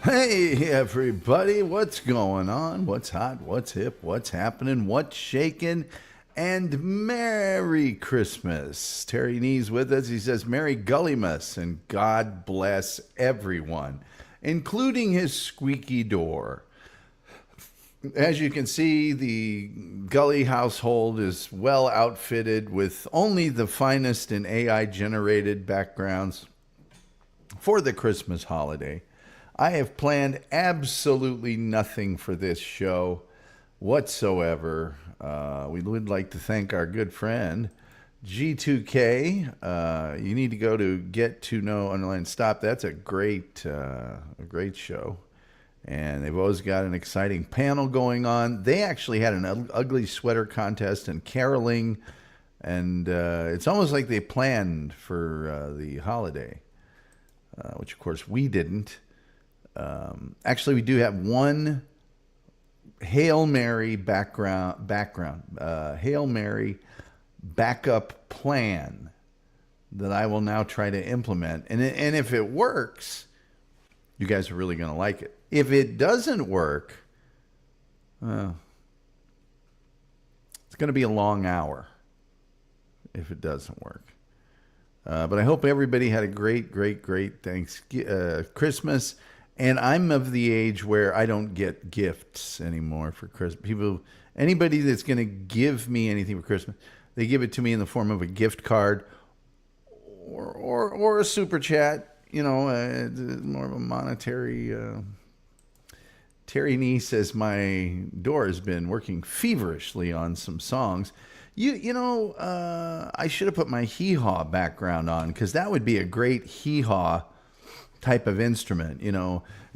Hey, everybody, what's going on? What's hot? What's hip? What's happening? What's shaking? And Merry Christmas. Terry Nee's with us. He says, Merry Gullymas and God bless everyone, including his squeaky door. As you can see, the Gulley household is well outfitted with only the finest in AI generated backgrounds for the Christmas holiday. I have planned absolutely nothing for this show whatsoever. We would like to thank our good friend G2K. You need to go to Get to Know Underline Stop. That's a great show, and they've always got an exciting panel going on. They actually had an ugly sweater contest and caroling, and it's almost like they planned for the holiday, which of course we didn't. Actually, we do have one Hail Mary Hail Mary backup plan that I will now try to implement. And if it works, you guys are really going to like it. If it doesn't work, well, it's going to be a long hour if it doesn't work. But I hope everybody had a great Christmas. And I'm of the age where I don't get gifts anymore for Christmas. Anybody that's going to give me anything for Christmas, they give it to me in the form of a gift card or a super chat. You know, more of a monetary. Terry Nee says my door has been working feverishly on some songs. I should have put my hee-haw background on, because that would be a great hee-haw type of instrument.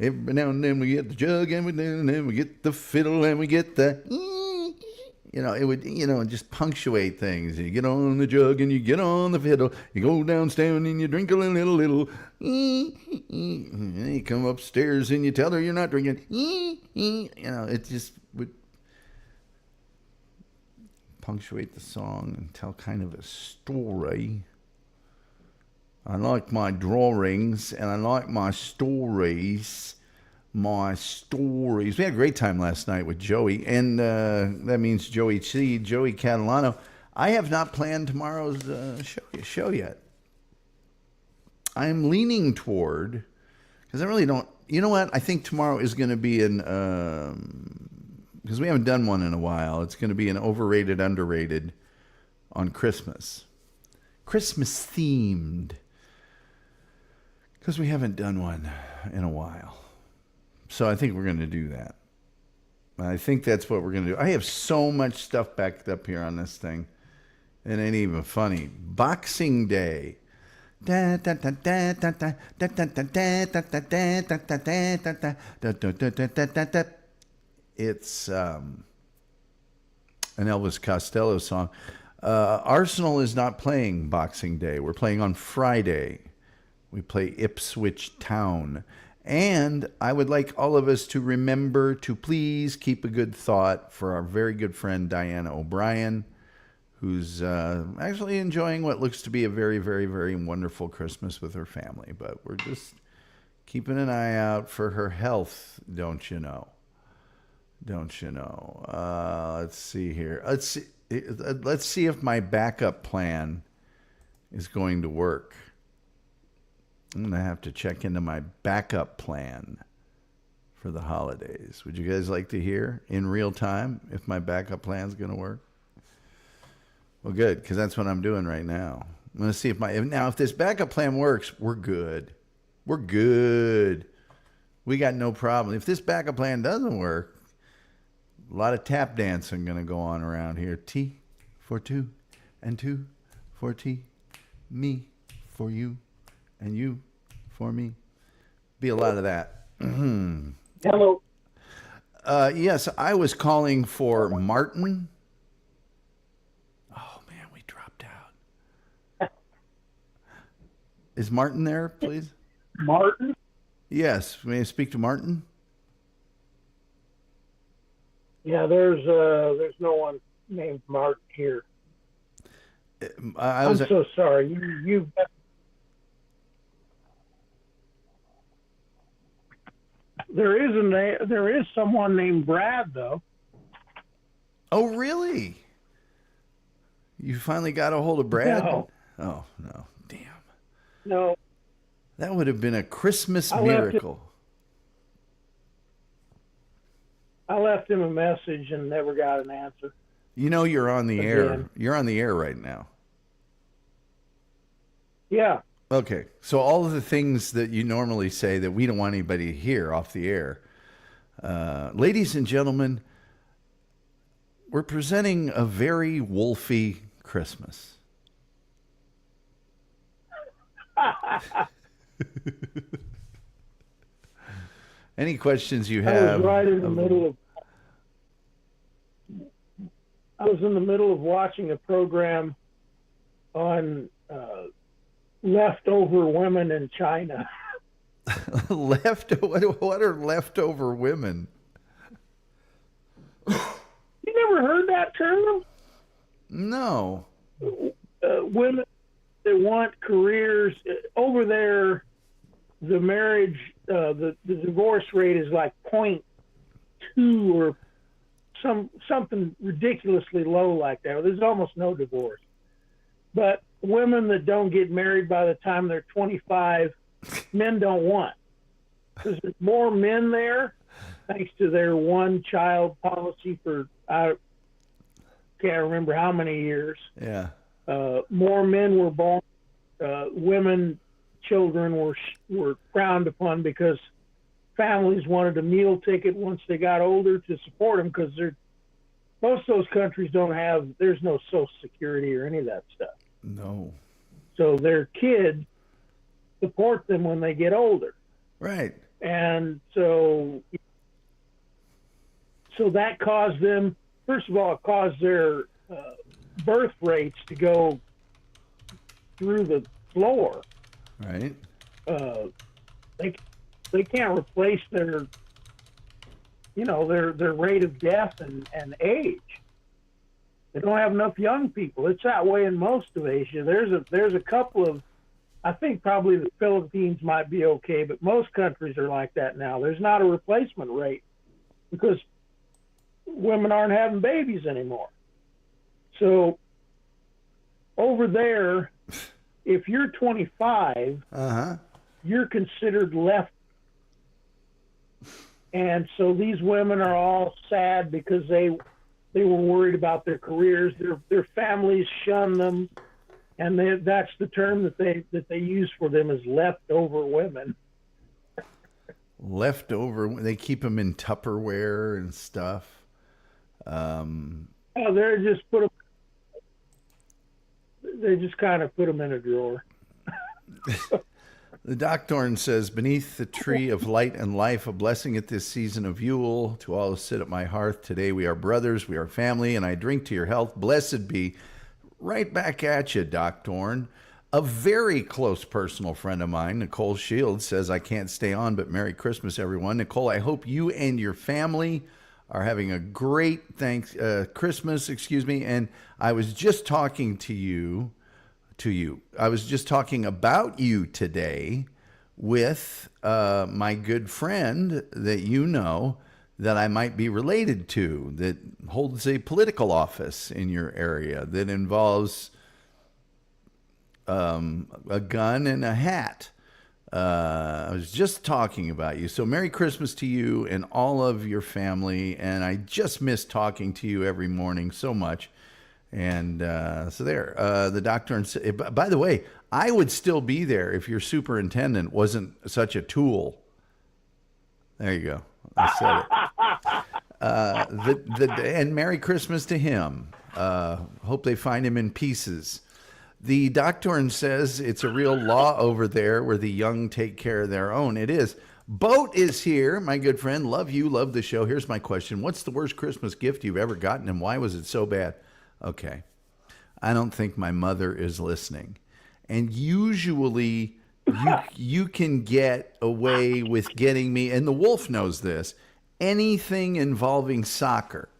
Every now and then we get the jug, and then we get the fiddle, and we get the, it would, just punctuate things. You get on the jug and you get on the fiddle, you go downstairs and you drink a little, and you come upstairs and you tell her you're not drinking, it just would punctuate the song and tell kind of a story. I like my drawings and I like my stories. My stories. We had a great time last night with Joey, and that means Joey C, Joey Catalano. I have not planned tomorrow's show yet. I am leaning toward, because I really don't. You know what? I think tomorrow is going to be because we haven't done one in a while. It's going to be an overrated, underrated on Christmas. Christmas themed. Because we haven't done one in a while. So I think we're going to do that. I think that's what we're going to do. I have so much stuff backed up here on this thing. It ain't even funny. Boxing Day. It's an Elvis Costello song. Arsenal is not playing Boxing Day. We're playing on Friday. We play Ipswich Town. And I would like all of us to remember to please keep a good thought for our very good friend Diana O'Brien, who's actually enjoying what looks to be a very, very, very wonderful Christmas with her family. But we're just keeping an eye out for her health, don't you know? Don't you know? Let's see here. Let's see if my backup plan is going to work. I'm going to have to check into my backup plan for the holidays. Would you guys like to hear in real time if my backup plan is going to work? Well, good, because that's what I'm doing right now. I'm going to see if this backup plan works, we're good. We're good. We got no problem. If this backup plan doesn't work, a lot of tap dancing going to go on around here. T for two, and two for T. Me for you, and you for me. Be a lot of that. Hello. Yes, I was calling for Martin. Oh, man, we dropped out. Is Martin there, please? Martin? Yes. May I speak to Martin? Yeah, there's no one named Martin here. I'm so sorry. You. There is someone named Brad though. Oh, really? You finally got a hold of Brad? No, Oh, no. Damn. no. That would have been a Christmas I left it. miracle. I left him a message and never got an answer. You know you're on the air. Again. You're on the air right now. Yeah. Okay. So all of the things that you normally say that we don't want anybody to hear off the air. Ladies and gentlemen, we're presenting a very wolfy Christmas. Any questions you have? I was right in the middle of. I was in the middle of watching a program on leftover women in China. What are leftover women? You never heard that term? No. Women that want careers over there. The marriage, the divorce rate is like 0.2 or something ridiculously low like that. There's almost no divorce. But women that don't get married by the time they're 25, men don't want. Because there's more men there, thanks to their one-child policy for, I can't remember how many years. Yeah. More men were born. Children were frowned upon because families wanted a meal ticket once they got older to support them, because most of those countries there's no Social Security or any of that stuff. No. So their kids support them when they get older. Right. And so that caused them, first of all, it caused their birth rates to go through the floor. Right. They can't replace their rate of death and age. They don't have enough young people. It's that way in most of Asia. There's a couple of, I think probably the Philippines might be okay, but most countries are like that now. There's not a replacement rate because women aren't having babies anymore. So over there, if you're 25, you're considered left. And so these women are all sad because they were worried about their careers. Their families shun them, and that's the term that they use for them is leftover women. Leftover. They keep them in Tupperware and stuff. They just kind of put them in a drawer. The Doctorn says, beneath the tree of light and life, a blessing at this season of Yule. To all who sit at my hearth today, we are brothers, we are family, and I drink to your health. Blessed be. Right back at you, Doctorn. A very close personal friend of mine, Nicole Shields, says, I can't stay on, but Merry Christmas, everyone. Nicole, I hope you and your family are having a great Christmas, and I was just talking to you. I was just talking about you today with my good friend that you know that I might be related to, that holds a political office in your area that involves a gun and a hat. I was just talking about you. So Merry Christmas to you and all of your family. And I just miss talking to you every morning so much. And so there, the doctor, by the way, I would still be there if your superintendent wasn't such a tool. There you go. I said it. And Merry Christmas to him. Hope they find him in pieces. The doctor says it's a real law over there where the young take care of their own. It is. Boat is here, my good friend. Love you, love the show. Here's my question. What's the worst Christmas gift you've ever gotten, and why was it so bad? Okay. I don't think my mother is listening. And usually you can get away with getting me, and the wolf knows this, anything involving soccer.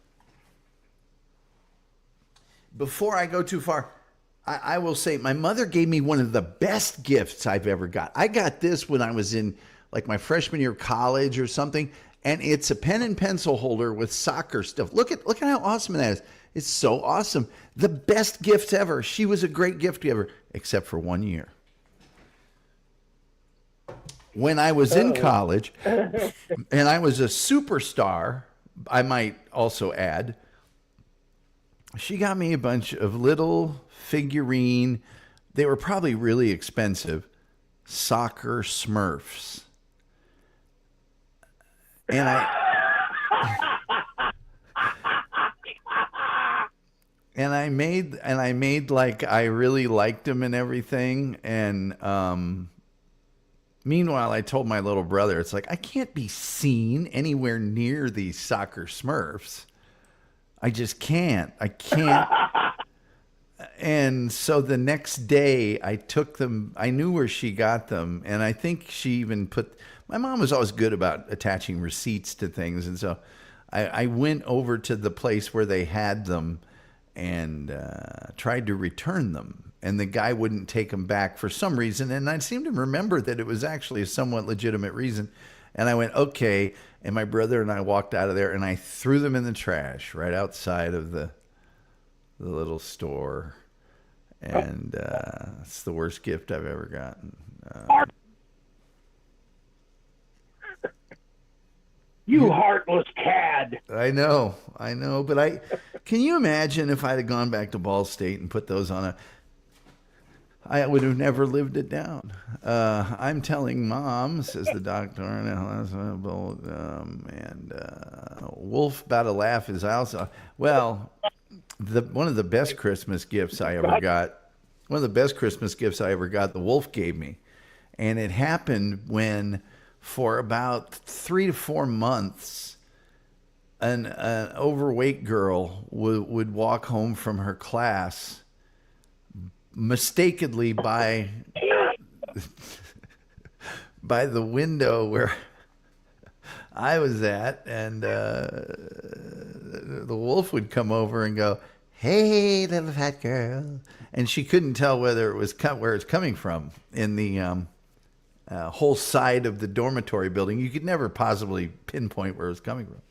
Before I go too far, I will say my mother gave me one of the best gifts I've ever got. I got this when I was in like my freshman year of college or something, and it's a pen and pencil holder with soccer stuff. Look at how awesome that is. It's so awesome. The best gifts ever. She was a great gift giver, except for 1 year. When I was in college, and I was a superstar, I might also add, she got me a bunch of little figurine, they were probably really expensive, soccer Smurfs. And I made like I really liked them and everything. And meanwhile, I told my little brother, it's like, I can't be seen anywhere near these soccer Smurfs. I just can't. I can't. And so the next day I took them. I knew where she got them. And I think she even my mom was always good about attaching receipts to things. And so I went over to the place where they had them and tried to return them. And the guy wouldn't take them back for some reason. And I seem to remember that it was actually a somewhat legitimate reason. And I went, okay. And my brother and I walked out of there and I threw them in the trash right outside of the little store. And it's the worst gift I've ever gotten. You heartless cad. I know. But can you imagine if I'd have gone back to Ball State and put those on I would have never lived it down. I'm telling Mom, says the doctor, and Wolf about to laugh is also, well, one of the best Christmas gifts I ever got, the Wolf gave me. And it happened when, for about 3 to 4 months, an overweight girl would walk home from her class mistakenly by the window where I was at, and the Wolf would come over and go, "Hey, little fat girl," and she couldn't tell whether it was where it's coming from in the whole side of the dormitory building. You could never possibly pinpoint where it was coming from.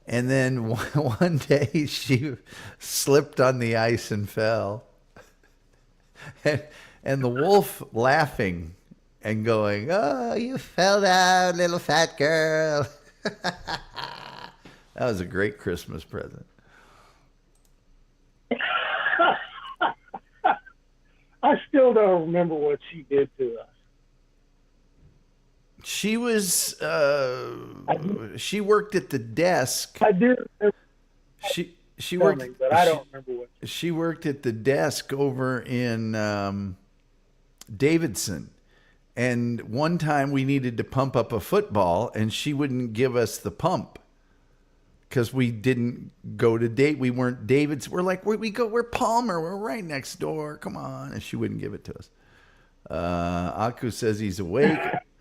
And then one day she slipped on the ice and fell. And the Wolf laughing and going, "Oh, you fell down, little fat girl." That was a great Christmas present. I still don't remember what she did to us. She was, she worked at the desk. I do remember. She worked, but I don't remember what. She worked at the desk over in Davidson. And one time we needed to pump up a football, and she wouldn't give us the pump because we didn't go to date. We weren't David's. We're like, we're Palmer. We're right next door. Come on. And she wouldn't give it to us. Aku says he's awake.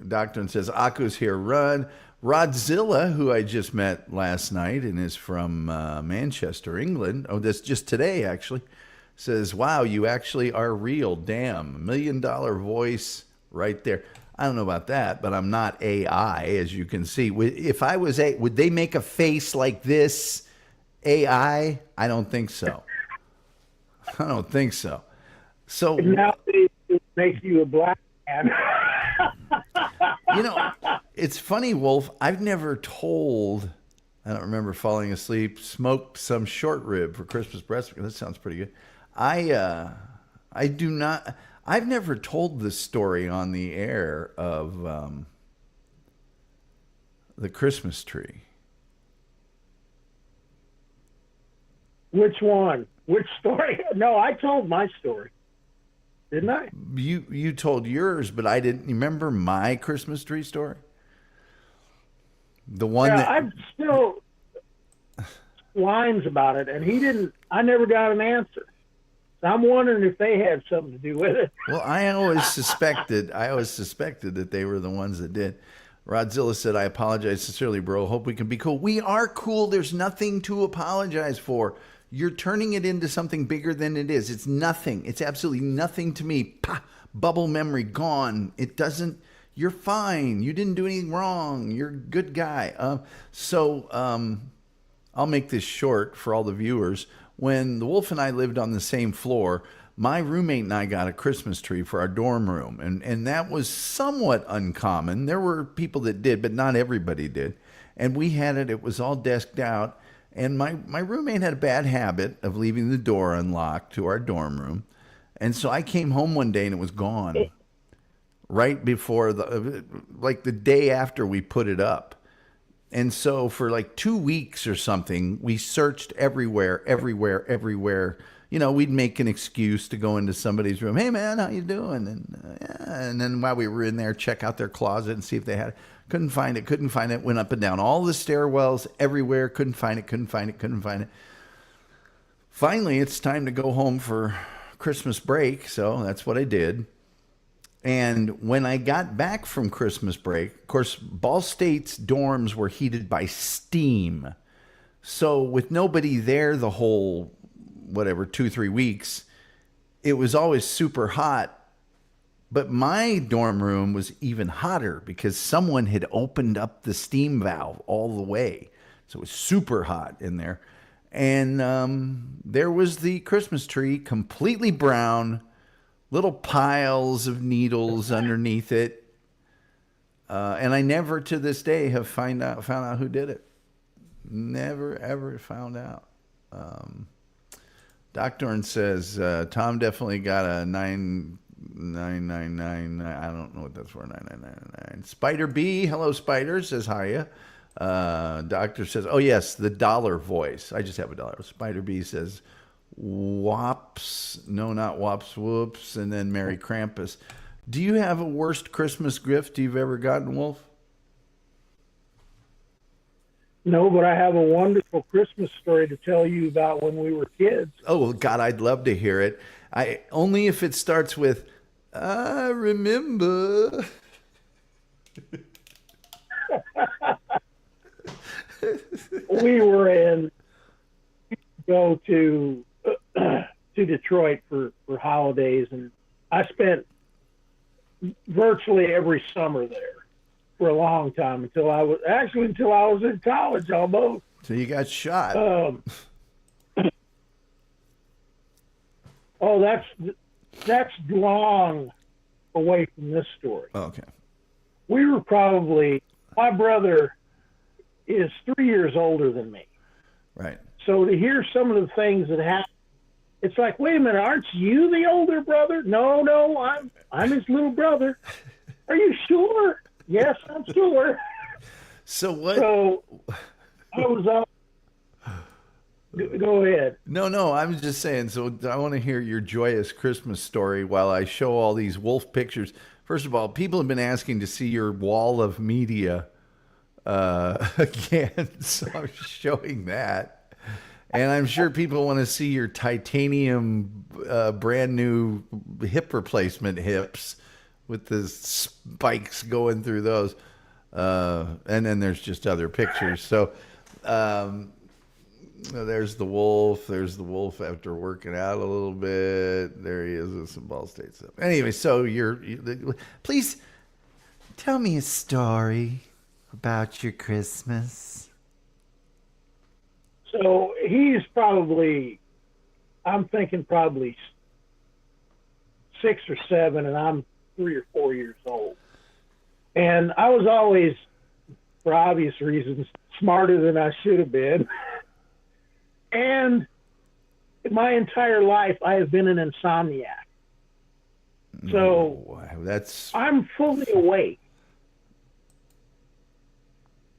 Doctor says, Aku's here. Run. Rodzilla, who I just met last night and is from Manchester, England. Oh, that's just today, actually. Says, wow, you actually are real. Damn. $1 million voice right there. I don't know about that, but I'm not AI, as you can see. If I was would they make a face like this AI? I don't think so. I don't think so. So now they make you a black man. You know, it's funny, Wolf. I've never told, I don't remember falling asleep, smoked some short rib for Christmas breast. That sounds pretty good. I do not, I've never told this story on the air of the Christmas tree. Which one? Which story? No, I told my story. Didn't I? You told yours, but I didn't remember my Christmas tree story. The one that I'm still lines about it, and he didn't. I never got an answer. So I'm wondering if they had something to do with it. Well, I always suspected that they were the ones that did. Rodzilla said, "I apologize sincerely, bro. Hope we can be cool." We are cool. There's nothing to apologize for. You're turning it into something bigger than it is. It's nothing. It's absolutely nothing to me. Pah, bubble memory gone. It doesn't. You're fine. You didn't do anything wrong. You're a good guy. I'll make this short for all the viewers. When the wolf and I lived on the same floor, my roommate and I got a Christmas tree for our dorm room, and that was somewhat uncommon. There were people that did, but not everybody did. And we had it. It was all desked out. And my roommate had a bad habit of leaving the door unlocked to our dorm room. And so I came home one day and it was gone right before the day after we put it up. And so for like 2 weeks or something, we searched everywhere. We'd make an excuse to go into somebody's room. Hey man, how you doing? And then while we were in there, check out their closet and see if they had it. Couldn't find it. Went up and down all the stairwells, everywhere. Couldn't find it. Finally, it's time to go home for Christmas break. So that's what I did. And when I got back from Christmas break, of course, Ball State's dorms were heated by steam. So with nobody there the whole, 2-3 weeks, it was always super hot. But my dorm room was even hotter because someone had opened up the steam valve all the way. So it was super hot in there. And there was the Christmas tree, completely brown, little piles of needles underneath it. And I never to this day have found out who did it. Never, ever found out. Doc Dorn says, Tom definitely got a 9999. I don't know what that's for. 9999. Spider B, hello Spider, says hiya. Doctor says, oh yes, the dollar voice. I just have a dollar. Spider B says, wops, no, not wops, whoops, and then Merry Krampus. Do you have a worst Christmas gift you've ever gotten, Wolf? No, but I have a wonderful Christmas story to tell you about when we were kids. Oh God, I'd love to hear it. Only if it starts with, I remember. We were go to Detroit for holidays, and I spent virtually every summer there for a long time until I was in college almost. So you got shot. That's long away from this story. Oh, okay. We were my brother is 3 years older than me. Right. So to hear some of the things that happened, it's like, wait a minute, aren't you the older brother? No, I'm his little brother. Are you sure? Yes, I'm sure. So what? So I was go ahead. No, I'm just saying. So I want to hear your joyous Christmas story while I show all these wolf pictures. First of all, people have been asking to see your wall of media again, so I'm showing that. And I'm sure people want to see your titanium brand new hip replacement hips with the spikes going through those. And then there's just other pictures. So there's the wolf. There's the wolf after working out a little bit. There he is with some Ball State stuff. Anyway, so please tell me a story about your Christmas. So he's I'm thinking probably 6 or 7, and I'm 3 or 4 years old. And I was always, for obvious reasons, smarter than I should have been. And my entire life, I have been an insomniac. So I'm fully awake.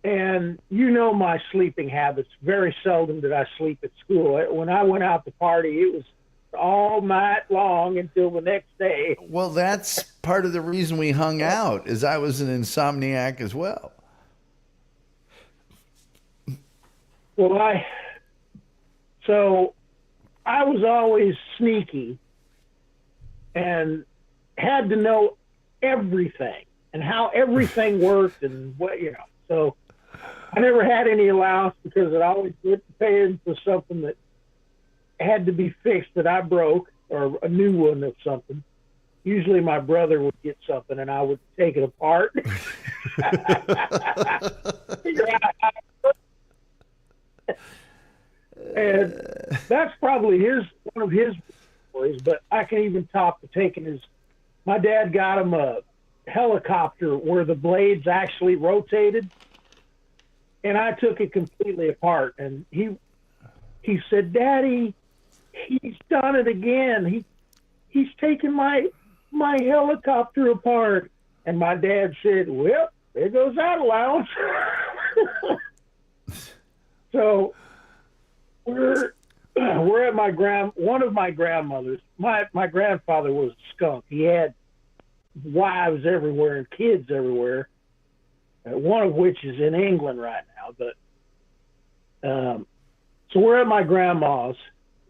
And my sleeping habits. Very seldom did I sleep at school. When I went out to party, it was all night long until the next day. Well, that's part of the reason we hung out, is I was an insomniac as well. Well, So I was always sneaky and had to know everything and how everything worked and So I never had any allowance because it always went paying for something that had to be fixed that I broke, or a new one of something. usually my brother would get something and I would take it apart. Figure out how- and that's probably one of his stories, but I can even top the taking his. My dad got him a helicopter where the blades actually rotated, and I took it completely apart. And he said, "Daddy, he's done it again. He's taken my helicopter apart." And my dad said, "Well, there goes that allowance." So we're at one of my grandmothers. My grandfather was a skunk. He had wives everywhere and kids everywhere. One of which is in England right now. But so we're at my grandma's,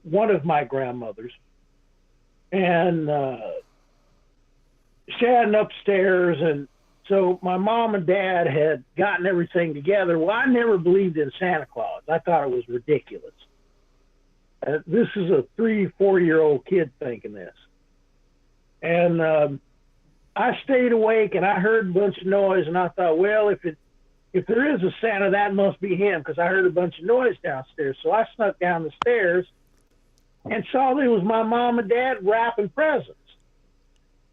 one of my grandmothers, and she had an upstairs, and so my mom and dad had gotten everything together. Well, I never believed in Santa Claus. I thought it was ridiculous. This is a 3-4-year-old kid thinking this. And I stayed awake, and I heard a bunch of noise, and I thought, well, if there is a Santa, that must be him, because I heard a bunch of noise downstairs. So I snuck down the stairs and saw there was my mom and dad wrapping presents.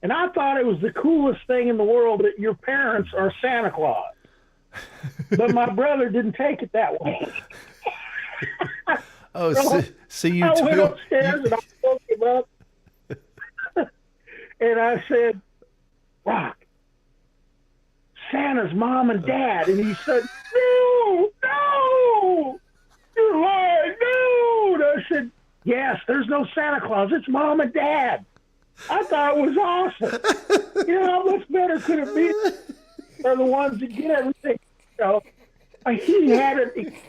And I thought it was the coolest thing in the world that your parents are Santa Claus. But my brother didn't take it that way. Oh, so you I went took upstairs and I woke him up. And I said, "Rock, Santa's mom and dad." And he said, "No, you're lying, no." And I said, "Yes, there's no Santa Claus. It's mom and dad." I thought it was awesome. You know, how much better could it be? They're the ones that get everything. You know,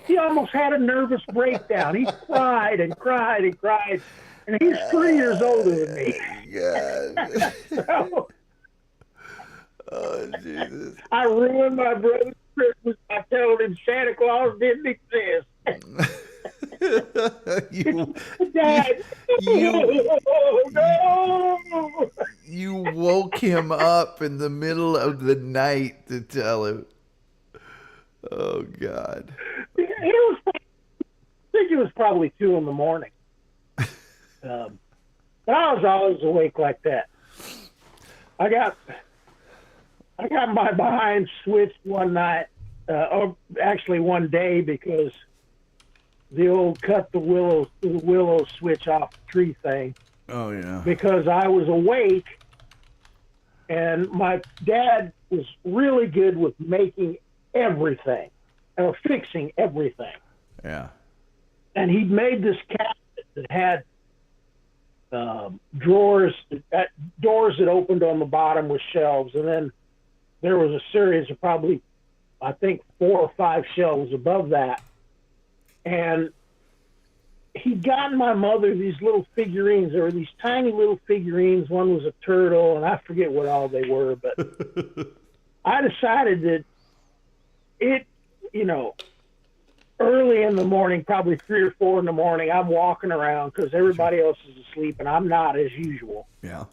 he almost had a nervous breakdown. He cried and cried and cried, and he's 3 years older than me. God. So, Oh, Jesus. I ruined my brother's Christmas by telling him Santa Claus didn't exist. Dad, no. You woke him up in the middle of the night to tell him. Oh, God. I think it was probably 2 in the morning. But I was always awake like that. I got my behind switched one night, or actually one day, because the old cut the willow switch off the tree thing. Oh, yeah. Because I was awake, and my dad was really good with making everything, or fixing everything. Yeah. And he'd made this cabinet that had doors that opened on the bottom with shelves, and then there was a series of probably, I think, 4 or 5 shelves above that. And he'd gotten my mother these little figurines. There were these tiny little figurines. One was a turtle, and I forget what all they were, but I decided that early in the morning, probably 3 or 4 in the morning, I'm walking around because everybody else is asleep, and I'm not as usual. Yeah.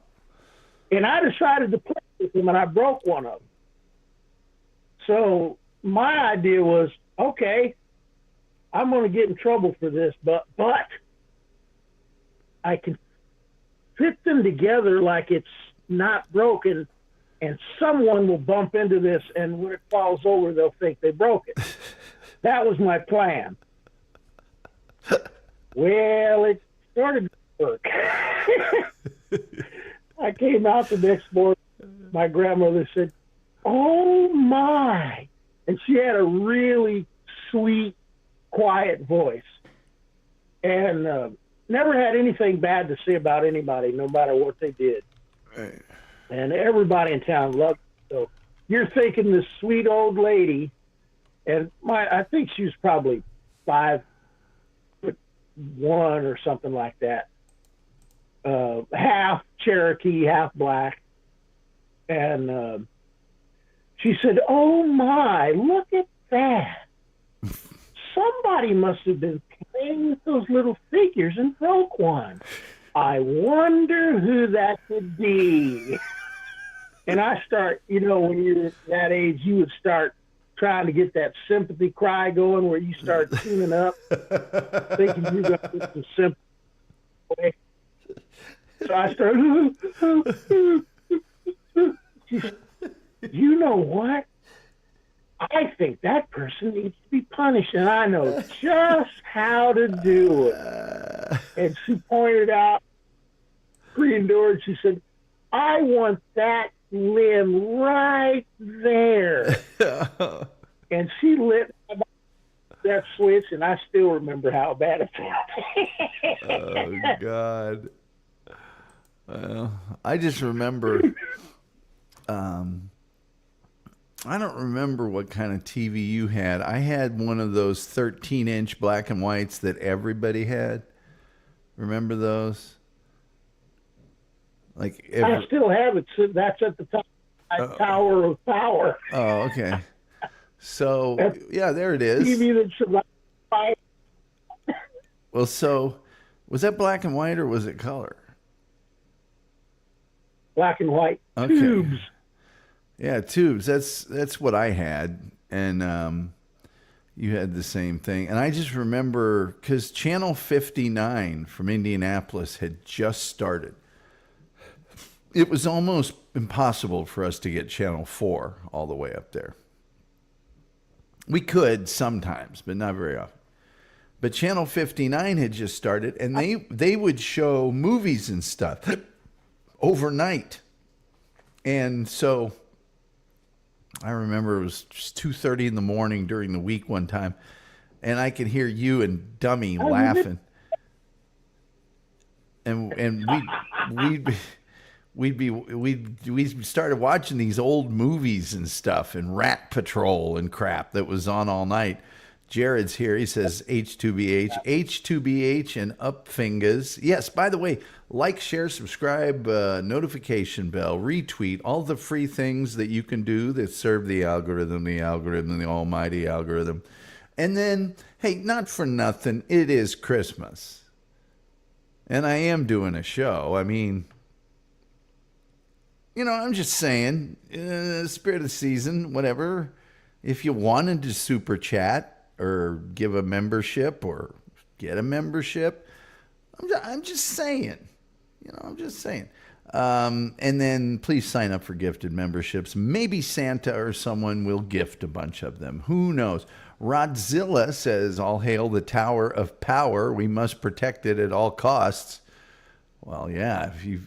And I decided to play with them, and I broke one of them. So my idea was, okay, I'm going to get in trouble for this, but I can fit them together like it's not broken, and someone will bump into this, and when it falls over, they'll think they broke it. That was my plan. Well, it started to work. I came out the next morning. My grandmother said, "Oh, my." And she had a really sweet, quiet voice. And never had anything bad to say about anybody, no matter what they did. Right. And everybody in town loved it. So you're thinking this sweet old lady, and I think she was probably 5'1" or something like that. Half Cherokee, half black. And she said, "Oh my, look at that. Somebody must have been playing with those little figures and broke one. I wonder who that could be. And I start, when you're that age, you would start trying to get that sympathy cry going where you start tuning up, thinking you're going to get some sympathy. So I started, you know what? I think that person needs to be punished, and I know just how to do it. And she pointed out, screen door, and she said, I want that limb right there. And she lit that switch, and I still remember how bad it felt. Oh, God. Well, I just remember, I don't remember what kind of TV you had. I had one of those 13-inch black and whites that everybody had. Remember those? Like I still have it. So that's at the top. Tower of Power. Oh, okay. So, yeah, there it is. TV that survived. Well, so was that black and white or was it color? Black and white. Okay. Tubes. Yeah, tubes. That's what I had, and you had the same thing. And I just remember because Channel 59 from Indianapolis had just started. It was almost impossible for us to get Channel 4 all the way up there. We could sometimes, but not very often. But Channel 59 had just started, and they would show movies and stuff overnight. And so I remember it was just 2:30 in the morning during the week one time, and I could hear you and Dummy laughing. And we started watching these old movies and stuff and Rat Patrol and crap that was on all night. Jared's here. He says H2BH, H2BH, and up fingers. Yes, by the way, like, share, subscribe, notification bell, retweet, all the free things that you can do that serve the algorithm, the almighty algorithm. And then, hey, not for nothing, it is Christmas. And I am doing a show. I mean, I'm just saying, spirit of the season, whatever. If you wanted to super chat or give a membership or get a membership, I'm just saying. I'm just saying. And then please sign up for gifted memberships. Maybe Santa or someone will gift a bunch of them. Who knows? Rodzilla says, all hail the Tower of Power. We must protect it at all costs. Well, yeah, if you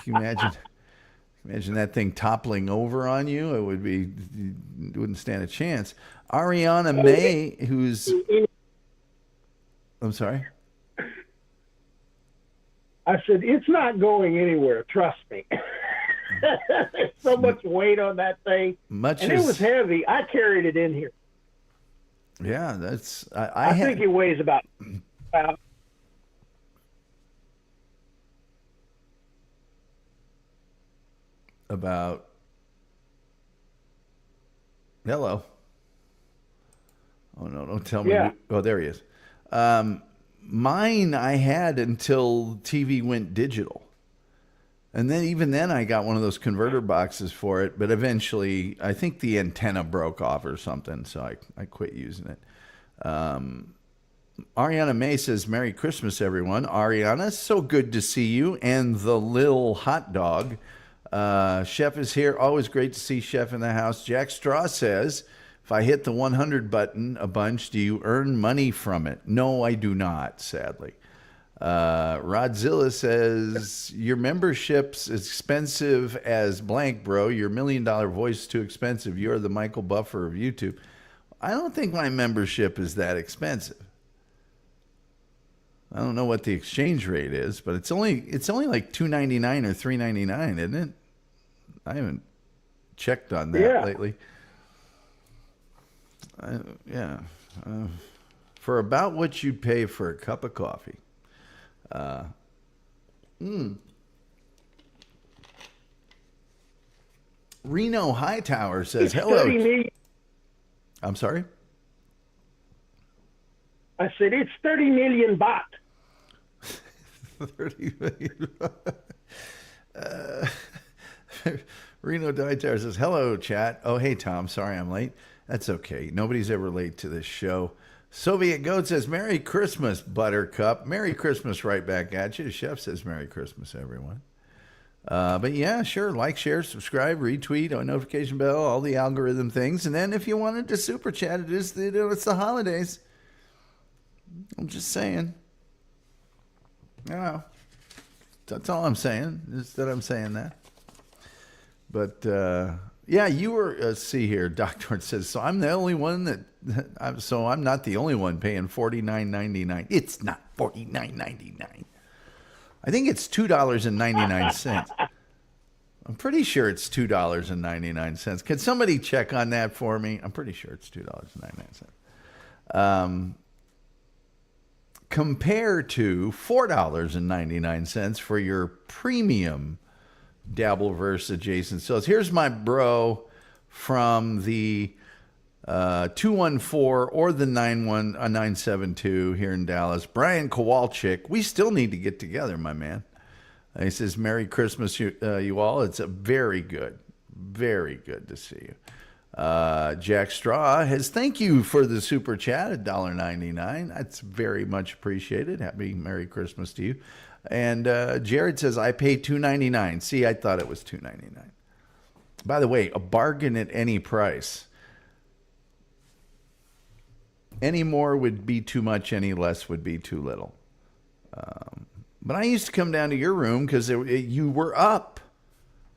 imagine that thing toppling over on you, you wouldn't stand a chance. Ariana May, who's... I'm sorry? I said, it's not going anywhere. Trust me. There's so much weight on that thing. It was heavy. I carried it in here. Yeah, that's... I think it weighs about hello. Oh, no, don't tell me. Yeah. Oh, there he is. Mine I had until TV went digital. And then even then I got one of those converter boxes for it, but eventually I think the antenna broke off or something, so I quit using it. Ariana May says, Merry Christmas, everyone. Ariana, so good to see you. And the Lil Hot Dog. Chef is here. Always great to see Chef in the house. Jack Straw says, if I hit the 100 button a bunch, do you earn money from it? No, I do not, sadly. Rodzilla says, your membership's expensive as blank, bro. Your $1 million voice is too expensive. You're the Michael Buffer of YouTube. I don't think my membership is that expensive. I don't know what the exchange rate is, but it's only like $2.99 or $3.99, isn't it? I haven't checked on that lately. For about what you'd pay for a cup of coffee. Reno Hightower says, hello. I'm sorry? I said, it's 30 million baht. 30 million. Reno Dietar says, hello, chat. Oh, hey, Tom. Sorry I'm late. That's okay. Nobody's ever late to this show. Soviet Goat says, Merry Christmas, Buttercup. Merry Christmas right back at you. The chef says, Merry Christmas, everyone. But yeah, sure. Like, share, subscribe, retweet, on notification bell, all the algorithm things. And then if you wanted to super chat, it's the holidays. I'm just saying. Yeah. That's all I'm saying, is that I'm saying that. But, yeah, you were, see here, Doctor says, so I'm the only one I'm not the only one paying $49.99. It's not $49.99. I think it's $2.99. I'm pretty sure it's $2.99. Can somebody check on that for me? I'm pretty sure it's $2.99. Compared to $4.99 for your premium Dabbleverse adjacent sales. Here's my bro from the 214 or the 972 here in Dallas, Brian Kowalczyk. We still need to get together, my man. He says, Merry Christmas, you all. It's very good to see you. Jack Straw has, thank you for the super chat at $1.99. That's very much appreciated. Happy Merry Christmas to you. And Jared says, I pay $2.99. See, I thought it was $2.99. By the way, a bargain at any price. Any more would be too much, any less would be too little. But I used to come down to your room because you were up,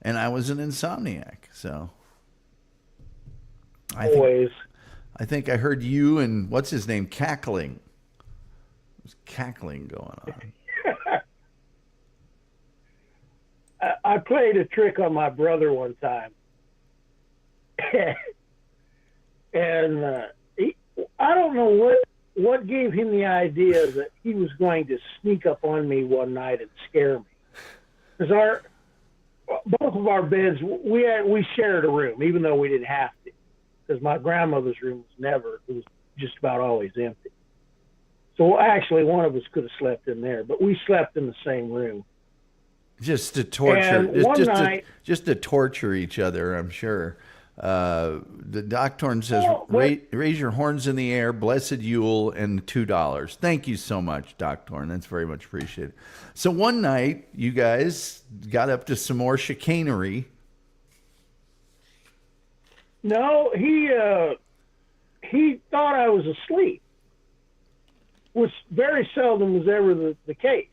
and I was an insomniac. So I think I heard you and what's his name cackling. There's cackling going on. I played a trick on my brother one time, and I don't know what gave him the idea that he was going to sneak up on me one night and scare me. Because both of our beds, we shared a room, even though we didn't have to. Because my grandmother's room it was just about always empty. So actually, one of us could have slept in there, but we slept in the same room. Just to torture, just to torture each other, I'm sure. The Doctorn says, raise your horns in the air, blessed Yule, and $2. Thank you so much, Doctorn. That's very much appreciated. So one night, you guys got up to some more chicanery. No, he thought I was asleep, which very seldom was ever the case.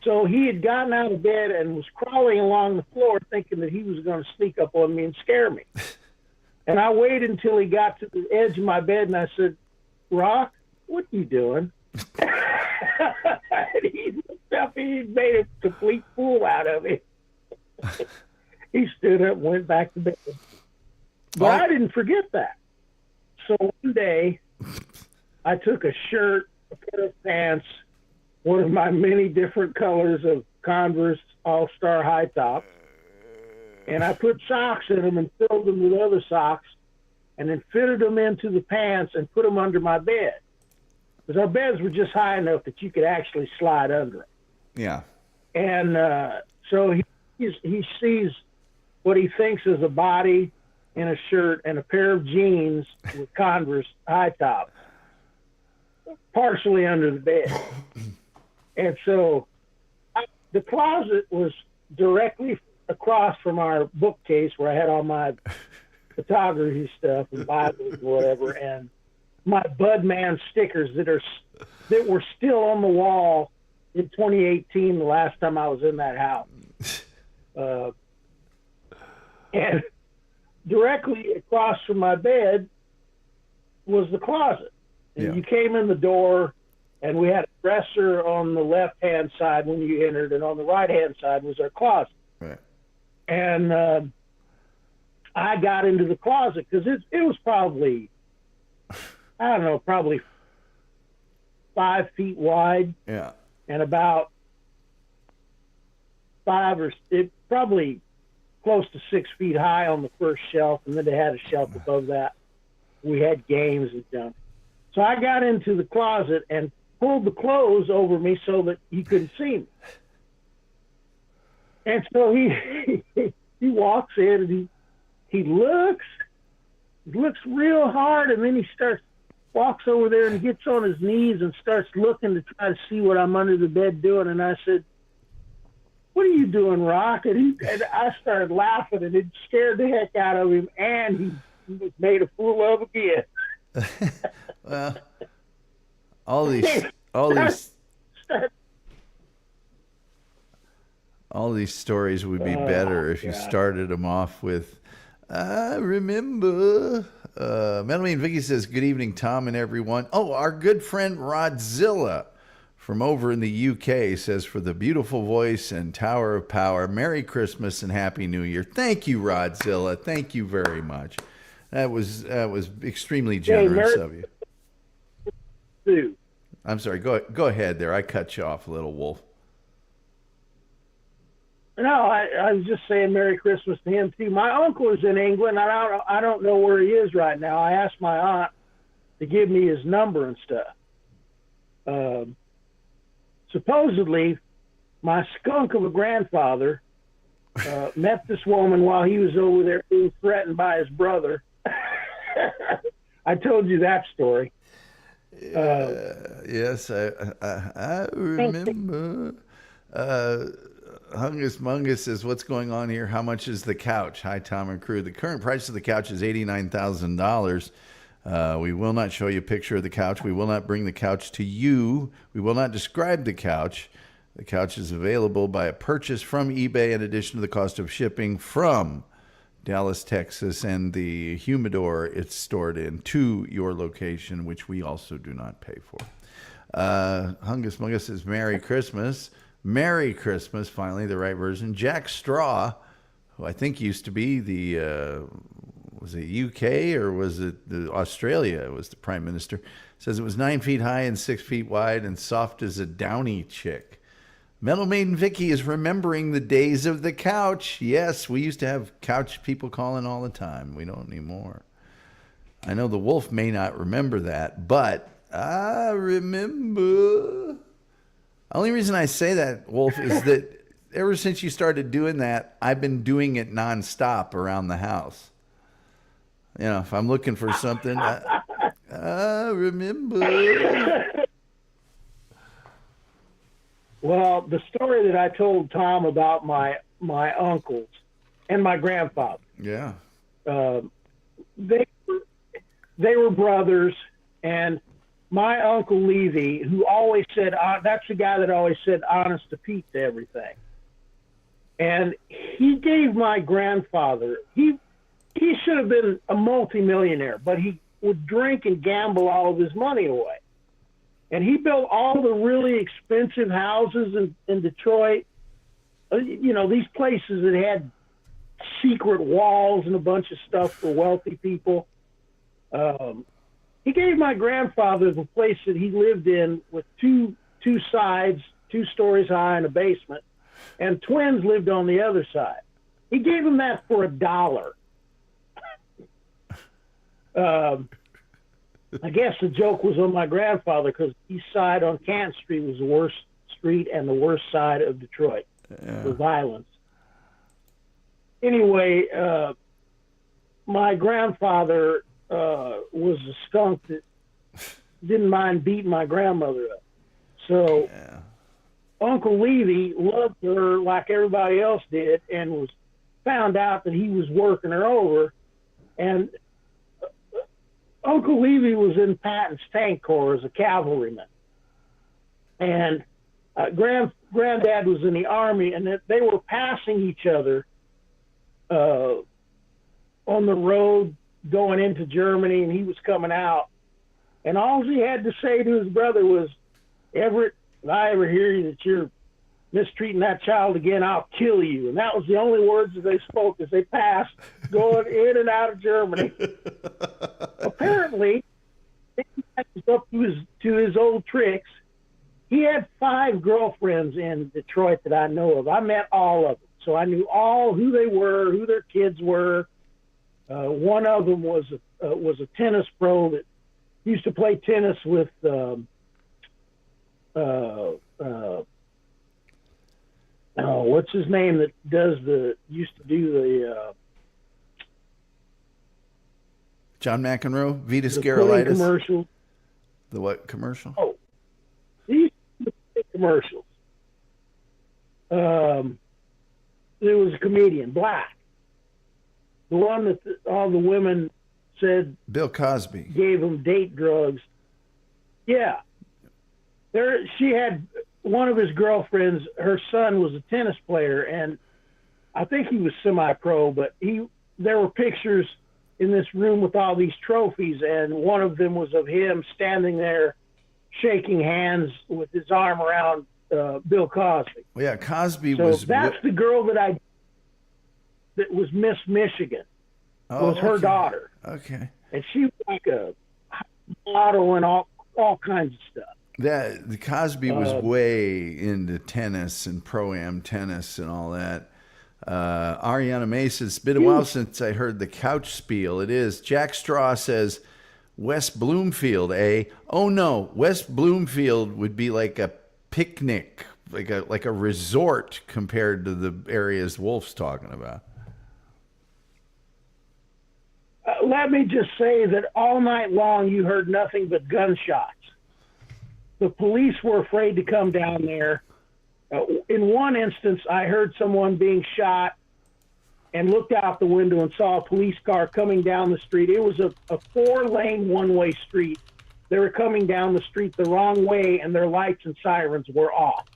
So he had gotten out of bed and was crawling along the floor thinking that he was going to sneak up on me and scare me. And I waited until he got to the edge of my bed and I said, Rock, what are you doing? He made a complete fool out of me. He stood up and went back to bed. But I didn't forget that. So one day I took a shirt, a pair of pants, one of my many different colors of Converse All-Star high top, and I put socks in them and filled them with other socks, and then fitted them into the pants and put them under my bed. Because our beds were just high enough that you could actually slide under it. Yeah. And so he sees what he thinks is a body in a shirt and a pair of jeans with Converse high top, partially under the bed. And so the closet was directly across from our bookcase where I had all my photography stuff and Bibles and whatever, and my Budman stickers that were still on the wall in 2018, the last time I was in that house. And directly across from my bed was the closet. And you came in the door, and we had a dresser on the left-hand side when you entered, and on the right-hand side was our closet. Right. And I got into the closet because it was probably, I don't know, probably 5 feet wide. Yeah. And about probably close to 6 feet high on the first shelf, and then they had a shelf above that. We had games and stuff. So I got into the closet and pulled the clothes over me so that he couldn't see me. And so he he walks in and he looks real hard, and then he walks over there and gets on his knees and starts looking to try to see what I'm under the bed doing. And I said, "What are you doing, Rock?" And I started laughing, and it scared the heck out of him, and he was made a fool of again. Well, all these stories would be better if you started them off with, "I remember." Metalman Vicky says, "Good evening, Tom and everyone." Oh, our good friend Rodzilla from over in the UK says, "For the beautiful voice and Tower of Power, Merry Christmas and Happy New Year." Thank you, Rodzilla. Thank you very much. That was extremely generous of you. Dude. I'm sorry. Go ahead there. I cut you off, little wolf. No, I was just saying Merry Christmas to him too. My uncle is in England. I don't know where he is right now. I asked my aunt to give me his number and stuff. Supposedly, my skunk of a grandfather met this woman while he was over there being threatened by his brother. I told you that story. Yes, I remember. Hungus Mungus says, "What's going on here? How much is the couch?" Hi, Tom and crew. The current price of the couch is $89,000. We will not show you a picture of the couch. We will not bring the couch to you. We will not describe the couch. The couch is available by a purchase from eBay in addition to the cost of shipping from Dallas, Texas, and the humidor it's stored in to your location, which we also do not pay for. Hungus Mungus says, "Merry Christmas." Merry Christmas, finally, the right version. Jack Straw, who I think used to be was it UK or was it Australia, was the Prime Minister, says it was 9 feet high and 6 feet wide and soft as a downy chick. Metal Maiden Vicky is remembering the days of the couch. Yes, we used to have couch people calling all the time. We don't anymore. I know the wolf may not remember that, but I remember. The only reason I say that, Wolf, is that ever since you started doing that, I've been doing it nonstop around the house. You know, if I'm looking for something, I remember. Well, the story that I told Tom about my uncles and my grandfather. Yeah. They were brothers, and my Uncle Levy, who always said, that's the guy that always said honest to Pete to everything. And he gave my grandfather, he should have been a multimillionaire, but he would drink and gamble all of his money away. And he built all the really expensive houses in Detroit, these places that had secret walls and a bunch of stuff for wealthy people. He gave my grandfather the place that he lived in with two sides, 2 stories high and a basement, and twins lived on the other side. He gave him that for $1. I guess the joke was on my grandfather because East Side on Canton Street was the worst street and the worst side of Detroit for violence. Anyway, my grandfather was a skunk that didn't mind beating my grandmother up. So Uncle Levy loved her like everybody else did and found out that he was working her over. And Uncle Levy was in Patton's Tank Corps as a cavalryman. And Granddad was in the Army, and they were passing each other on the road going into Germany, and he was coming out. And all he had to say to his brother was, "Everett, if I ever hear you that you're mistreating that child again, I'll kill you." And that was the only words that they spoke as they passed going in and out of Germany. Apparently, up to his old tricks, he had 5 girlfriends in Detroit that I know of. I met all of them. So I knew all who they were, who their kids were. One of them was a tennis pro that He used to play tennis with what's his name that used to do John McEnroe, Vitas the pudding Gerolitis. commercials. The what commercial? Oh, these commercials. There was a comedian, black, the one that all the women said Bill Cosby. gave him date drugs. Yeah, she had one of his girlfriends. Her son was a tennis player, and I think he was semi-pro. But there were pictures in this room with all these trophies, and one of them was of him standing there, shaking hands with his arm around Bill Cosby. Well, yeah, Cosby So was. that's the girl that was Miss Michigan. Was her daughter. Okay. And she was like a model and all kinds of stuff. The Cosby was way into tennis and pro-am tennis and all that. Ariana May says, it's been a while since I heard the couch spiel. It is. Jack Straw says, West Bloomfield, eh? Oh no, West Bloomfield would be like a picnic, like a resort compared to the areas Wolf's talking about. Let me just say that all night long you heard nothing but gunshots. The police were afraid to come down there. In one instance, I heard someone being shot and looked out the window and saw a police car coming down the street. It was a 4-lane one-way street. They were coming down the street the wrong way, and their lights and sirens were off.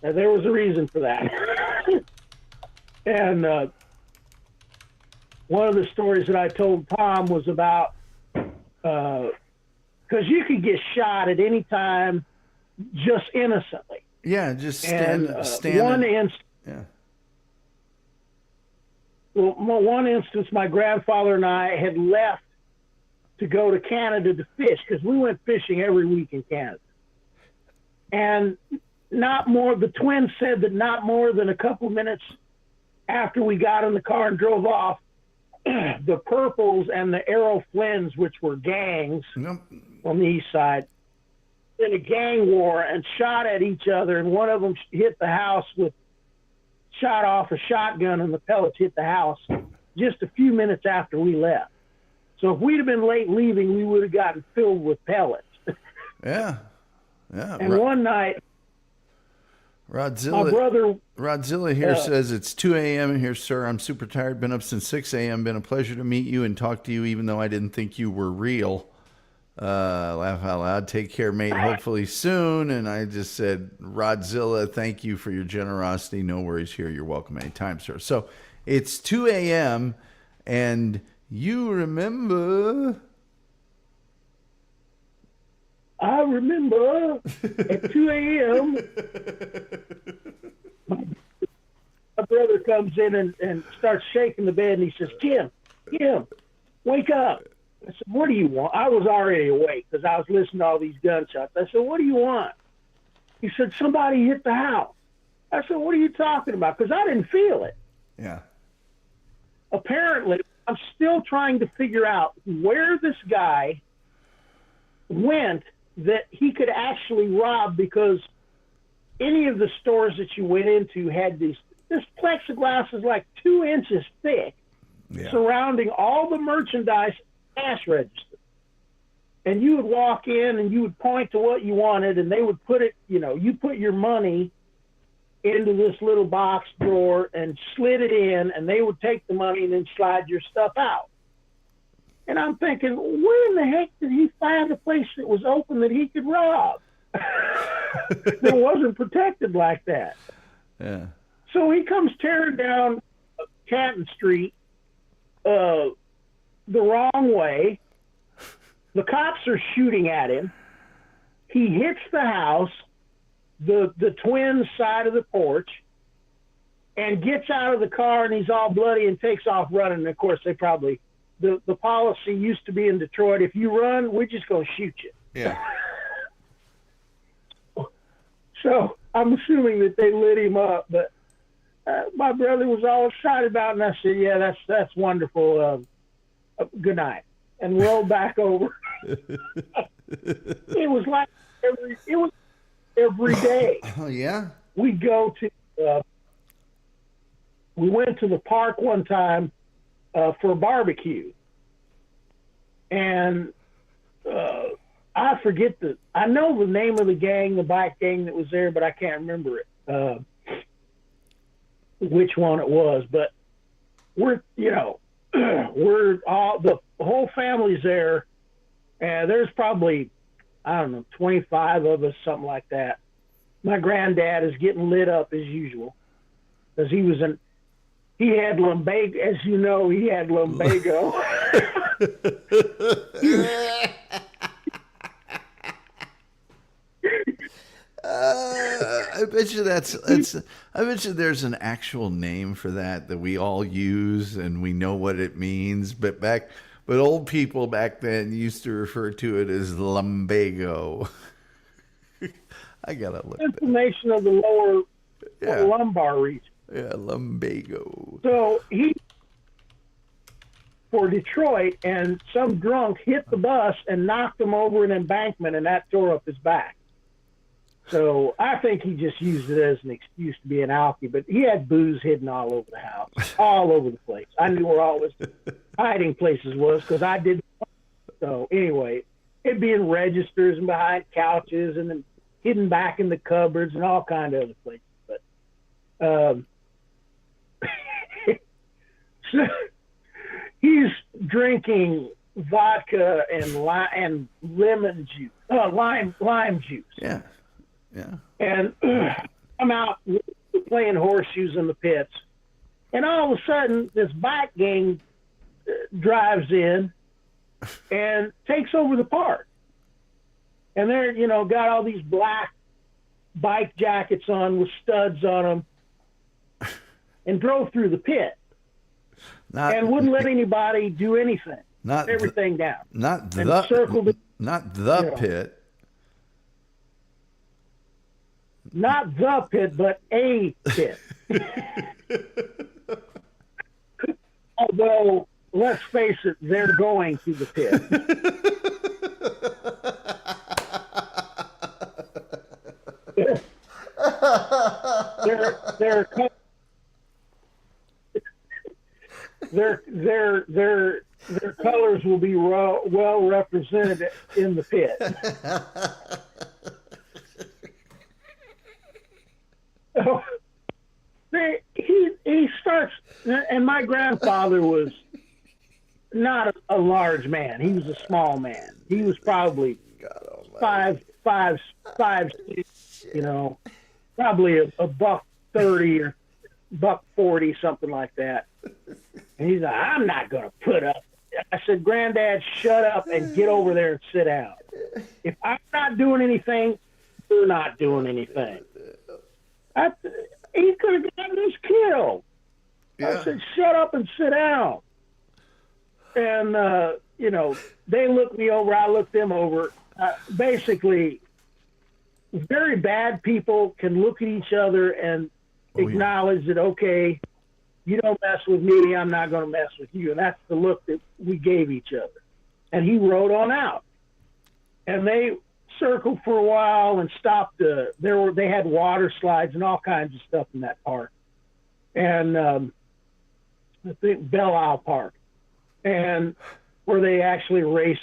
Now, there was a reason for that. And one of the stories that I told Tom was about, because you could get shot at any time just innocently. Yeah, just stand. Yeah. Well, one instance, my grandfather and I had left to go to Canada to fish because we went fishing every week in Canada. And the twins said that not more than a couple minutes after we got in the car and drove off, the Purples and the Arrow Flynn's, which were gangs on the east side, in a gang war and shot at each other. And one of them hit the house shot off a shotgun, and the pellets hit the house just a few minutes after we left. So if we'd have been late leaving, we would have gotten filled with pellets. Yeah. And one night, Rodzilla, my brother... Rodzilla here says, it's 2 a.m. here, sir. I'm super tired. Been up since 6 a.m. Been a pleasure to meet you and talk to you, even though I didn't think you were real. Laugh out loud. Take care, mate. Hopefully soon. And I just said, Rodzilla, thank you for your generosity. No worries here. You're welcome anytime, sir. So it's 2 a.m. and you remember... I remember at 2 a.m. my brother comes in and starts shaking the bed, and he says, Kim, wake up. I said, what do you want? I was already awake because I was listening to all these gunshots. I said, what do you want? He said, somebody hit the house. I said, what are you talking about? Because I didn't feel it. Yeah. Apparently, I'm still trying to figure out where this guy went that he could actually rob, because any of the stores that you went into had this plexiglass is like 2 inches thick, surrounding all the merchandise cash register. And you would walk in and you would point to what you wanted, and they would put it, you put your money into this little box drawer and slid it in, and they would take the money and then slide your stuff out. And I'm thinking, where in the heck did he find a place that was open that he could rob? That wasn't protected like that. Yeah. So he comes tearing down Canton Street the wrong way. The cops are shooting at him. He hits the house, the twins' side of the porch, and gets out of the car, and he's all bloody and takes off running. And, of course, they probably... The policy used to be in Detroit, if you run, we're just going to shoot you. Yeah. So I'm assuming that they lit him up, but my brother was all excited about it, and I said, yeah, that's wonderful. Good night. And rolled back over. It was like every day. Oh yeah. We'd go to we went to the park one time for a barbecue, and I forget I know the name of the gang, the bike gang that was there, but I can't remember it, which one it was. But we're we're all the whole family's there, and there's probably, I don't know, 25 of us, something like that. My granddad is getting lit up as usual because he had lumbago, as you know, he had lumbago. I bet you I bet you there's an actual name for that we all use and we know what it means. But old people back then used to refer to it as lumbago. I gotta look. Inflammation of the lower lumbar region. Yeah, lumbago. So he for Detroit, and some drunk hit the bus and knocked him over an embankment, and that tore up his back. So I think he just used it as an excuse to be an alkie, but he had booze hidden all over the house, all over the place. I knew where all his hiding places was because I did. So anyway, it'd be in registers and behind couches and then hidden back in the cupboards and all kind of other places. But so he's drinking vodka and lemon juice, lime juice. Yeah. Yeah. And I'm out playing horseshoes in the pits. And all of a sudden, this bike gang drives in and takes over the park. And they're, got all these black bike jackets on with studs on them and drove through the pit and wouldn't let anybody do anything. Everything down. Not the pit. Not the pit, but a pit. Although, let's face it, they're going to the pit. Their colors will be well represented in the pit. So he starts, and my grandfather was not a large man. He was a small man. He was probably 5'6", probably a $130 or $140, something like that. And he's like, I'm not going to put up. I said, Granddad, shut up and get over there and sit down. If I'm not doing anything, you're not doing anything. He could have gotten us killed. Yeah. I said, shut up and sit down. And, they looked me over. I looked them over. Basically, very bad people can look at each other and acknowledge that, okay, you don't mess with me, I'm not going to mess with you. And that's the look that we gave each other. And he rode on out. And they circled for a while and stopped. They had water slides and all kinds of stuff in that park, and I think Belle Isle Park, and where they actually race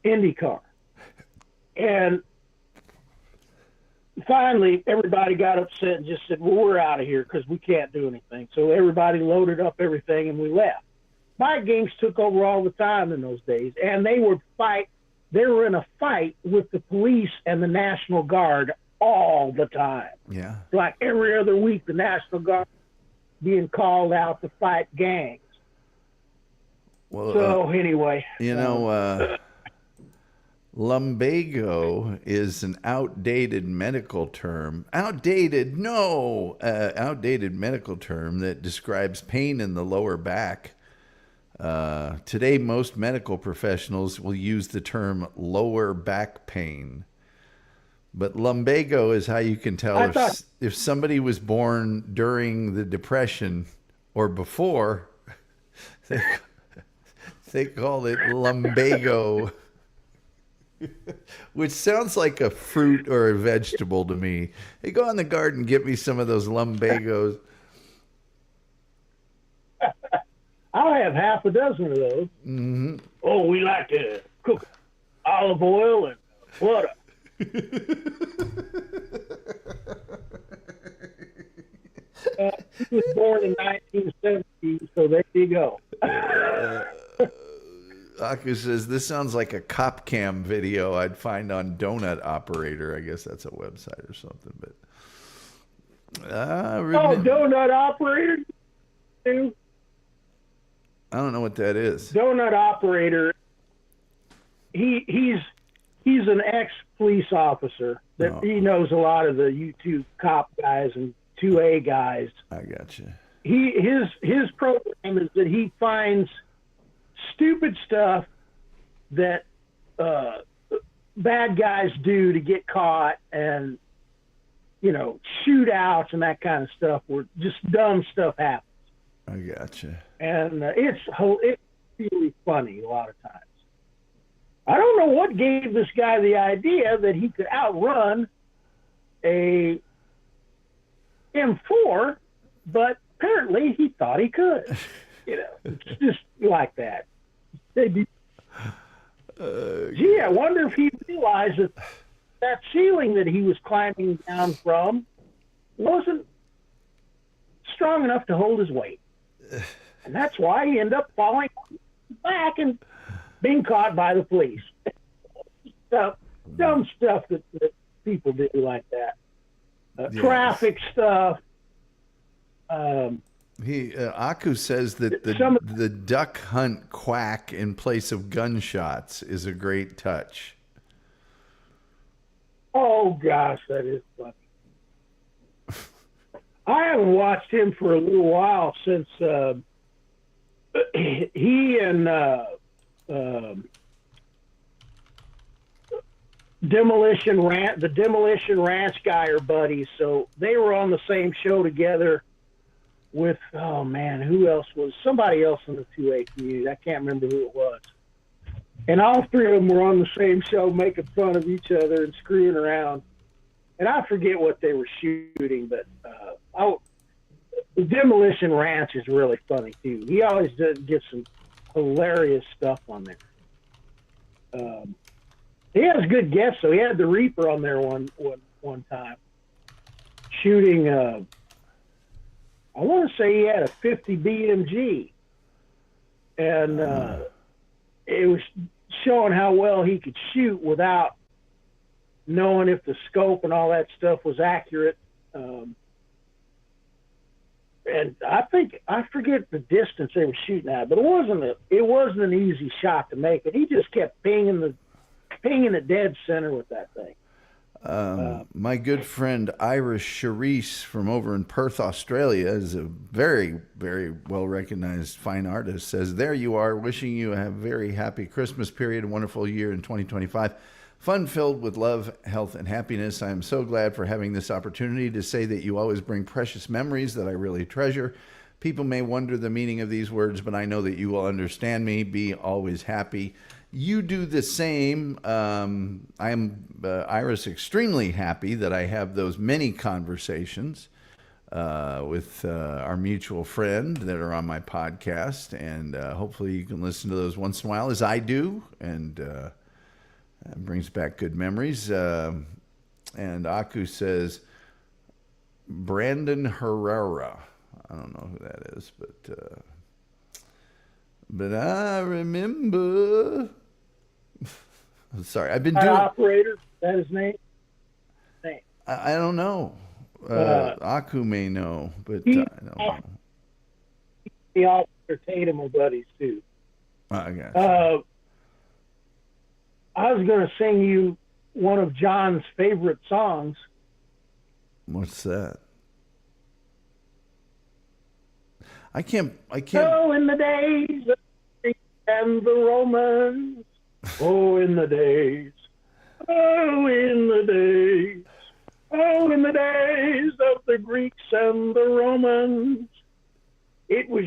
IndyCar. And finally, everybody got upset and just said, "Well, we're out of here because we can't do anything." So everybody loaded up everything and we left. Bike gangs took over all the time in those days, and they would fight. They were in a fight with the police and the National Guard all the time. Yeah. Like every other week, the National Guard being called out to fight gangs. Well, so anyway. Lumbago is an outdated medical term. Outdated medical term that describes pain in the lower back. Today, most medical professionals will use the term lower back pain. But lumbago is how you can tell if somebody was born during the Depression or before. They call it lumbago, which sounds like a fruit or a vegetable to me. Hey, go in the garden, get me some of those lumbagos. I'll have half a dozen of those. Mm-hmm. Oh, we like to cook olive oil and butter. He was born in 1970, so there you go. Aku says, this sounds like a cop cam video I'd find on Donut Operator. I guess that's a website or something. But Donut Operator too? I don't know what that is. Donut Operator. He's an ex-police officer that he knows a lot of the YouTube cop guys and 2A guys. I gotcha. His program is that he finds stupid stuff that bad guys do to get caught, and shootouts and that kind of stuff where just dumb stuff happens. I gotcha. And it's really funny a lot of times. I don't know what gave this guy the idea that he could outrun a M4, but apparently he thought he could. It's just like that. Gee, I wonder if he realized that ceiling that he was climbing down from wasn't strong enough to hold his weight. And that's why he ended up falling back and being caught by the police. Dumb stuff that people do like that. Yes. Traffic stuff. Aku says that the duck hunt quack in place of gunshots is a great touch. Oh gosh, that is funny. I haven't watched him for a little while since he and the Demolition Ranch guy are buddies. So they were on the same show together with, oh man, who else was? Somebody else in the 2A community. I can't remember who it was. And all three of them were on the same show making fun of each other and screwing around. And I forget what they were shooting, but the Demolition Ranch is really funny too. He always does get some hilarious stuff on there. He has good guests, so he had the Reaper on there one time, shooting. I want to say he had a 50 BMG, and it was showing how well he could shoot without knowing if the scope and all that stuff was accurate. And I forget the distance they were shooting at, but it wasn't an easy shot to make. And he just kept pinging the dead center with that thing. My good friend Iris Charisse from over in Perth, Australia, is a very, very well recognized fine artist. Says, "There you are, wishing you a very happy Christmas period, a wonderful year in 2025. Fun filled with love, health, and happiness. I am so glad for having this opportunity to say that you always bring precious memories that I really treasure. People may wonder the meaning of these words, but I know that you will understand me. Be always happy." You do the same. I am, Iris, extremely happy that I have those many conversations with our mutual friend that are on my podcast. And hopefully you can listen to those once in a while, as I do. And it brings back good memories. And Aku says, Brandon Herrera. I don't know who that is, but I remember. Sorry, I've been doing. Operator, that his name? I don't know. Aku may know, but I don't know. The Officer Tatum are buddies too. I got you. I was going to sing you one of John's favorite songs. What's that? I can't. Oh, in the days of the Greeks and the Romans. Oh, in the days. Oh, in the days. Oh, in the days of the Greeks and the Romans. It was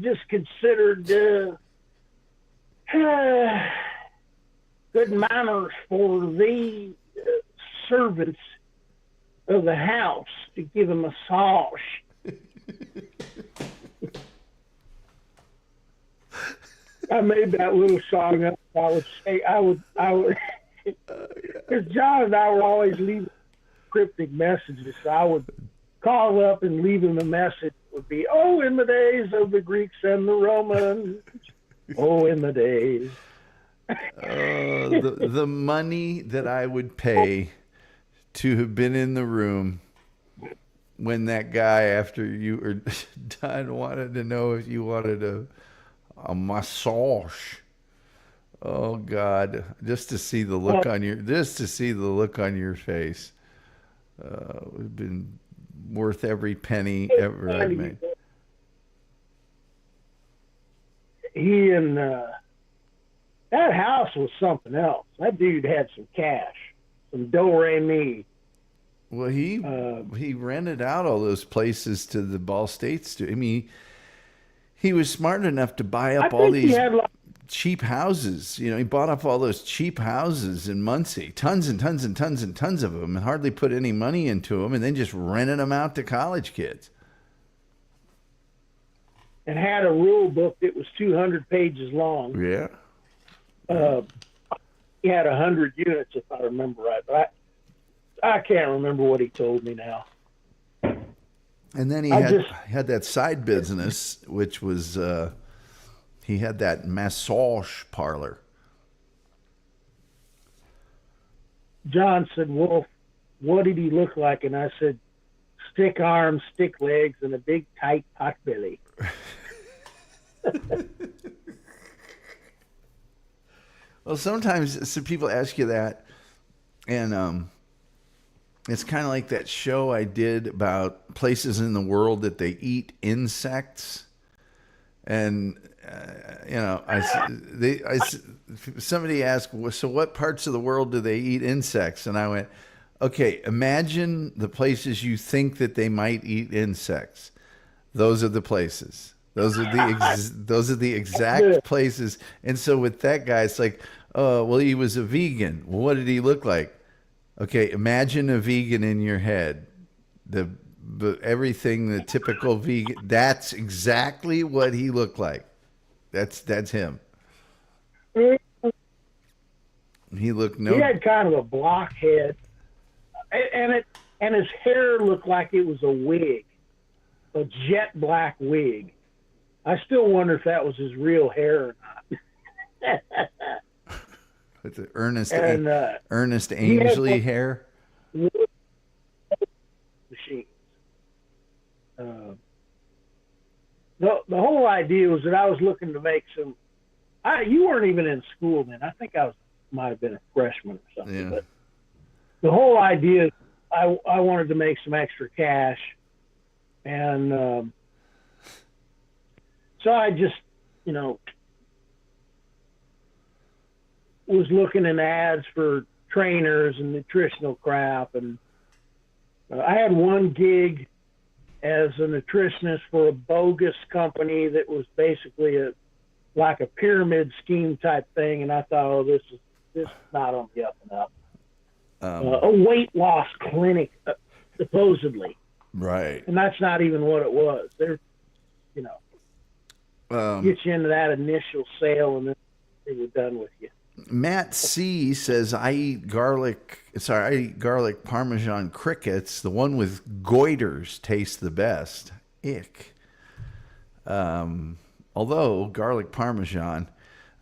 Just considered good manners for the servants of the house to give a massage. I made that little song up. I would, because John and I were always leaving cryptic messages. So I would call up and leave him a message. It would be, oh, in the days of the Greeks and the Romans. Oh, in the days. The money that I would pay to have been in the room when that guy, after you were done, wanted to know if you wanted a massage. Oh God! Just to see the look on your face, would have been worth every penny ever I've made. He and that house was something else. That dude had some cash, some do-re-mi. Well, he rented out all those places to the Ball State students. I mean, he was smart enough to buy up all these cheap houses. You know, he bought up all those cheap houses in Muncie, tons and tons and tons and tons of them, and hardly put any money into them, and then just rented them out to college kids. And had a rule book that was 200 pages long. Yeah. He had 100 units, if I remember right. But I can't remember what he told me now. And then he had that side business, which was he had that massage parlor. John said, Wolf, what did he look like? And I said, stick arms, stick legs, and a big tight pot belly. Well, sometimes some people ask you that, and it's kind of like that show I did about places in the world that they eat insects, and somebody asked, so what parts of the world do they eat insects? And I went, okay, imagine the places you think that they might eat insects. Those are the places. Those are the exact places. And so with that guy, it's like, oh, well, he was a vegan. Well, what did he look like? Okay, imagine a vegan in your head. Everything the typical vegan. That's exactly what he looked like. That's him. He looked He had kind of a block head, and his hair looked like it was a wig, a jet black wig. I still wonder if that was his real hair or not. It's an Ernest Angley hair. Machines. The whole idea was that I was looking to make some. You weren't even in school then. I think might have been a freshman or something. Yeah. But the whole idea, I wanted to make some extra cash, and so I just, was looking in ads for trainers and nutritional crap, and I had one gig as a nutritionist for a bogus company that was basically like a pyramid scheme type thing, and I thought, oh, this is not on the up and up. A weight loss clinic, supposedly. Right. And that's not even what it was. They're, get you into that initial sale, and then they were done with you. Matt C says, I eat garlic Parmesan crickets. The one with goiters tastes the best. Ick. Although garlic Parmesan,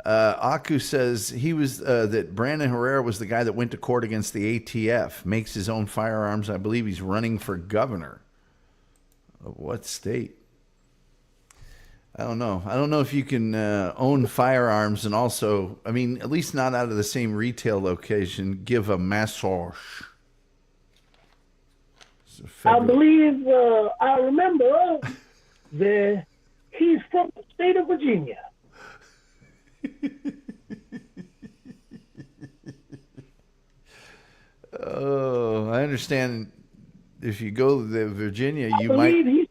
Aku says that Brandon Herrera was the guy that went to court against the ATF, makes his own firearms. I believe he's running for governor. Of what state? I don't know. I don't know if you can own firearms and also, at least not out of the same retail location, give a massage. I believe, I remember he's from the state of Virginia. Oh, I understand. If you go to Virginia, you might.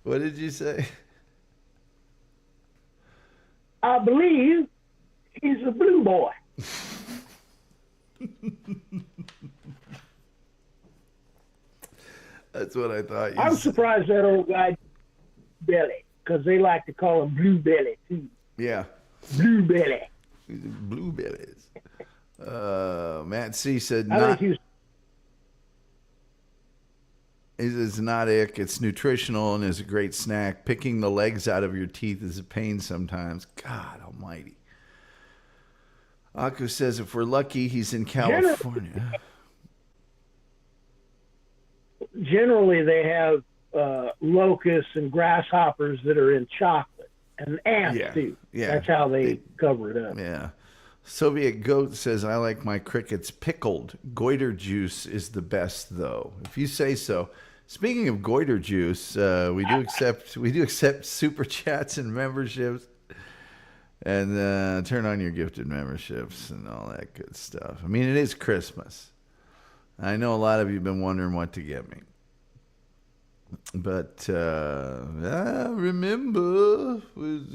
What did you say? I believe he's a blue boy. That's what I thought you I'm said. surprised that old guy Belly, because they like to call him Blue Belly too. Yeah. Blue Belly. Blueberries. Matt C said I not. think he was. It's not ick. It's nutritional and is a great snack. Picking the legs out of your teeth is a pain sometimes. God almighty. Aku says if we're lucky, he's in California. Generally, they have locusts and grasshoppers that are in chocolate, and ants too. Yeah. That's how they cover it up. Yeah. Soviet Goat says, I like my crickets pickled. Goiter juice is the best, though. If you say so. Speaking of goiter juice, we do accept super chats and memberships. And turn on your gifted memberships and all that good stuff. I mean, it is Christmas. I know a lot of you have been wondering what to get me. But I remember with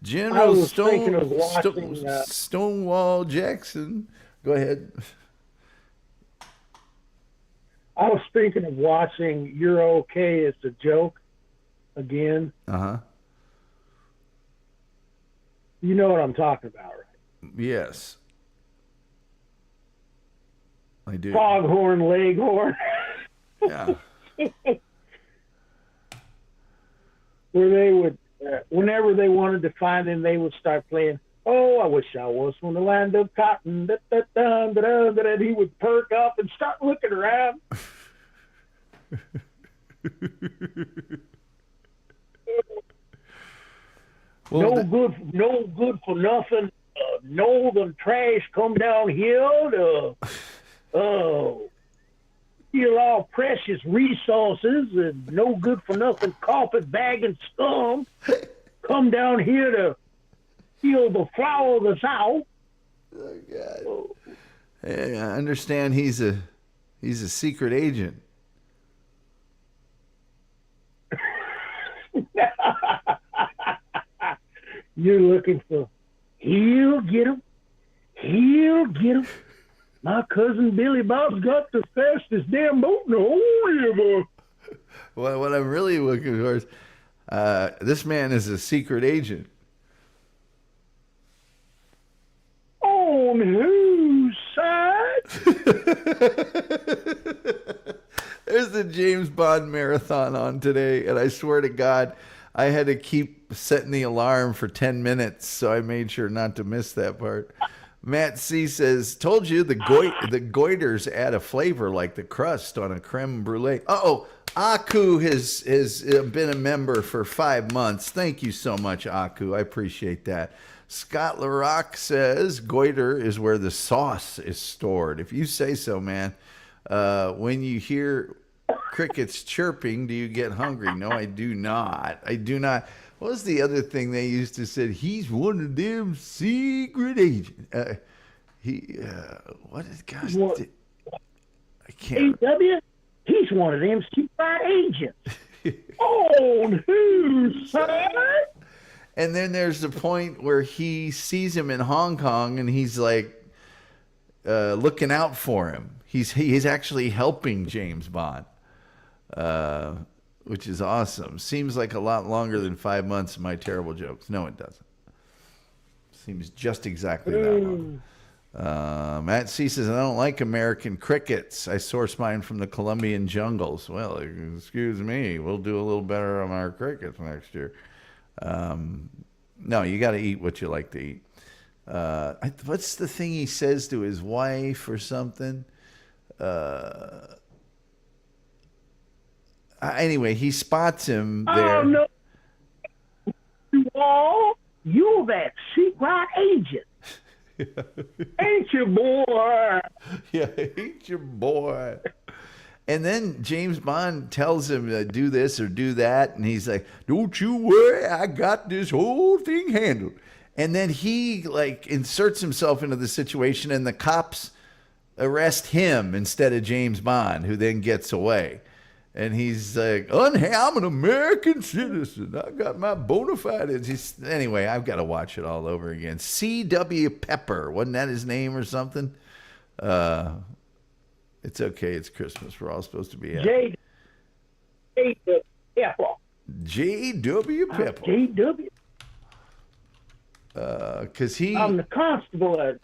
General Stonewall Jackson. Go ahead. I was thinking of watching You're Okay, It's a Joke again. Uh-huh. You know what I'm talking about, right? Yes. I do. Foghorn Leghorn. Yeah. Where they would, whenever they wanted to find him, they would start playing, oh, I wish I was from the land of cotton. Da, da, da, da, da, da, and he would perk up and start looking around. Well, no good for nothing. Northern trash come down here to steal all precious resources, and no good for nothing carpet bagging scum come down here to steal the flower of the South. Oh God! Hey, I understand he's a secret agent. You're looking for, he'll get him. He'll get him. My cousin Billy Bob's got the fastest damn boat in the whole river. Well, what I'm really looking for is this man is a secret agent. On whose side? There's the James Bond marathon on today, and I swear to God, I had to keep setting the alarm for 10 minutes, so I made sure not to miss that part. Matt C says, told you the goiters add a flavor like the crust on a creme brulee. Uh-oh, Aku has been a member for 5 months. Thank you so much, Aku. I appreciate that. Scott LaRock says, goiter is where the sauce is stored. If you say so, man. When you hear crickets chirping, do you get hungry? No, I do not. I do not. What was the other thing they used to say? He's one of them secret agents. What is, gosh, I can't. A.W., he's one of them secret agents. On whose side? And then there's the point where he sees him in Hong Kong and he's like looking out for him. He's actually helping James Bond, which is awesome. Seems like a lot longer than 5 months of my terrible jokes. No, it doesn't. Seems just exactly that long. Matt C says, I don't like American crickets. I source mine from the Colombian jungles. Well, excuse me. We'll do a little better on our crickets next year. No, you got to eat what you like to eat. What's the thing he says to his wife or something? Anyway, he spots him there. Oh, no. You're that secret agent. Ain't you, boy? Yeah, ain't your boy. And then James Bond tells him to do this or do that. And he's like, don't you worry, I got this whole thing handled. And then he like inserts himself into the situation, and the cops arrest him instead of James Bond, who then gets away. And he's like, oh, hey, I'm an American citizen. I got my bona fides. Anyway, I've got to watch it all over again. C.W. Pepper. Wasn't that his name or something? It's okay. It's Christmas. We're all supposed to be happy. J.W. Pepper. J.W. Pepper. J.W. Because I'm the constable at...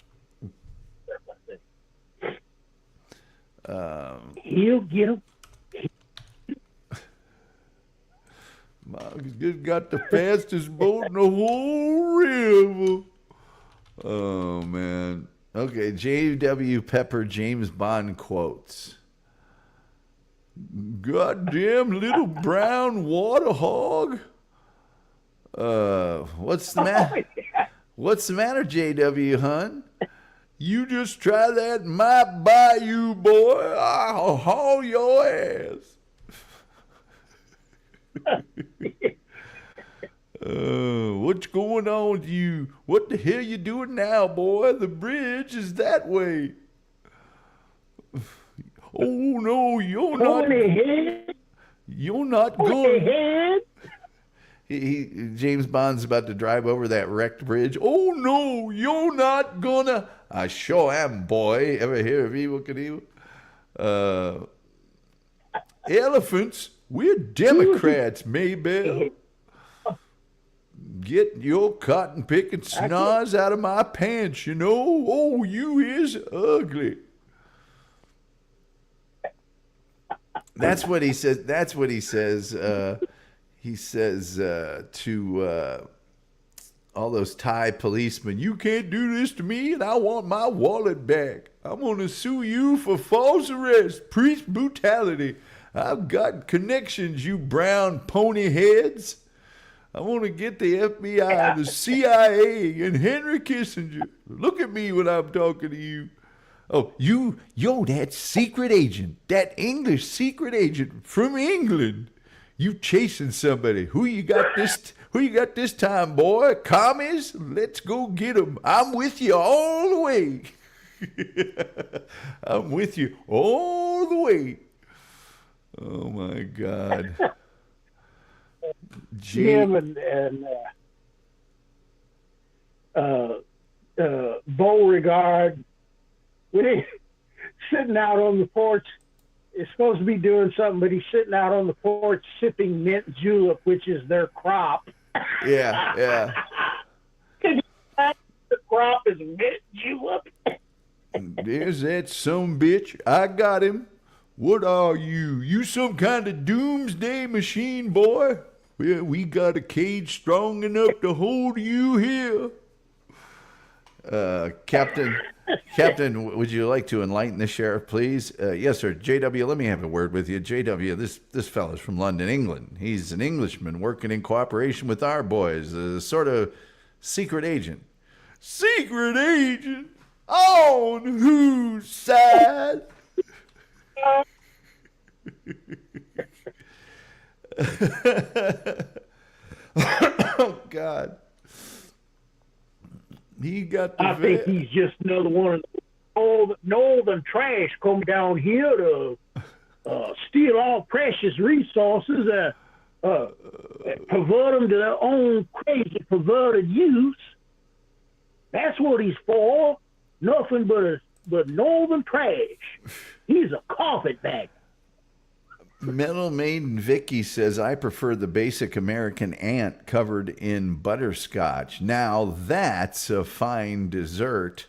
He'll get him. He's just got the fastest boat in the whole river. Oh, man. Okay, J.W. Pepper, James Bond quotes. Goddamn little brown water hog. What's the matter? What's the matter, J.W. Hun? You just try that in my bayou, boy. I'll haul your ass. What's going on with you? What the hell you doing now, boy? The bridge is that way. Oh no, you're not. You're not good. James Bond's about to drive over that wrecked bridge. Oh no, you're not gonna. I sure am, boy. Ever hear of Evel Knievel? Elephants. We're Democrats, Maybell. Get your cotton picking snars out of my pants, you know. Oh, you is ugly. That's what he says. That's what he says. He says to all those Thai policemen, you can't do this to me, and I want my wallet back. I'm going to sue you for false arrest, police brutality. I've got connections, you brown pony heads. I want to get the FBI, the CIA, and Henry Kissinger. Look at me when I'm talking to you. Oh, you're that secret agent, that English secret agent from England. You chasing somebody. Who you got this time, boy? Commies? Let's go get them. I'm with you all the way. I'm with you all the way. Oh, my God. Jim and Beauregard, when he's sitting out on the porch, he's supposed to be doing something, but he's sitting out on the porch sipping mint julep, which is their crop. Yeah. The crop is mint julep. There's that some bitch. I got him. What are you? You some kind of doomsday machine, boy? Well, we got a cage strong enough to hold you here. Captain, would you like to enlighten the sheriff, please? Yes, sir. JW, let me have a word with you. JW, this fella's from London, England. He's an Englishman working in cooperation with our boys, a sort of secret agent. Secret agent? On whose side? Oh, God. He got the I think he's just another one of the northern trash come down here to steal all precious resources, pervert them to their own crazy, perverted use. That's what he's for. Nothing but northern trash. He's a carpetbagger. Metal Maiden Vicky says, I prefer the basic American ant covered in butterscotch. Now that's a fine dessert.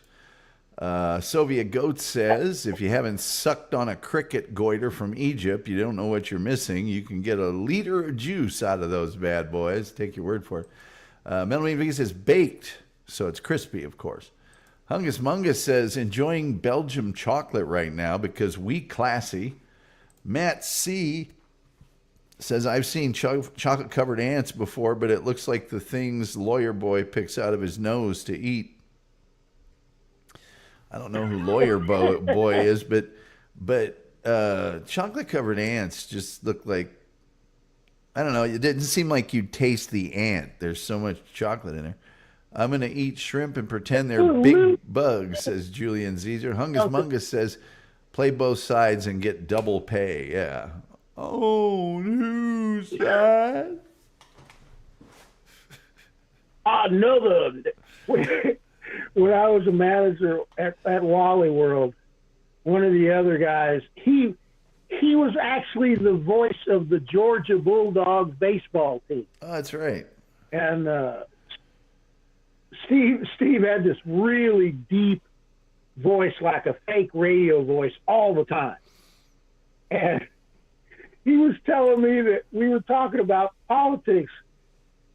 Soviet Goat says, if you haven't sucked on a cricket goiter from Egypt, you don't know what you're missing. You can get a liter of juice out of those bad boys. Take your word for it. Metal Maiden Vicky says, baked. So it's crispy, of course. Hungus Mungus says, enjoying Belgium chocolate right now because we classy. Matt C. says, I've seen chocolate-covered ants before, but it looks like the things Lawyer Boy picks out of his nose to eat. I don't know who Lawyer Boy is, but chocolate-covered ants just look like, I don't know, it didn't seem like you'd taste the ant. There's so much chocolate in there. I'm going to eat shrimp and pretend they're big bugs, says Julian Zeezer. Hungus Mungus says, play both sides and get double pay. Yeah. Oh, who's that? Another. When I was a manager at Wally World, one of the other guys, he was actually the voice of the Georgia Bulldogs baseball team. Oh, that's right. And Steve had this really deep voice, like a fake radio voice, all the time. And he was telling me that we were talking about politics.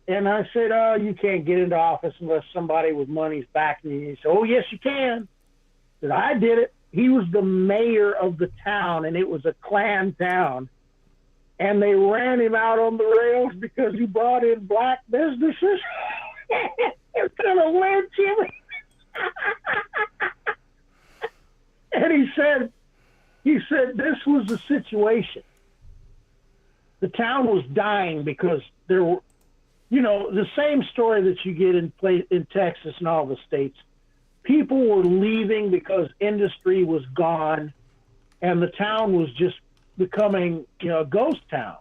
And I said, oh, you can't get into office unless somebody with money's backing you. He said, oh, yes, you can. I said, I did it. He was the mayor of the town, and it was a Klan town. And they ran him out on the rails because he brought in black businesses. They're going to lynch him. And he said, this was the situation. The town was dying because there were, the same story that you get in Texas and all the states. People were leaving because industry was gone, and the town was just becoming, a ghost town.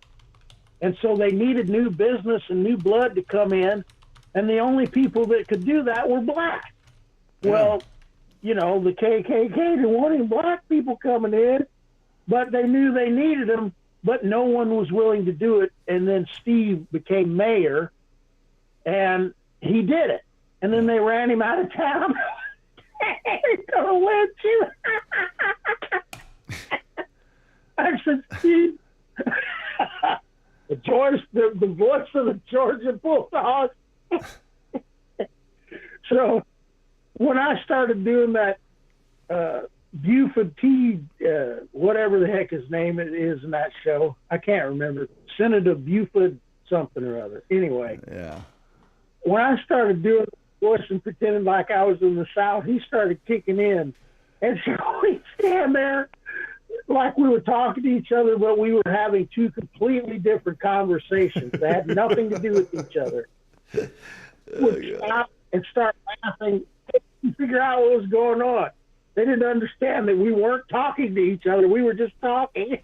And so they needed new business and new blood to come in, and the only people that could do that were black. Yeah. Well, the KKK didn't want any black people coming in, but they knew they needed them, but no one was willing to do it. And then Steve became mayor, and he did it. And then they ran him out of town. He's going to lynch you. I said, Steve, the voice of the Georgia Bulldogs. So when I started doing that Buford T, whatever the heck his name is in that show, I can't remember, Senator Buford something or other. Anyway, yeah. When I started doing the voice and pretending like I was in the South, he started kicking in. And so we stand there like we were talking to each other, but we were having two completely different conversations that had nothing to do with each other. We'd stop and start laughing and figure out what was going on. They didn't understand that we weren't talking to each other. We were just talking.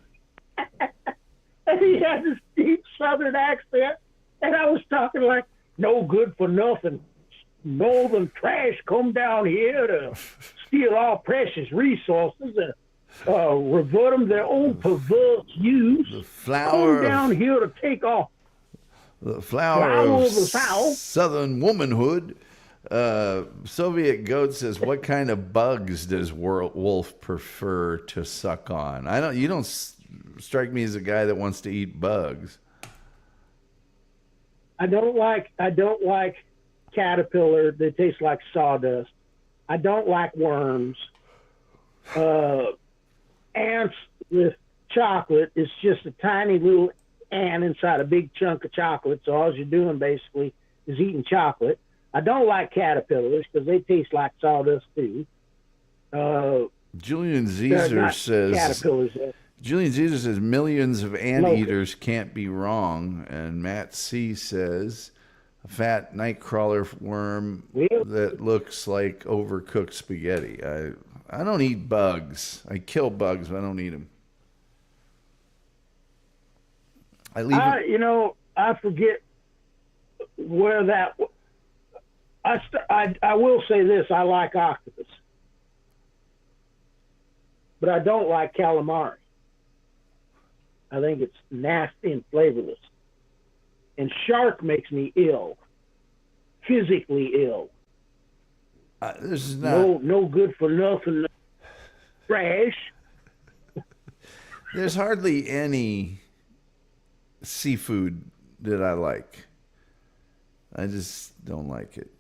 And he had this deep Southern accent, and I was talking like, no good for nothing. Northern trash come down here to steal our precious resources and revert them their own perverse use. The flower come down here to take off. The flower of the South. Southern womanhood. Soviet Goat says, what kind of bugs does Wolf prefer to suck on? You don't strike me as a guy that wants to eat bugs. I don't like caterpillar. They taste like sawdust. I don't like worms. Ants with chocolate is just a tiny little ant inside a big chunk of chocolate. So all you're doing basically is eating chocolate. I don't like caterpillars because they taste like sawdust too. Julian Zeezer says caterpillars. Julian Zeezer says millions of anteaters can't be wrong, and Matt C says a fat nightcrawler worm that looks like overcooked spaghetti. I don't eat bugs. I kill bugs, but I don't eat them. I forget where that. I will say this: I like octopus, but I don't like calamari. I think it's nasty and flavorless. And shark makes me ill, physically ill. This is not no good for nothing. Trash. There's hardly any seafood that I like. I just don't like it.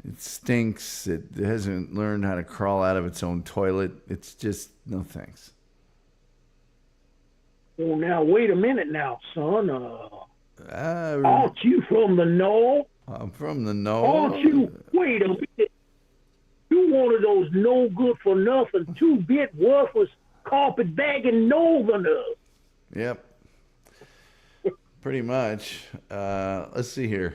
It stinks. It hasn't learned how to crawl out of its own toilet. It's just, no thanks. Well, now, wait a minute now, son. Aren't you from the north? I'm from the north. Aren't you? Wait a minute. You one of those no good for nothing, 2-bit worthless carpetbagging northerners. Yep. Pretty much. Let's see here.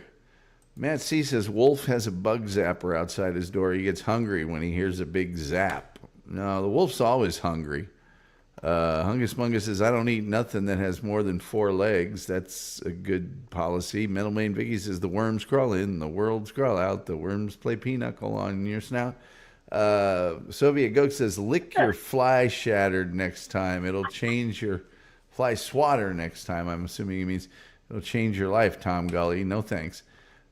Matt C says Wolf has a bug zapper outside his door. He gets hungry when he hears a big zap. No, the wolf's always hungry. Hungus Mungus says, I don't eat nothing that has more than 4 legs. That's a good policy. Metal Main Vicky says, the worms crawl in, the worlds crawl out. The worms play pinochle on your snout. Soviet Goat says, lick your fly shattered next time. It'll change your fly swatter next time. I'm assuming he means it'll change your life, Tom Gulley. No thanks.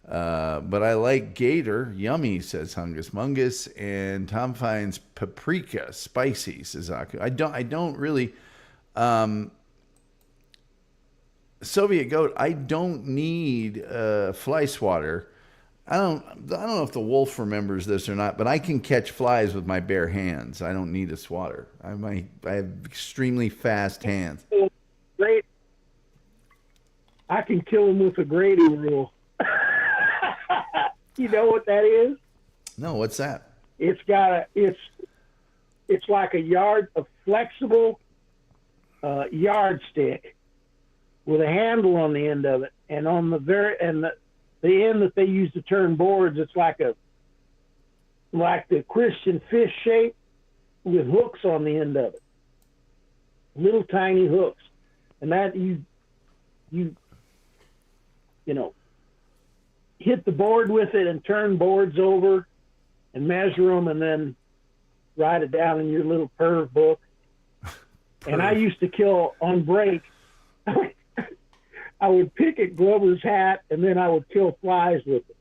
But I like gator. Yummy, says Hungus Mungus. And Tom finds paprika spicy, says Aku. I don't really. Soviet Goat, I don't need fly swatter. I don't know if the wolf remembers this or not, but I can catch flies with my bare hands. I don't need a swatter. I have extremely fast hands. Great. I can kill them with a Grady rule. You know what that is? No, what's that? It's like a flexible yardstick with a handle on the end of it, and on the end that they use to turn boards, it's like the Christian fish shape with hooks on the end of it, little tiny hooks, and that you know, hit the board with it and turn boards over and measure them and then write it down in your little perv book. And I used to kill on break. I would pick at Glover's hat and then I would kill flies with it.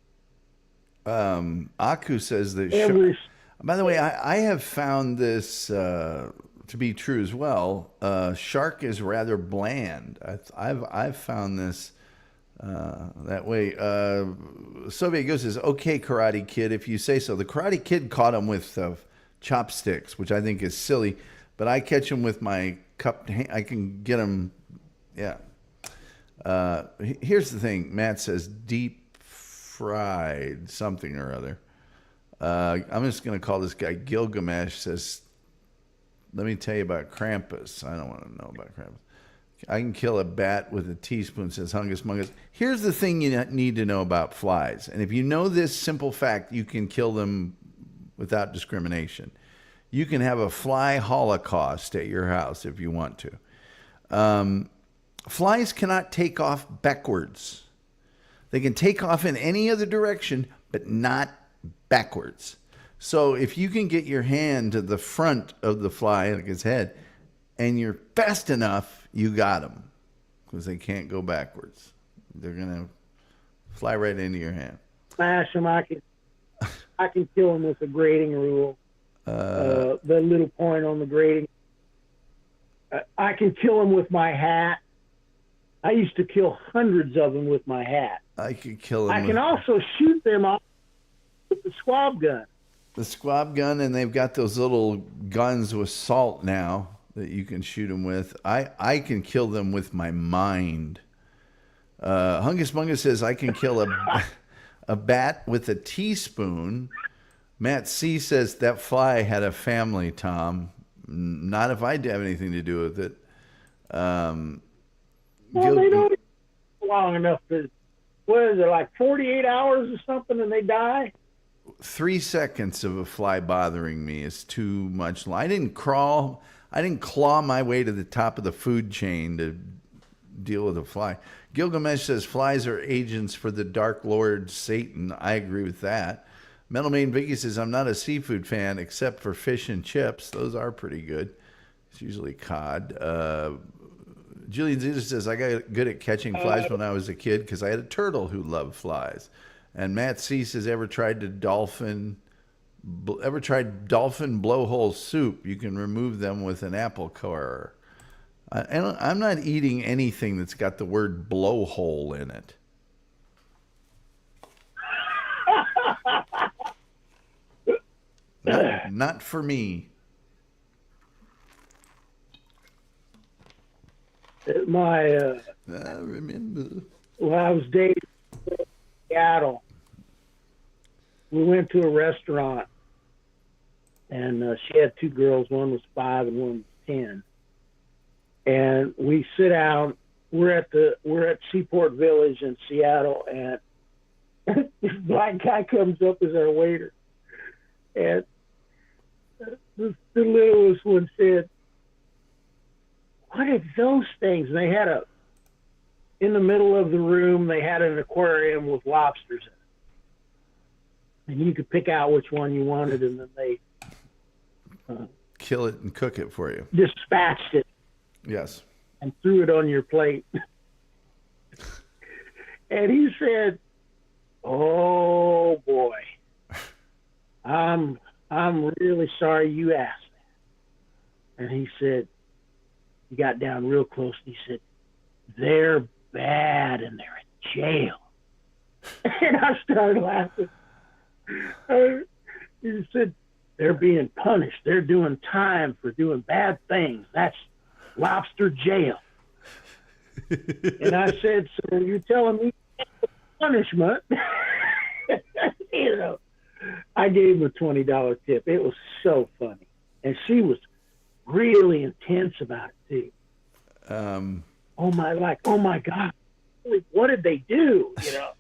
Aku says that. By the way, I have found this to be true as well. Shark is rather bland. I've found this that way. Soviet Ghost says, okay, Karate Kid, if you say so. The Karate Kid caught him with chopsticks, which I think is silly, but I catch him with my cupped hand. I can get him, yeah. Here's the thing. Matt says deep fried something or other. I'm just going to call this guy Gilgamesh. Says, let me tell you about Krampus. I don't want to know about Krampus. I can kill a bat with a teaspoon, says Hungus Mungus. Here's the thing you need to know about flies. And if you know this simple fact, you can kill them without discrimination. You can have a fly holocaust at your house if you want to. Flies cannot take off backwards. They can take off in any other direction, but not backwards. So if you can get your hand to the front of the fly, like his head, and you're fast enough, you got them, because they can't go backwards. They're going to fly right into your hand. Smash them. I can kill them with a grading rule. The little point on the grading. I can kill them with my hat. I used to kill hundreds of them with my hat. I could kill them. I can also shoot them off with the squab gun. The squab gun, and they've got those little guns with salt now that you can shoot them with. I can kill them with my mind. Hungus Bungus says I can kill a bat with a teaspoon. Matt C says that fly had a family, Tom. Not if I have anything to do with it. Well, they don't long enough to, what is it, like 48 hours or something, and they die? 3 seconds of a fly bothering me is too much. I didn't claw my way to the top of the food chain to deal with a fly. Gilgamesh says flies are agents for the Dark Lord Satan. I agree with that. Metal Main Vicky says, I'm not a seafood fan except for fish and chips. Those are pretty good. It's usually cod. Julian Zeta says, I got good at catching flies when I was a kid because I had a turtle who loved flies. And Matt C says, ever tried dolphin blowhole soup? You can remove them with an apple core. I'm not eating anything that's got the word blowhole in it. Not for me. I remember. When I was dating Seattle, we went to a restaurant, and she had 2 girls. One was 5 and one was 10. And we sit down, we're at Seaport Village in Seattle, and this black guy comes up as our waiter, and the littlest one said, "What are those things?" And they had in the middle of the room, they had an aquarium with lobsters in it, and you could pick out which one you wanted, and then they kill it and cook it for you. dispatched it. Yes. And threw it on your plate. And he said, "Oh boy, I'm really sorry you asked that." And he said, he got down real close and he said, "They're bad and they're in jail." And I started laughing. He said, "They're being punished. They're doing time for doing bad things. That's lobster jail." And I said, "So you're telling me punishment?" You know, I gave him a $20 tip. It was so funny, and she was really intense about it too. Oh my God, what did they do? You know.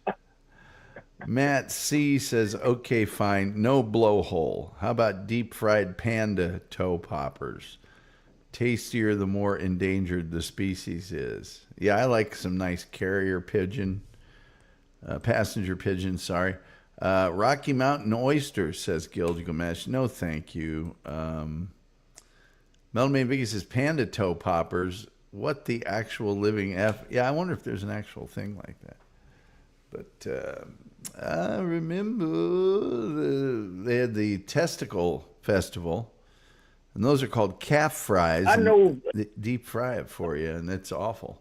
Matt C says, "Okay, fine, no blowhole. How about deep fried panda toe poppers? Tastier the more endangered the species is." Yeah, I like some nice carrier pigeon, passenger pigeon, sorry. Rocky Mountain oysters, says Gilgamesh. No, thank you. Melmain Vicky says, "Panda toe poppers. What the actual living F?" Yeah, I wonder if there's an actual thing like that. But I remember they had the testicle festival. And those are called calf fries. I know. They deep fry it for you, and it's awful.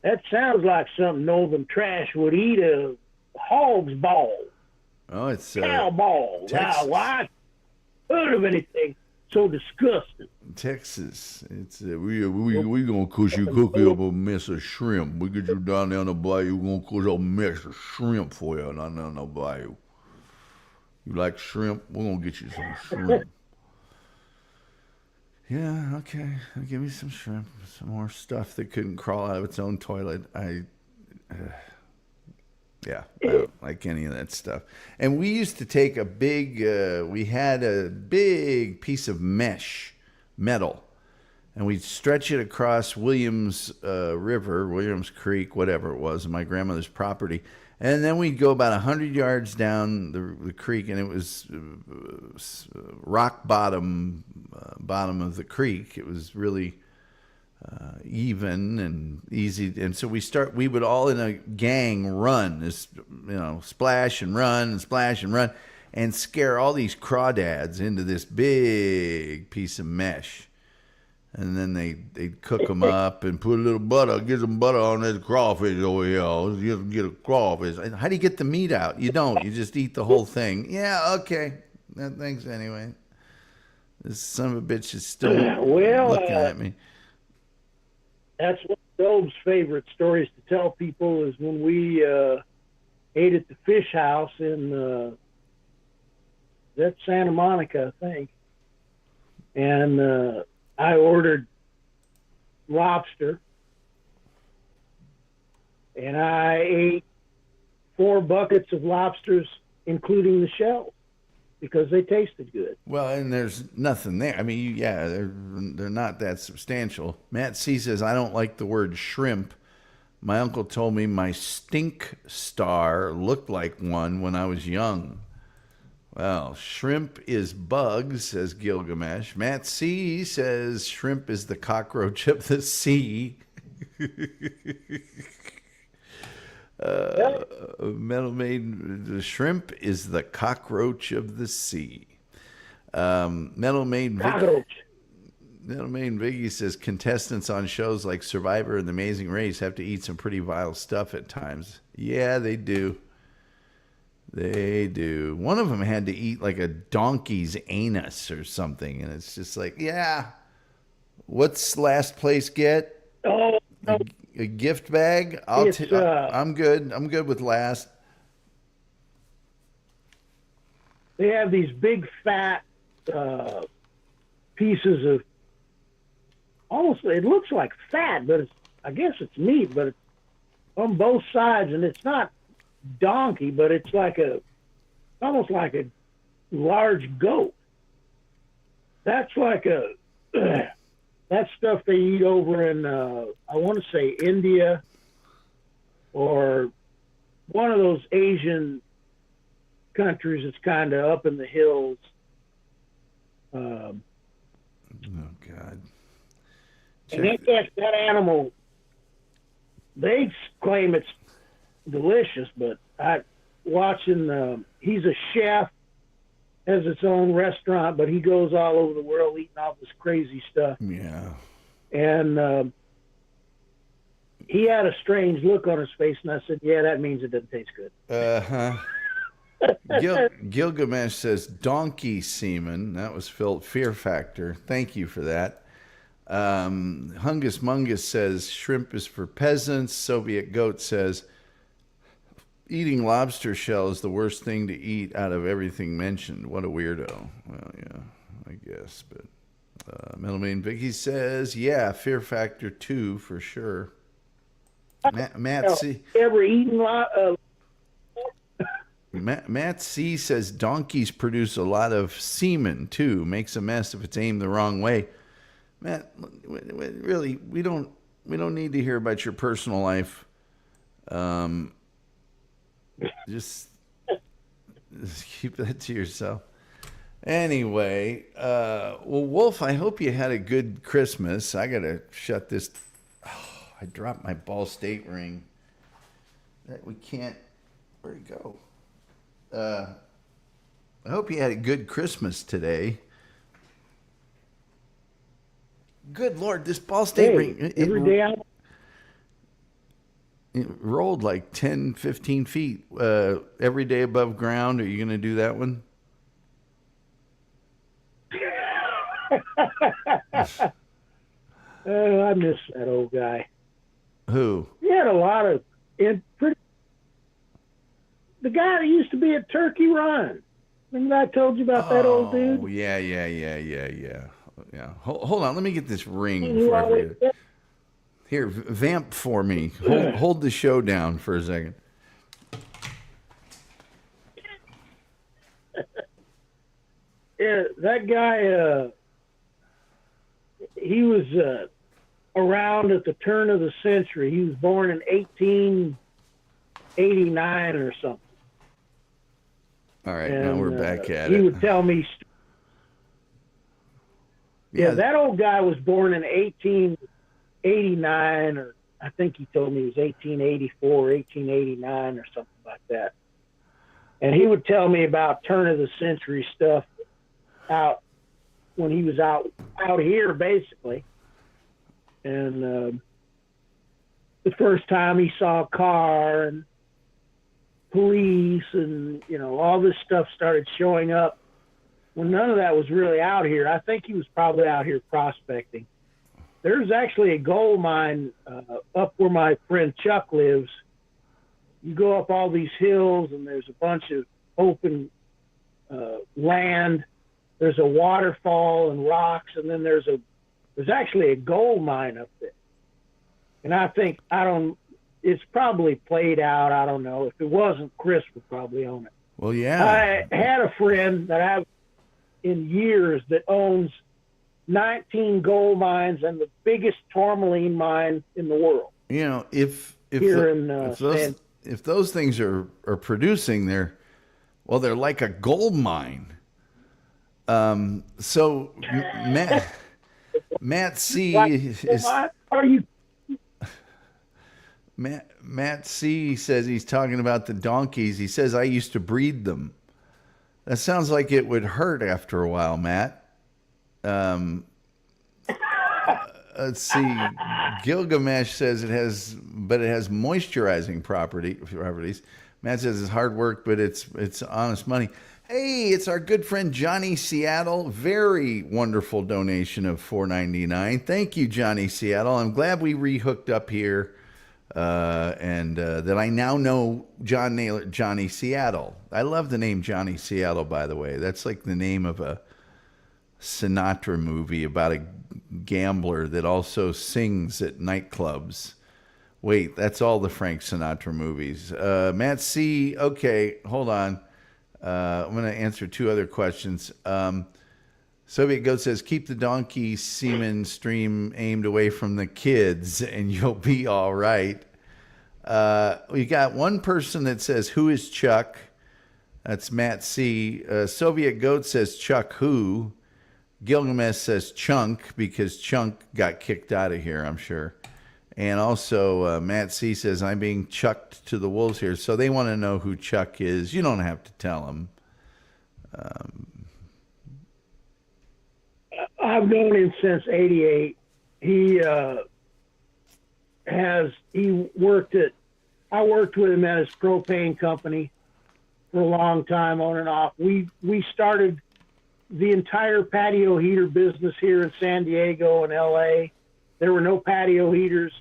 That sounds like something Northern Trash would eat, a hog's ball, Oh, it's cow ball. Texas. Now, why heard of anything so disgusting? Texas. It's we gonna cook you up a mess of shrimp. We get you down there on the bayou. We're gonna cook up a mess of shrimp for you down there on the bayou. You like shrimp? We're gonna get you some shrimp. Yeah, okay. Give me some shrimp, some more stuff that couldn't crawl out of its own toilet. I don't like any of that stuff. And we used to take we had a big piece of metal, and we'd stretch it across Williams River, Williams Creek, whatever it was, my grandmother's property. And then we'd go about 100 yards down the creek, and it was rock bottom of the creek. It was really even and easy. And so we would all in a gang run, splash and run and splash and run, and scare all these crawdads into this big piece of mesh. And then they'd cook them up and put a little butter, get some butter on this crawfish over here. Just get a crawfish. How do you get the meat out? You don't. You just eat the whole thing. Yeah, okay. Thanks anyway. This son of a bitch is still looking at me. That's one of Job's favorite stories to tell people is when we ate at the fish house in that's Santa Monica, I think. And I ordered lobster, and I ate 4 buckets of lobsters, including the shells, because they tasted good. Well, and there's nothing there. I mean, they're not that substantial. Matt C says, "I don't like the word shrimp. My uncle told me my stink star looked like one when I was young." Well, shrimp is bugs, says Gilgamesh. Matt C says shrimp is the cockroach of the sea. Metal Maid, the shrimp is the cockroach of the sea. Metal Maid Viggy says contestants on shows like Survivor and The Amazing Race have to eat some pretty vile stuff at times. Yeah, they do. They do. One of them had to eat like a donkey's anus or something, and it's just like, yeah. What's last place get? Oh, no. A gift bag? I'm good. I'm good with last. They have these big fat pieces of almost, it looks like fat, but I guess it's meat, but it's on both sides, and it's not donkey, but it's almost like a large goat. That's like that stuff they eat over in, I want to say India or one of those Asian countries that's kind of up in the hills. Oh God! And that animal, they claim it's delicious, but he's a chef, has its own restaurant, but he goes all over the world eating all this crazy stuff. Yeah. And he had a strange look on his face, and I said, yeah, that means it doesn't taste good. Uh-huh. Gilgamesh says donkey semen. That was Fear Factor. Thank you for that. Hungus Mungus says shrimp is for peasants. Soviet Goat says eating lobster shell is the worst thing to eat out of everything mentioned. What a weirdo. Well, yeah, I guess. But Middleman Vicky says, yeah, Fear Factor 2 for sure. Matt C. Ever eaten Matt C says donkeys produce a lot of semen too. Makes a mess if it's aimed the wrong way. Matt, really, we don't need to hear about your personal life. Just keep that to yourself. Anyway, well, Wolf, I hope you had a good Christmas. I gotta shut this. Oh, I dropped my Ball State ring. That we can't. Where'd it go? I hope you had a good Christmas today. Good Lord, this Ball State ring. Every day it rolled like 10, 15 feet every day above ground. Are you going to do that one? I miss that old guy. Who? He had a lot of the guy that used to be at Turkey Run. Remember I told you about that old dude? Oh, yeah. Hold on, let me get this ring before I forget. Here, vamp for me. Hold the show down for a second. Yeah, that guy, he was around at the turn of the century. He was born in 1889 or something. All right, now we're back at he it. He would tell me. Yeah, that old guy was born in 1889, or I think he told me it was 1884, 1889, or something like that. And he would tell me about turn of the century stuff out when he was out here, basically. And the first time he saw a car and police and, all this stuff started showing up. Well, none of that was really out here. I think he was probably out here prospecting. There's actually a gold mine up where my friend Chuck lives. You go up all these hills, and there's a bunch of open land. There's a waterfall and rocks, and then there's actually a gold mine up there. And it's probably played out. I don't know. If it wasn't, Chris would probably own it. Well, yeah. I had a friend that I've in years that owns 19 gold mines and the biggest tourmaline mine in the world. If those things are producing, they're like a gold mine. So Matt C is. Are you? Matt C says he's talking about the donkeys. He says I used to breed them. That sounds like it would hurt after a while, Matt. Let's see. Gilgamesh says it has moisturizing properties. Matt says it's hard work, but it's honest money. Hey, it's our good friend Johnny Seattle. Very wonderful donation of $4.99. Thank you, Johnny Seattle. I'm glad we rehooked up here. And that I now know John Naylor, Johnny Seattle. I love the name Johnny Seattle, by the way. That's like the name of a Sinatra movie about a gambler that also sings at nightclubs. Wait, that's all the Frank Sinatra movies. Matt C. Okay, hold on. I'm going to answer two other questions. Soviet Goat says, keep the donkey semen stream aimed away from the kids and you'll be all right. We got one person that says, who is Chuck? That's Matt C. Soviet Goat says, Chuck who? Gilgamesh says, Chunk, because Chunk got kicked out of here, I'm sure. And also, Matt C. says, I'm being chucked to the wolves here. So they want to know who Chuck is. You don't have to tell them. I've known him since '88. I worked with him at his propane company for a long time, on and off. We started the entire patio heater business here in San Diego and LA. There were no patio heaters,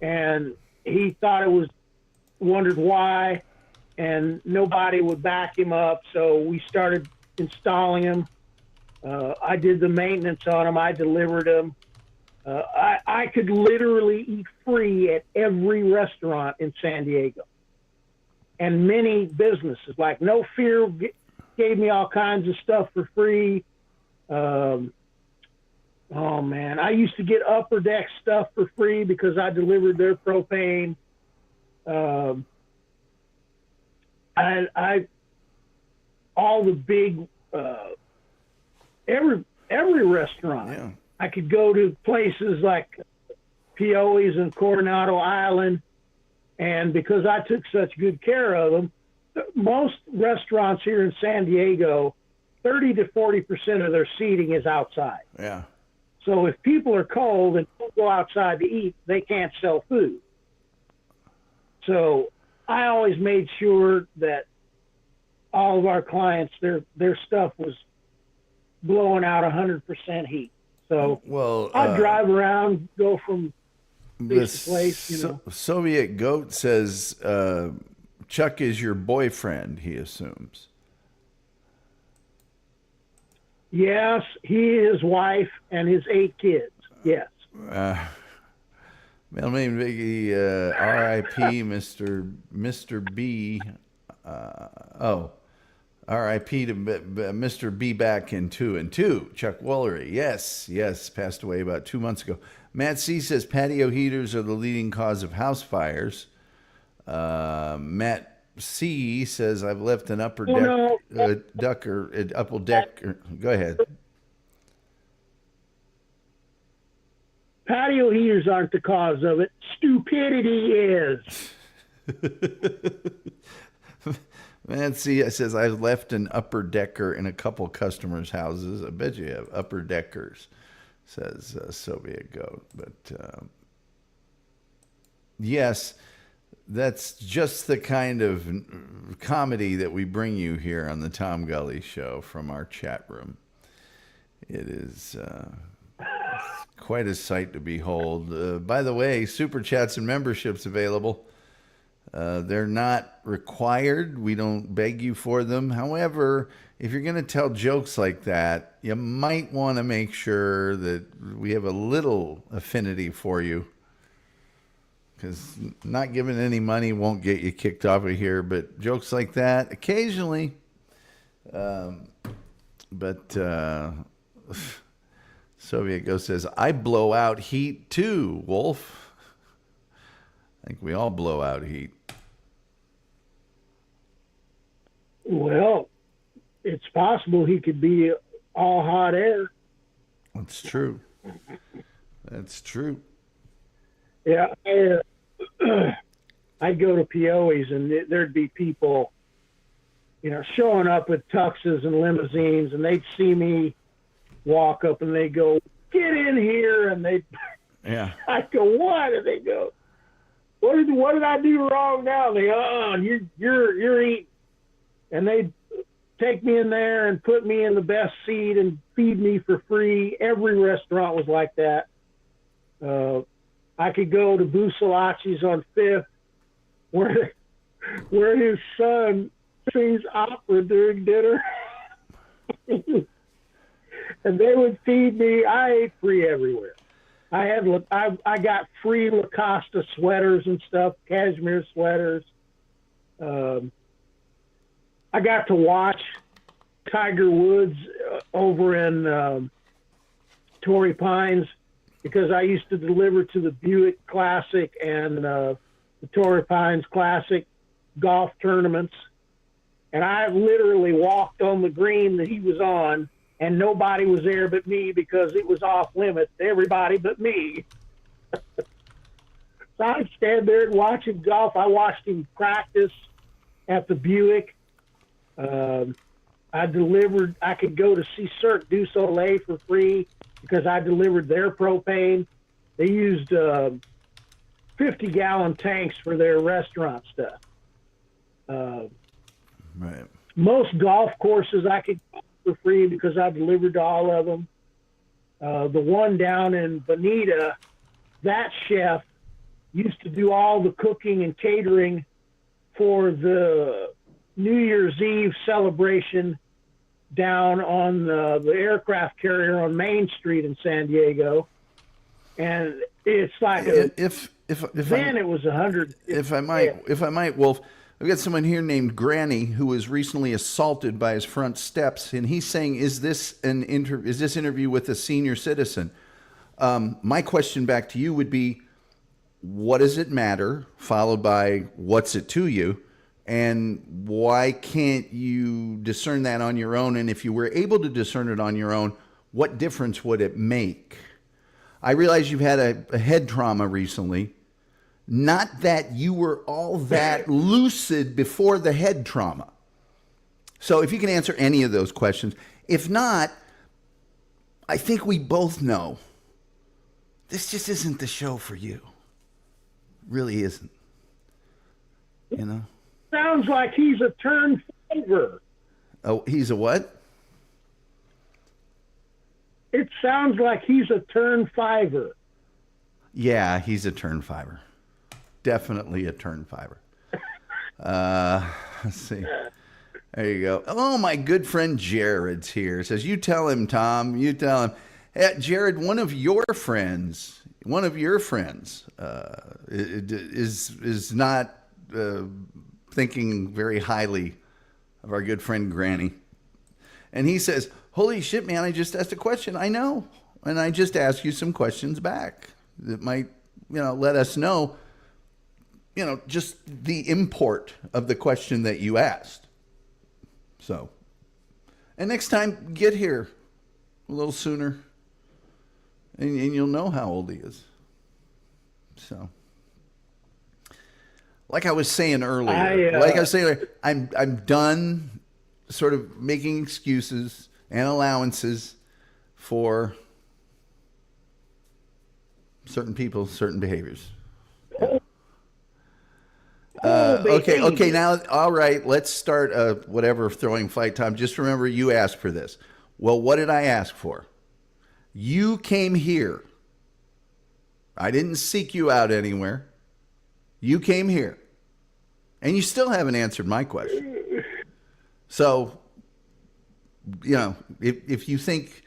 and he wondered why, and nobody would back him up. So we started installing them. I did the maintenance on them. I delivered them. I could literally eat free at every restaurant in San Diego, and many businesses like No Fear gave me all kinds of stuff for free. Oh man, I used to get Upper Deck stuff for free because I delivered their propane. I all the big every restaurant. Yeah. I could go to places like Pio's and Coronado Island, and because I took such good care of them, most restaurants here in San Diego, 30 to 40% of their seating is outside. Yeah. So if people are cold and don't go outside to eat, they can't sell food. So I always made sure that all of our clients, their stuff was blowing out 100% heat. So I'd drive around, go from place to place. Soviet Goat says Chuck is your boyfriend, he assumes. Yes, he, his wife, and his 8 kids. Yes. Mailman Biggie, R.I.P. Mr. B. R.I.P. to Mr. B back in 2 and 2. Chuck Woolery, yes, passed away about 2 months ago. Matt C. says patio heaters are the leading cause of house fires. Matt C. says I've left an upper deck, upper deck. Go ahead. Patio heaters aren't the cause of it. Stupidity is. Nancy says, I've left an upper decker in a couple customers' houses. I bet you have upper deckers, says Soviet Goat. But yes, that's just the kind of comedy that we bring you here on the Tom Gulley Show from our chat room. It is quite a sight to behold. By the way, super chats and memberships available. They're not required. We don't beg you for them. However, if you're going to tell jokes like that, you might want to make sure that we have a little affinity for you. Because not giving any money won't get you kicked off of here. But jokes like that, occasionally. Soviet Ghost says, I blow out heat too, Wolf. I think we all blow out heat. Well, it's possible he could be all hot air. That's true. That's true. Yeah, I'd go to Pio's and there'd be people, showing up with tuxes and limousines, and they'd see me walk up and they'd go, get in here, and I'd go, what? And they'd go, what did I do wrong now? They go, you're eating. And they'd take me in there and put me in the best seat and feed me for free. Every restaurant was like that. I could go to Busalacci's on 5th, where his son sings opera during dinner. and they would feed me. I ate free everywhere. I got free Lacoste sweaters and stuff, cashmere sweaters. I got to watch Tiger Woods over in Torrey Pines because I used to deliver to the Buick Classic and the Torrey Pines Classic golf tournaments. And I literally walked on the green that he was on, and nobody was there but me because it was off limits to everybody but me. So I'd stand there and watch him golf. I watched him practice at the Buick. I could go to see Cirque du Soleil for free because I delivered their propane. They used 50-gallon tanks for their restaurant stuff. Right. Most golf courses I could go for free because I delivered to all of them. The one down in Bonita, that chef used to do all the cooking and catering for the New Year's Eve celebration down on the aircraft carrier on Main Street in San Diego. And it's like It was 100. If I might, Wolf, I've got someone here named Granny who was recently assaulted by his front steps, and he's saying, "Is this interview with a senior citizen?" My question back to you would be, what does it matter? Followed by, what's it to you? And why can't you discern that on your own? And if you were able to discern it on your own, what difference would it make? I realize you've had a head trauma recently. Not that you were all that lucid before the head trauma. So if you can answer any of those questions. If not, I think we both know this just isn't the show for you. Really isn't. You know? Sounds like he's a turn fiver. Oh, he's a what? It sounds like he's a turn fiver. Yeah, he's a turn fiver. Definitely a turn fiver. Let's see. There you go. Oh, my good friend Jared's here. Says, you tell him, Tom. You tell him. Hey, Jared, one of your friends is not thinking very highly of our good friend Granny. And he says, holy shit, man, I just asked a question. I know. And I just asked you some questions back that might, let us know, just the import of the question that you asked. So, and next time, get here a little sooner, and you'll know how old he is. So, like I was saying earlier, I'm done sort of making excuses and allowances for certain people, certain behaviors. Yeah. Okay. Now, all right. Let's start whatever throwing fight time. Just remember, you asked for this. Well, what did I ask for? You came here. I didn't seek you out anywhere. You came here, and you still haven't answered my question. So, if you think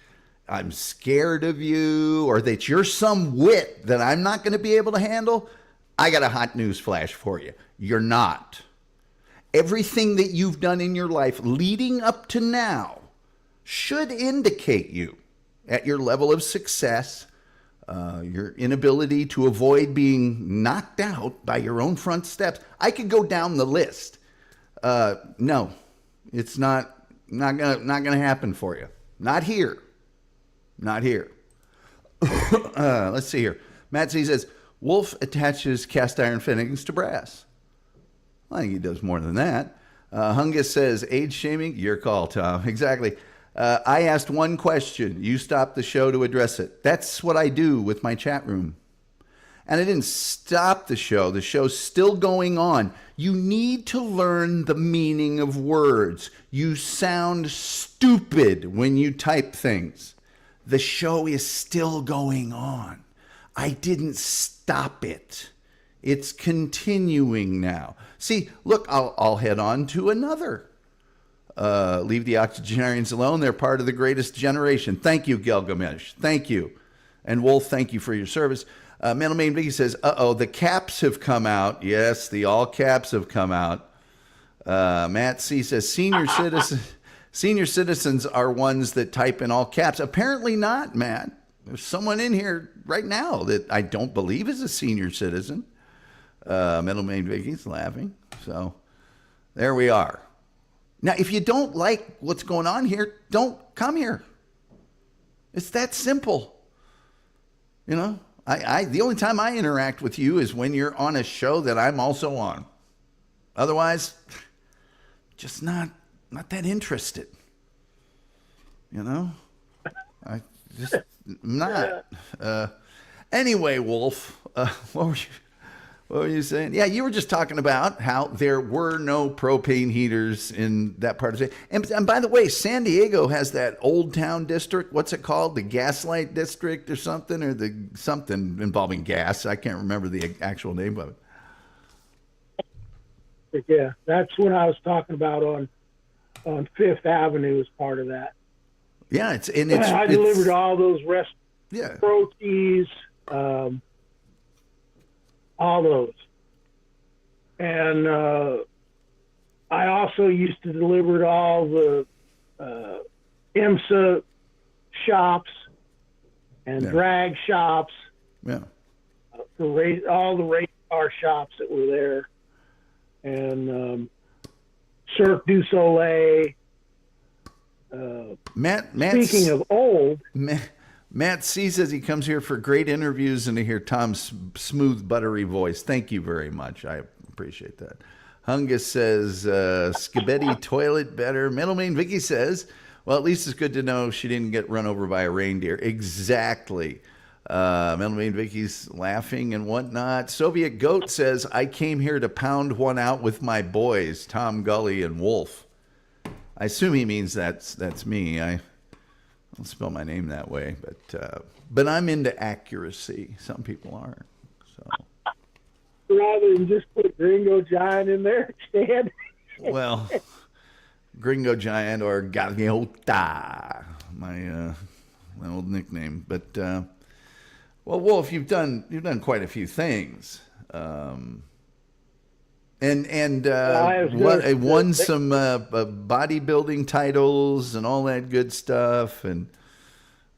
I'm scared of you or that you're some wit that I'm not going to be able to handle, I got a hot news flash for you. You're not. Everything that you've done in your life leading up to now should indicate you at your level of success, your inability to avoid being knocked out by your own front steps. I could go down the list. No, it's not gonna happen for you. Not here. Not here. Let's see here. Matt C says, Wolf attaches cast iron fittings to brass. I think he does more than that. Hungus says, age shaming, your call, Tom. Exactly. I asked one question. You stopped the show to address it. That's what I do with my chat room. And I didn't stop the show. The show's still going on. You need to learn the meaning of words. You sound stupid when you type things. The show is still going on. I didn't stop it. It's continuing now. See, look, I'll head on to another Leave the octogenarians alone. They're part of the greatest generation. Thank you, Gilgamesh. Thank you. And Wolf, thank you for your service. Mental Main Vicky says, the caps have come out. Yes, the all caps have come out. Matt C says, senior citizens are ones that type in all caps. Apparently not, Matt. There's someone in here right now that I don't believe is a senior citizen. Mental Main Vicky's laughing. So there we are. Now, if you don't like what's going on here, don't come here. It's that simple. You know, the only time I interact with you is when you're on a show that I'm also on. Otherwise, just not that interested. You know, I just not. Anyway, Wolf, what were you saying? Yeah, you were just talking about how there were no propane heaters in that part of the city. And by the way, San Diego has that Old Town district. What's it called? The Gaslight District or something? Or something involving gas. I can't remember the actual name of it. Yeah, that's what I was talking about on Fifth Avenue as part of that. Yeah, I delivered all those proteins, all those. And I also used to deliver to all the IMSA shops and drag shops. Yeah. For all the race car shops that were there. And Cirque du Soleil. Speaking of old, Matt C says he comes here for great interviews and to hear Tom's smooth, buttery voice. Thank you very much. I appreciate that. Hungus says, Scabetti toilet better. Middleman Vicky says, well, at least it's good to know she didn't get run over by a reindeer. Exactly. Middleman Vicky's laughing and whatnot. Soviet Goat says, I came here to pound one out with my boys, Tom, Gulley, and Wolf. I assume he means that's me. I don't spell my name that way, but I'm into accuracy. Some people aren't. So rather than just put Gringo Giant in there, Stan. Well, Gringo Giant or Gaviota, my old nickname. But well, Wolf, you've done quite a few things. And won some bodybuilding titles and all that good stuff and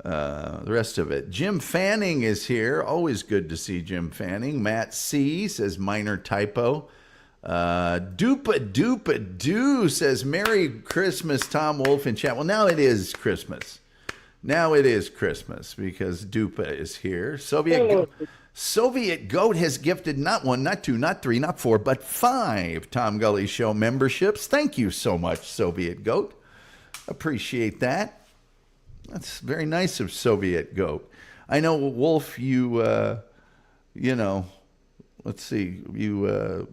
the rest of it. Jim Fanning is here. Always good to see Jim Fanning. Matt C. says minor typo. Dupa Doo says Merry Christmas, Tom Wolf in chat. Well, now it is Christmas. Now it is Christmas because Dupa is here. Soviet Goat has gifted not 1, not 2, not 3, not 4, but 5 Tom Gulley Show memberships. Thank you so much, Soviet Goat. Appreciate that. That's very nice of Soviet Goat. I know, Wolf, you know, let's see, you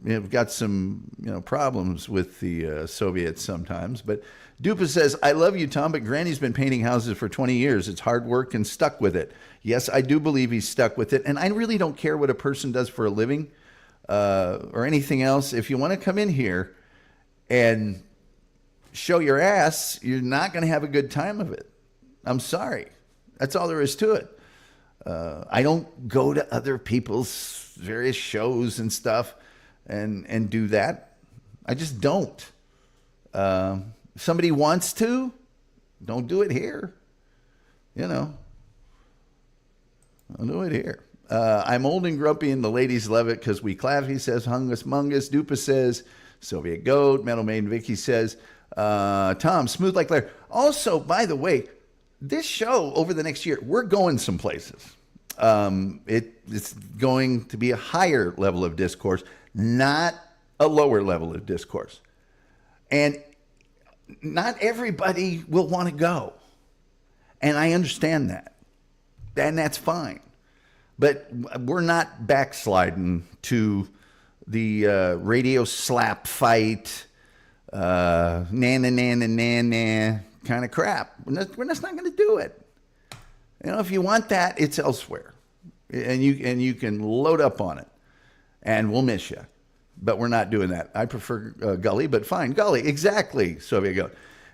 have got some, problems with the Soviets sometimes, but Dupa says, I love you, Tom, but Granny's been painting houses for 20 years. It's hard work and stuck with it. Yes, I do believe he's stuck with it. And I really don't care what a person does for a living or anything else. If you want to come in here and show your ass, you're not going to have a good time of it. I'm sorry. That's all there is to it. I don't go to other people's various shows and stuff and do that. I just don't. If somebody wants to, don't do it here. Don't do it here. I'm old and grumpy and the ladies love it because we clap. He says, Hungus Mungus. Dupa says, Soviet Goat. Metal Maiden Vicky says, Tom, smooth like Claire. Also, by the way, this show over the next year, we're going some places. It's going to be a higher level of discourse, not a lower level of discourse. And not everybody will want to go. And I understand that. And that's fine. But we're not backsliding to the radio slap fight, na na na na na na kind of crap. We're just not going to do it. If you want that, it's elsewhere. And you can load up on it. And we'll miss you. but we're not doing that. I prefer Gulley, but fine. Gulley, exactly. So there you go.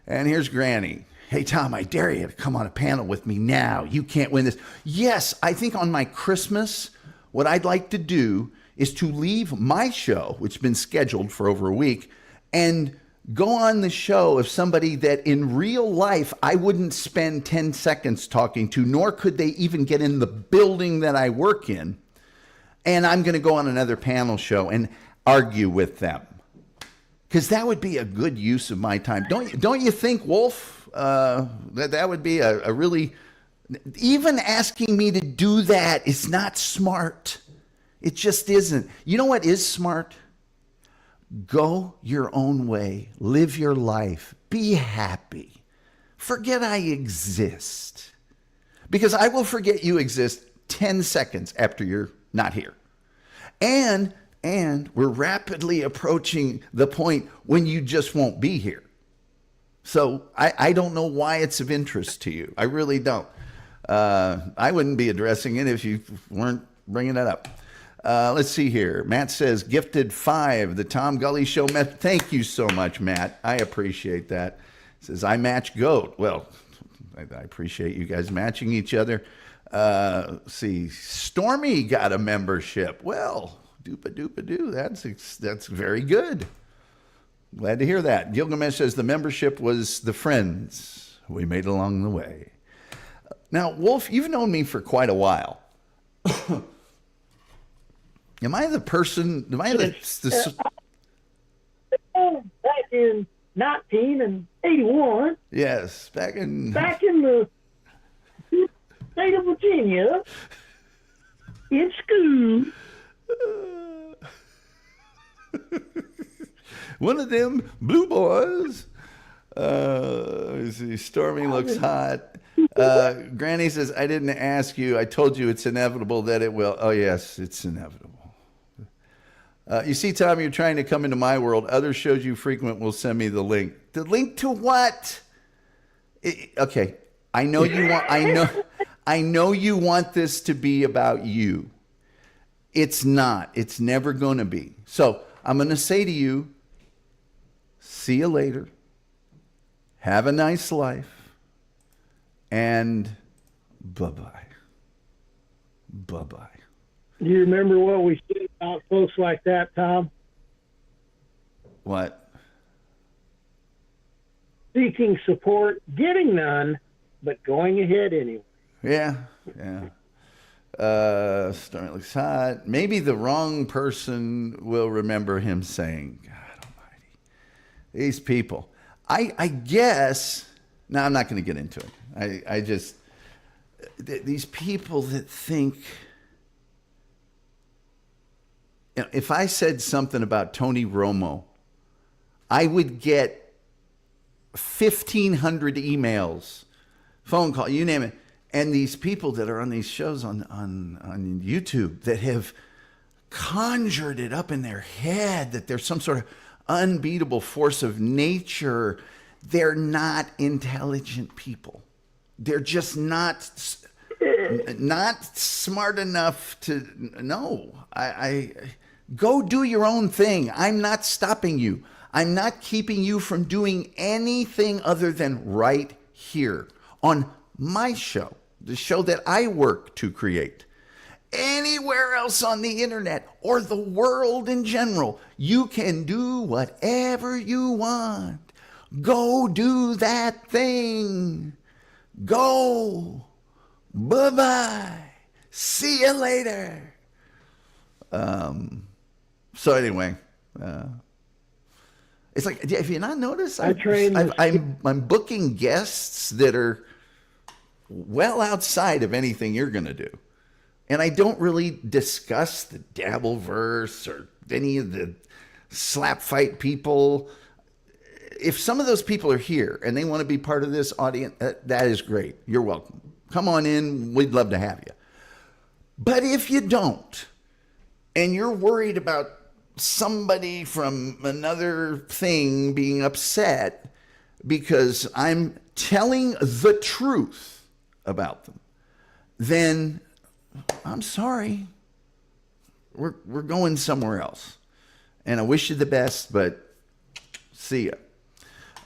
And here's Granny. Hey, Tom, I dare you to come on a panel with me now. You can't win this. Yes, I think on my Christmas, what I'd like to do is to leave my show, which has been scheduled for over a week, and go on the show of somebody that in real life I wouldn't spend 10 seconds talking to, nor could they even get in the building that I work in. And I'm going to go on another panel show and argue with them. Because that would be a good use of my time. Don't you think, Wolf? That would be a really... Even asking me to do that is not smart. It just isn't. You know what is smart? Go your own way. Live your life. Be happy. Forget I exist. Because I will forget you exist 10 seconds after you're not here. And we're rapidly approaching the point when you just won't be here. So I don't know why it's of interest to you. I really don't. I wouldn't be addressing it if you weren't bringing it up. Let's see here. Matt says, gifted 5, the Tom Gulley Show. Thank you so much, Matt. I appreciate that. Says, I match GOAT. Well, I appreciate you guys matching each other. See, Stormy got a membership. Well, doopa-doopa-doo. That's very good. Glad to hear that. Gilgamesh says the membership was the friends we made along the way. Now, Wolf, you've known me for quite a while. Am I the person? Am I the back in 1981? Yes, back in the state of Virginia, in school. One of them blue boys. See, Stormy looks hot. Granny says, I didn't ask you. I told you it's inevitable that it will. Oh, yes, it's inevitable. You see, Tom, you're trying to come into my world. Other shows you frequent will send me the link. The link to what? Okay, I know you want. I know you want this to be about you. It's not. It's never going to be. So I'm going to say to you, see you later. Have a nice life. And bye-bye. Bye-bye. Do you remember what we said about folks like that, Tom? What? Seeking support, getting none, but going ahead anyway. Yeah. Stormy looks hot. Maybe the wrong person will remember him saying, God almighty. These people. I guess, no, I'm not going to get into it. I just, these people that think, you know, if I said something about Tony Romo, I would get 1,500 emails, phone call, you name it. And these people that are on these shows on YouTube that have conjured it up in their head that there's some sort of unbeatable force of nature, they're not intelligent people. They're just not smart enough to know. I go do your own thing. I'm not stopping you. I'm not keeping you from doing anything other than right here on my show, the show that I work to create. Anywhere else on the internet or the world in general, you can do whatever you want. Go do that thing. Go. Bye-bye. See you later. So anyway, it's like, have you not noticed? I'm booking guests that are well outside of anything you're going to do. And I don't really discuss the Dabbleverse or any of the slap fight people. If some of those people are here and they want to be part of this audience, that is great. You're welcome. Come on in. We'd love to have you. But if you don't, and you're worried about somebody from another thing being upset because I'm telling the truth about them, then I'm sorry. We're going somewhere else. And I wish you the best, but see ya.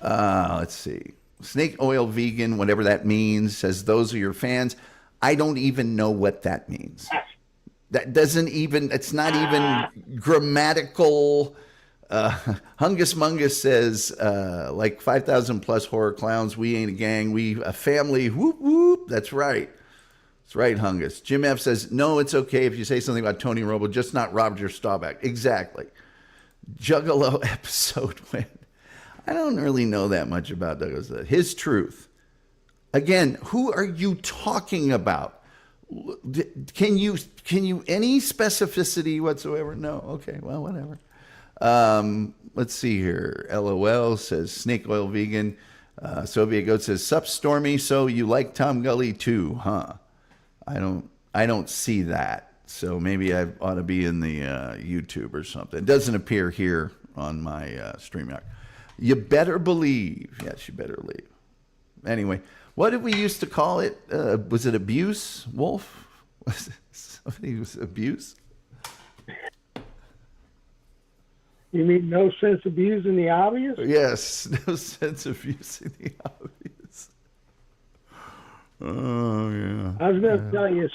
Let's see. Snake oil vegan, whatever that means, says those are your fans. I don't even know what that means. That doesn't even, it's not even grammatical. Hungus Mungus says, like 5,000 plus horror clowns. We ain't a gang. We a family. Whoop, whoop. That's right. That's right, Hungus. Jim F says, no, it's okay if you say something about Tony Romo, just not Roger Staubach. Exactly. Juggalo episode when I don't really know that much about Douglas. His truth. Again, who are you talking about? Can you any specificity whatsoever? No. Okay. Well, whatever. Let's see here. LOL says snake oil vegan. Soviet Goat says sup Stormy. So you like Tom Gulley too, huh? I don't see that. So maybe I ought to be in the YouTube or something. It doesn't appear here on my StreamYard. You better believe. Yes, you better believe. Anyway, what did we used to call it? Was it abuse, Wolf? Was it somebody was abuse? You mean no sense of using the obvious? Yes, no sense of using the obvious. Oh yeah. I was going to tell you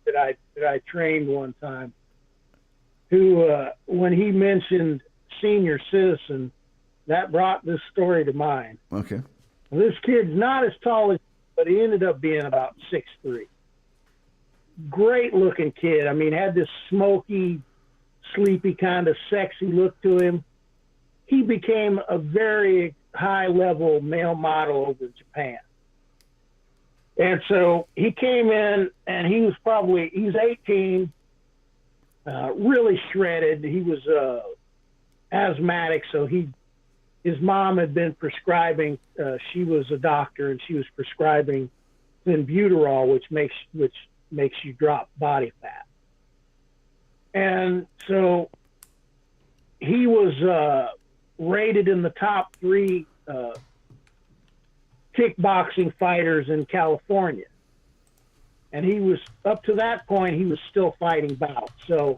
that I trained one time, who when he mentioned senior citizen, that brought this story to mind. Okay. Well, this kid's not as tall as, but he ended up being about 6'3". Great looking kid. I mean, had this smoky, sleepy kind of sexy look to him. He became a very high level male model over in Japan. And so he came in and he's 18, really shredded. He was asthmatic. So his mom had been prescribing, she was a doctor and she was prescribing clenbuterol, which makes you drop body fat. And so he was rated in the top 3 kickboxing fighters in California. And he was, up to that point, he was still fighting bouts. So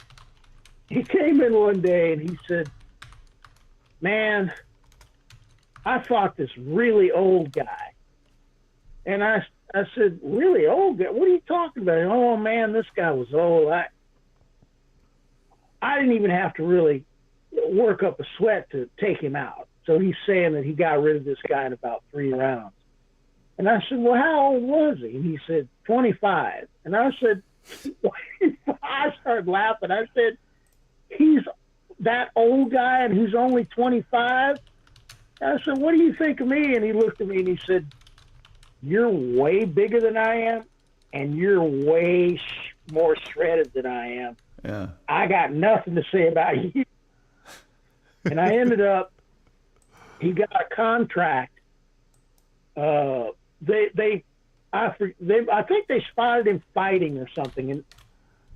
he came in one day and he said, man, I fought this really old guy. And I said, really old guy? What are you talking about? Oh, man, this guy was old. I didn't even have to really work up a sweat to take him out. So he's saying that he got rid of this guy in about 3 rounds. And I said, well, how old was he? And he said, 25. And I said, I started laughing. I said, he's that old guy and he's only 25? I said, what do you think of me? And he looked at me and he said, you're way bigger than I am and you're way more shredded than I am. Yeah. I got nothing to say about you. And I ended up, he got a contract. I think they spotted him fighting or something,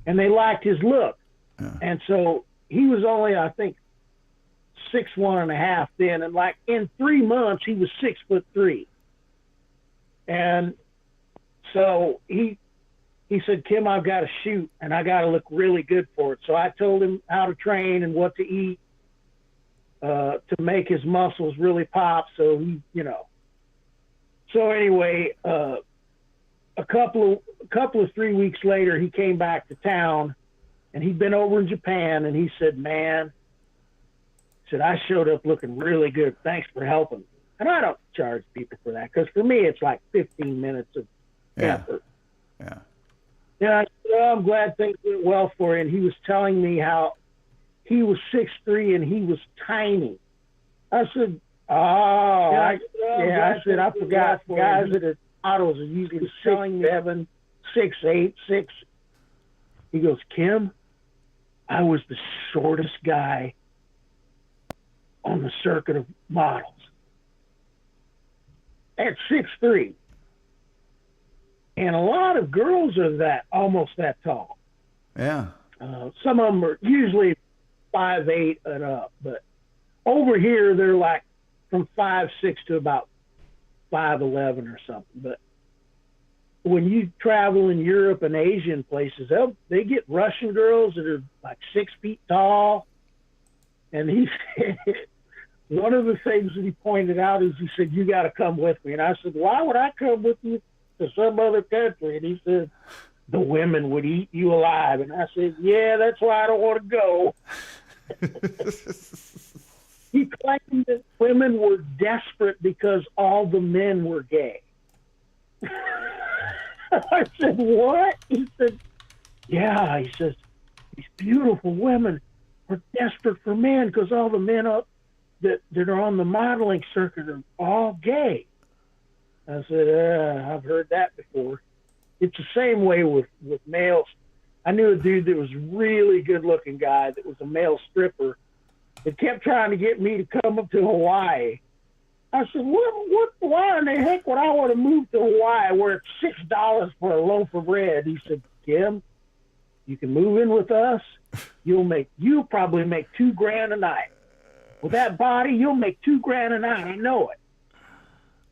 and they liked his look. Yeah. And so he was only, I think, 6'1.5" then, and like in 3 months he was 6'3". And so he said, Kim, I've got to shoot and I got to look really good for it. So I told him how to train and what to eat to make his muscles really pop. So he, So anyway, a couple of 3 weeks later, he came back to town, and he'd been over in Japan, and he said, "Man," said, "I showed up looking really good. Thanks for helping." And I don't charge people for that because for me it's like 15 minutes of effort. Yeah. And I said, "Oh, I'm glad things went well for you." And he was telling me how he was 6'3" and he was tiny. I said, "Oh, I said, I forgot. Guys that are models are usually 6'7", 6'8", 6. He goes, "Kim, I was the shortest guy on the circuit of models at 6'3". And a lot of girls are almost that tall. Yeah. Some of them are usually 5'8" and up, but over here they're like from 5'6" to about 5'11" or something. But when you travel in Europe and Asian places, they get Russian girls that are like 6 feet tall, And he said, one of the things that he pointed out is he said, you got to come with me. And I said, why would I come with you to some other country? And he said, the women would eat you alive. And I said, yeah, that's why I don't want to go. He claimed that women were desperate because all the men were gay. I said, what? He said, yeah. He says, these beautiful women are desperate for men because all the men that are on the modeling circuit are all gay. I said, I've heard that before. It's the same way with males. I knew a dude that was a really good-looking guy that was a male stripper that kept trying to get me to come up to Hawaii. I said, why in the heck would I want to move to Hawaii where it's $6 for a loaf of bread? He said, Tim, you can move in with us. You'll probably make $2,000 a night. With that body, you'll make $2,000 a night. I know it.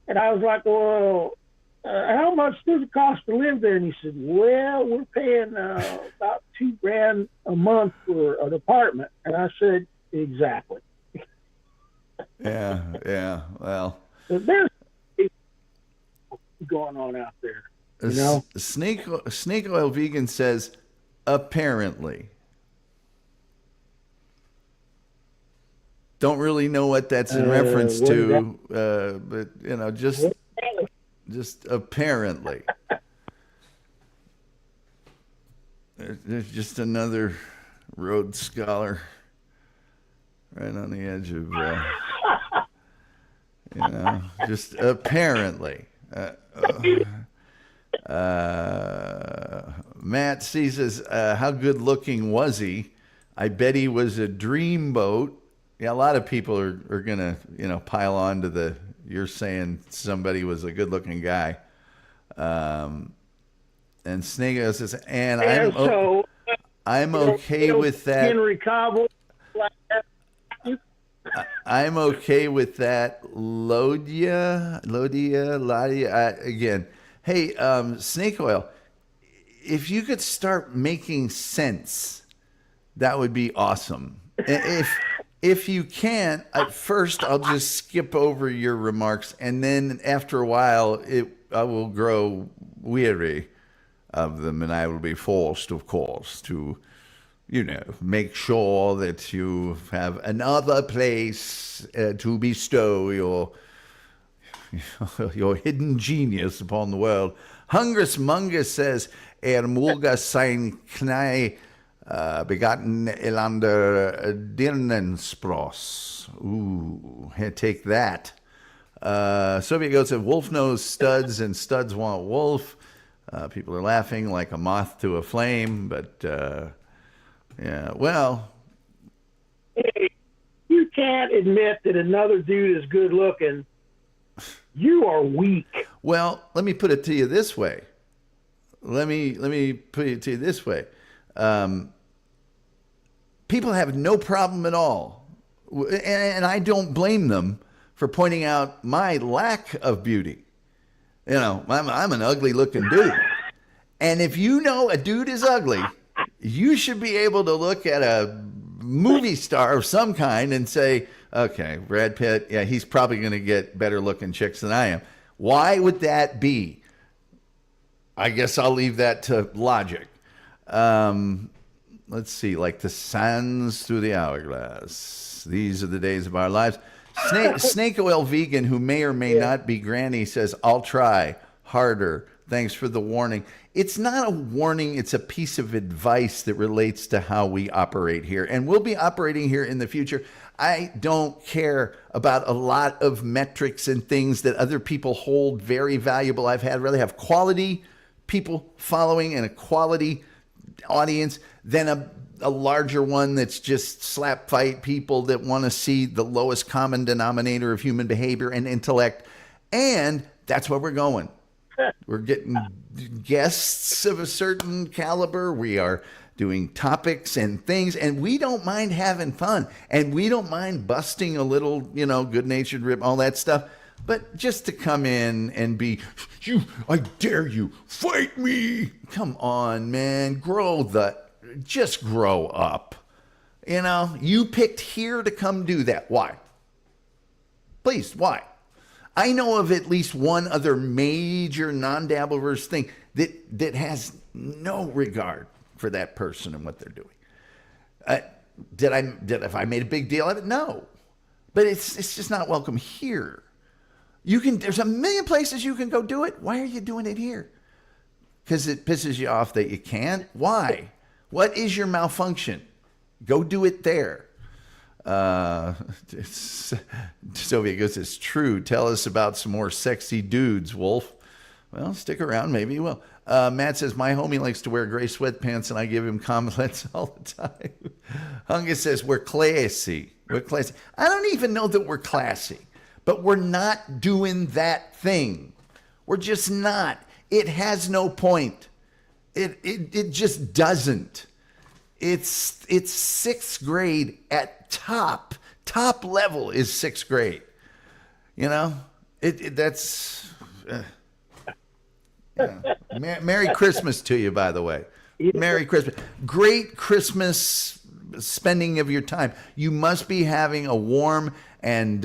And I was like, well, how much does it cost to live there? And he said, well, we're paying about $2,000 a month for an apartment. And I said, exactly. Yeah. Well, so there's going on out there. You know? Snake Oil Vegan says, apparently. Don't really know what that's in reference to, but just apparently. There's just another Rhodes Scholar right on the edge of, just apparently. Matt C says, how good looking was he? I bet he was a dreamboat. Yeah, a lot of people are going to, pile on to you're saying somebody was a good looking guy. And Snake Oil says, and I'm okay with that. Henry Cavill. I'm okay with that. Lodia. Again, hey, Snake Oil, if you could start making sense, that would be awesome. If you can't, at first I'll just skip over your remarks, and then after a while, I will grow weary of them, and I will be forced, of course, to make sure that you have another place to bestow your hidden genius upon the world. Hungrus Mungus says, mulga sein knai begotten elander Dirnenspross. Ooh, take that. Soviet Goat said, wolf knows studs and studs want wolf. People are laughing like a moth to a flame, but yeah, well. Hey, you can't admit that another dude is good looking. You are weak. Well, let me put it to you this way. People have no problem at all, and I don't blame them for pointing out my lack of beauty. I'm an ugly looking dude, and if a dude is ugly, you should be able to look at a movie star of some kind and say, okay, Brad Pitt, yeah, he's probably going to get better looking chicks than I am. Why would that be? I guess I'll leave that to logic. Let's see, like the sands through the hourglass. These are the days of our lives. Snake Oil Vegan, who may or may not be Granny, says, I'll try harder. Thanks for the warning. It's not a warning. It's a piece of advice that relates to how we operate here. And we'll be operating here in the future. I don't care about a lot of metrics and things that other people hold very valuable. I'd rather have quality people following and a quality audience than a larger one that's just slap fight people that want to see the lowest common denominator of human behavior and intellect. And that's where we're going. We're getting guests of a certain caliber. We are doing topics and things, and we don't mind having fun, and we don't mind busting a little, good-natured rip, all that stuff. But just to come in and be, I dare you, fight me. Come on, man, just grow up. You know, you picked here to come do that. Why? Please, why? I know of at least one other major non-dabblerverse thing that has no regard for that person and what they're doing. If I made a big deal of it? No, but it's just not welcome here. There's a million places you can go do it. Why are you doing it here? Because it pisses you off that you can't. Why? What is your malfunction? Go do it there. Sylvia goes, it's true. Tell us about some more sexy dudes, Wolf. Well, stick around. Maybe you will. Matt says, my homie likes to wear gray sweatpants and I give him compliments all the time. Hungus says, we're classy. We're classy. I don't even know that we're classy, but we're not doing that thing. We're just not. It has no point. It just doesn't. It's sixth grade at top level is sixth grade. You know, that's. Yeah. Merry Christmas to you, by the way. Merry Christmas. Great Christmas spending of your time. You must be having a warm and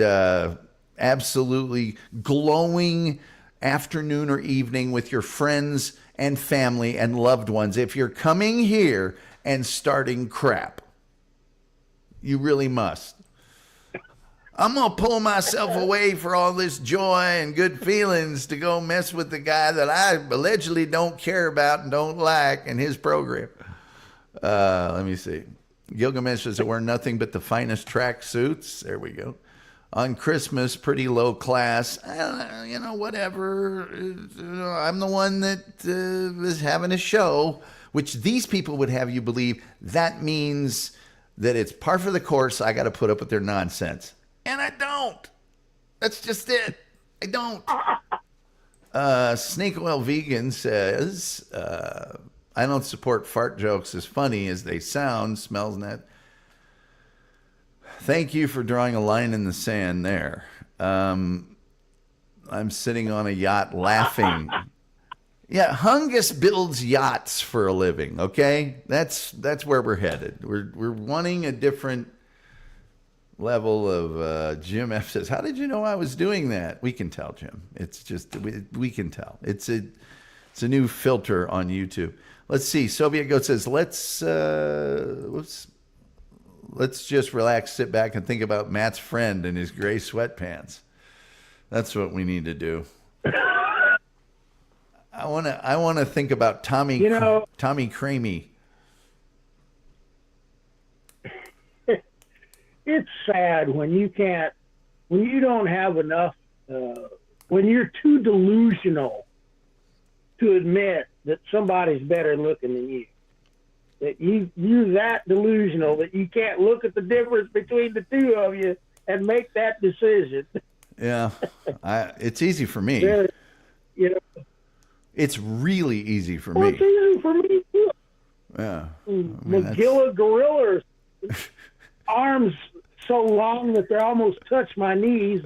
absolutely glowing afternoon or evening with your friends and family and loved ones. If you're coming here and starting crap, you really must. I'm going to pull myself away for all this joy and good feelings to go mess with the guy that I allegedly don't care about and don't like in his program. Let me see. Gilgamesh says we're nothing but the finest track suits. There we go. On Christmas, pretty low class. Whatever. I'm the one that is having a show, which these people would have you believe that means that it's par for the course. I got to put up with their nonsense. And I don't. That's just it. I don't. Snake Oil Vegan says, I don't support fart jokes as funny as they sound. Smells net. Thank you for drawing a line in the sand there. I'm sitting on a yacht laughing. Yeah, Hungus builds yachts for a living, okay? That's where we're headed. We're wanting a different level of Jim F says, how did you know I was doing that? We can tell, Jim. It's just we can tell. It's a new filter on YouTube. Let's see. Soviet Goat says, let's just relax, sit back, and think about Matt's friend and his gray sweatpants. That's what we need to do. I want to think about Tommy Cramey. It's sad when you don't have enough, when you're too delusional to admit that somebody's better looking than you. That you're that delusional that you can't look at the difference between the two of you and make that decision. Yeah, it's easy for me. It's really easy for me. It's easy for me too. Yeah, Magilla gorillas, arms so long that they almost touch my knees.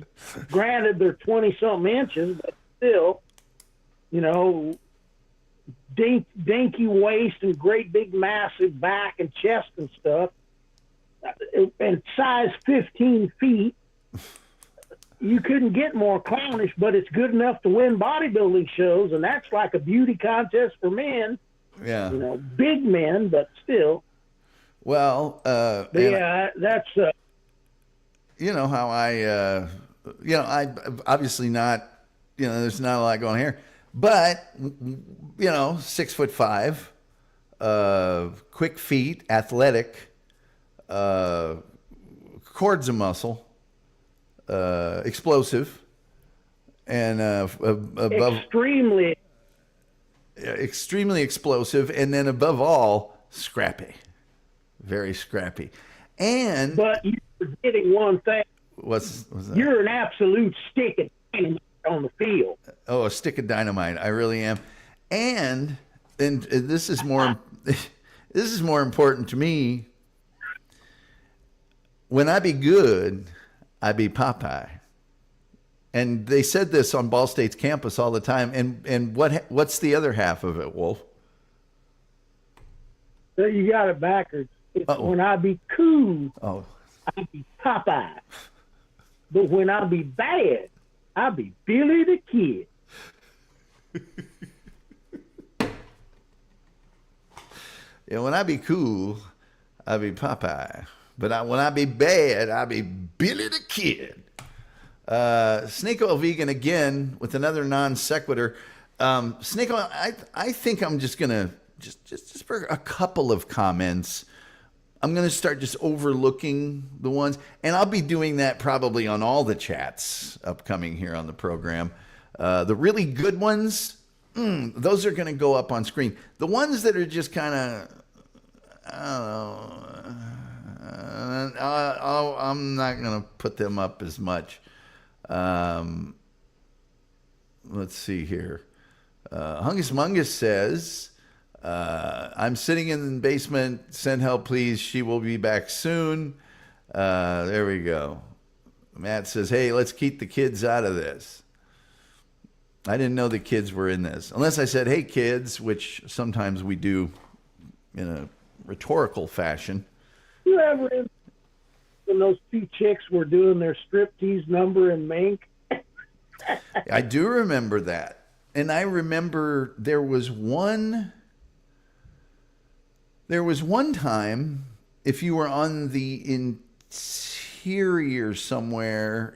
Granted, they're 20-something inches, but still, dinky waist and great big massive back and chest and stuff, and size 15 feet. You couldn't get more clownish, but it's good enough to win bodybuilding shows, and that's like a beauty contest for men. Yeah, big men, but still. Well, that's. How I obviously not. There's not a lot going here. But, 6'5", quick feet, athletic, cords of muscle, explosive, and above extremely explosive, and then above all, scrappy, very scrappy. But you're forgetting one thing. What's that? You're an absolute stick of dynamite on the field. Oh, a stick of dynamite. I really am. And this is more important to me. When I be good, I be Popeye. And they said this on Ball State's campus all the time. And what's the other half of it, Wolf? So you got it backwards. It's Uh-oh. when I be cool, Oh, I be Popeye. But when I be bad, I be Billy the Kid. yeah. When I be cool, I be Popeye. But when I be bad, I be Billy the Kid. Snake Oil Vegan again with another non sequitur. Snake Oil, I think I'm just gonna just for a couple of comments. I'm gonna start just overlooking the ones, and I'll be doing that probably on all the chats upcoming here on the program. The really good ones, those are gonna go up on screen. The ones that are just kind of, I don't know, I'm not gonna put them up as much. Um, let's see here. Hungus Mungus says, I'm sitting in the basement. Send help, please. She will be back soon. There we go. Matt says, hey, let's keep the kids out of this. I didn't know the kids were in this. Unless I said, hey, kids, which sometimes we do in a rhetorical fashion. You ever, when those two chicks were doing their striptease number in Mink? I do remember that. And I remember there was one time, if you were on the interior somewhere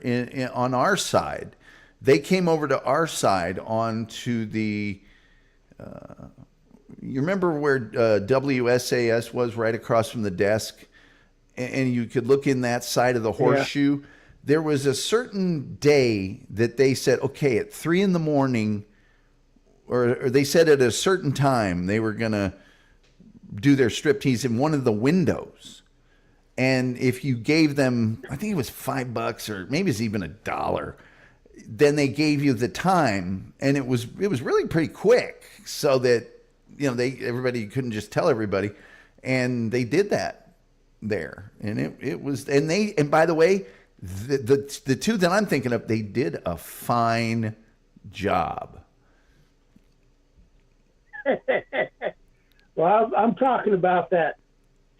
on our side, they came over to our side onto the, you remember where WSAS was, right across from the desk? And you could look in that side of the horseshoe. Yeah. There was a certain day that they said, okay, at 3 a.m, or they said at a certain time they were going to do their striptease in one of the windows. And if you gave them, I think it was $5 or maybe it's even $1, then they gave you the time, and it was really pretty quick, so that everybody couldn't just tell everybody, and they did that there, and it was, and by the way, the two that I'm thinking of, they did a fine job. Well, I'm talking about that.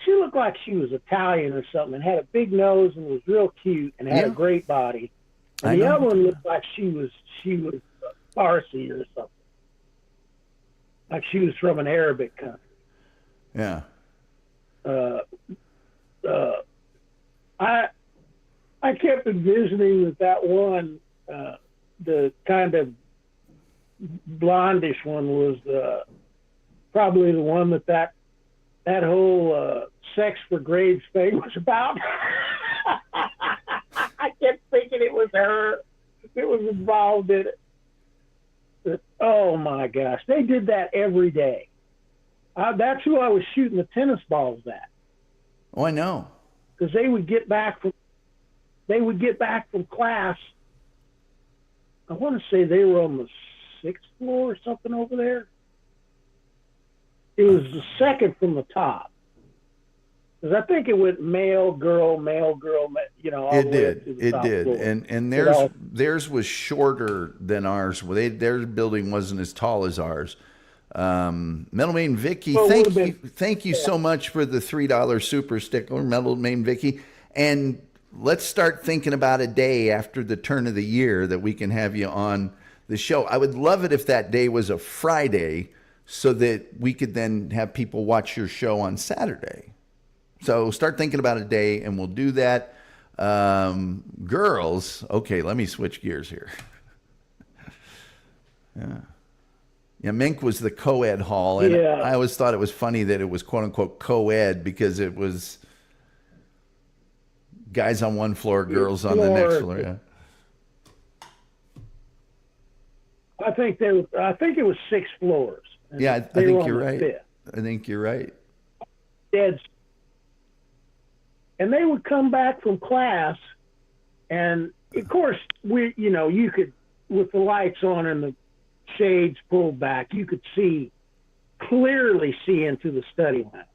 She looked like she was Italian or something, and had a big nose and was real cute and had a great body. And the other one looked like she was Farsi or something, like she was from an Arabic country. Yeah. I kept envisioning that one, the kind of blondish one was probably the one that whole sex for grades thing was about. I kept thinking it was her. It was involved in it. But, oh my gosh, they did that every day. That's who I was shooting the tennis balls at. Oh, I know. Because they would get back from class. I want to say they were on the 6th floor or something over there. It was the second from the top. Because I think it went male, girl, all it the did. way to the It top did. floor. And theirs was shorter than ours. Their building wasn't as tall as ours. Metal Main Vicky, thank you so much for the $3 super sticker, Metal Main Vicky. And let's start thinking about a day after the turn of the year that we can have you on the show. I would love it if that day was a Friday, so that we could then have people watch your show on Saturday. So start thinking about a day, and we'll do that. Girls, okay, let me switch gears here. Yeah, Mink was the co-ed hall, and I always thought it was funny that it was quote-unquote co-ed because it was guys on one floor, girls on the next floor. Yeah. I think it was 6 floors. Yeah, I think you're right. 5th. I think you're right. Dead. And they would come back from class, and of course you could, with the lights on and the shades pulled back, you could clearly see into the study lounge.